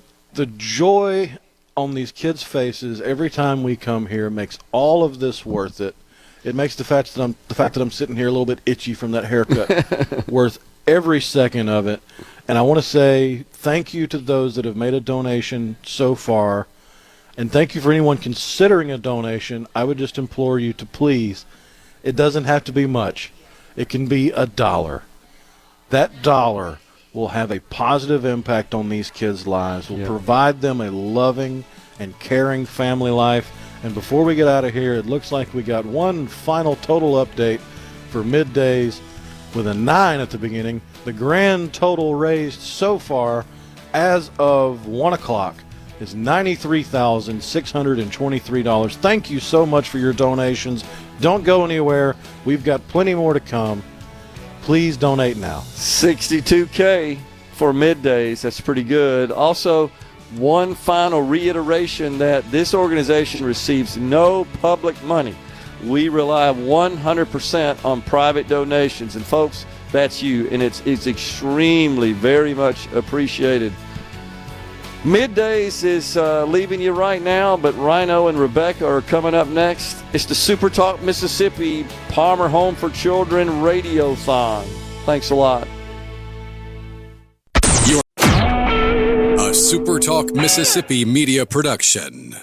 S4: joy on these kids' faces every time we come here makes all of this worth it. It makes the fact that I'm sitting here a little bit itchy from that haircut worth every second of it. And I want to say thank you to those that have made a donation so far. And thank you for anyone considering a donation. I would just implore you to please, it doesn't have to be much. It can be $1. That $1 will have a positive impact on these kids' lives, will provide them a loving and caring family life. And before we get out of here, it looks like we got one final total update for MidDays with a 9 at the beginning. The grand total raised so far as of 1 o'clock is $93,623. Thank you so much for your donations. Don't go anywhere. We've got plenty more to come. Please donate now.
S3: $62K for MidDays. That's pretty good. Also, one final reiteration that this organization receives no public money. We rely 100% on private donations. And, folks, that's you. And it's extremely, very much appreciated. MidDays is leaving you right now, but Rhino and Rebecca are coming up next. It's the Super Talk Mississippi Palmer Home for Children Radiothon. Thanks a lot.
S1: A Super Talk Mississippi Media production.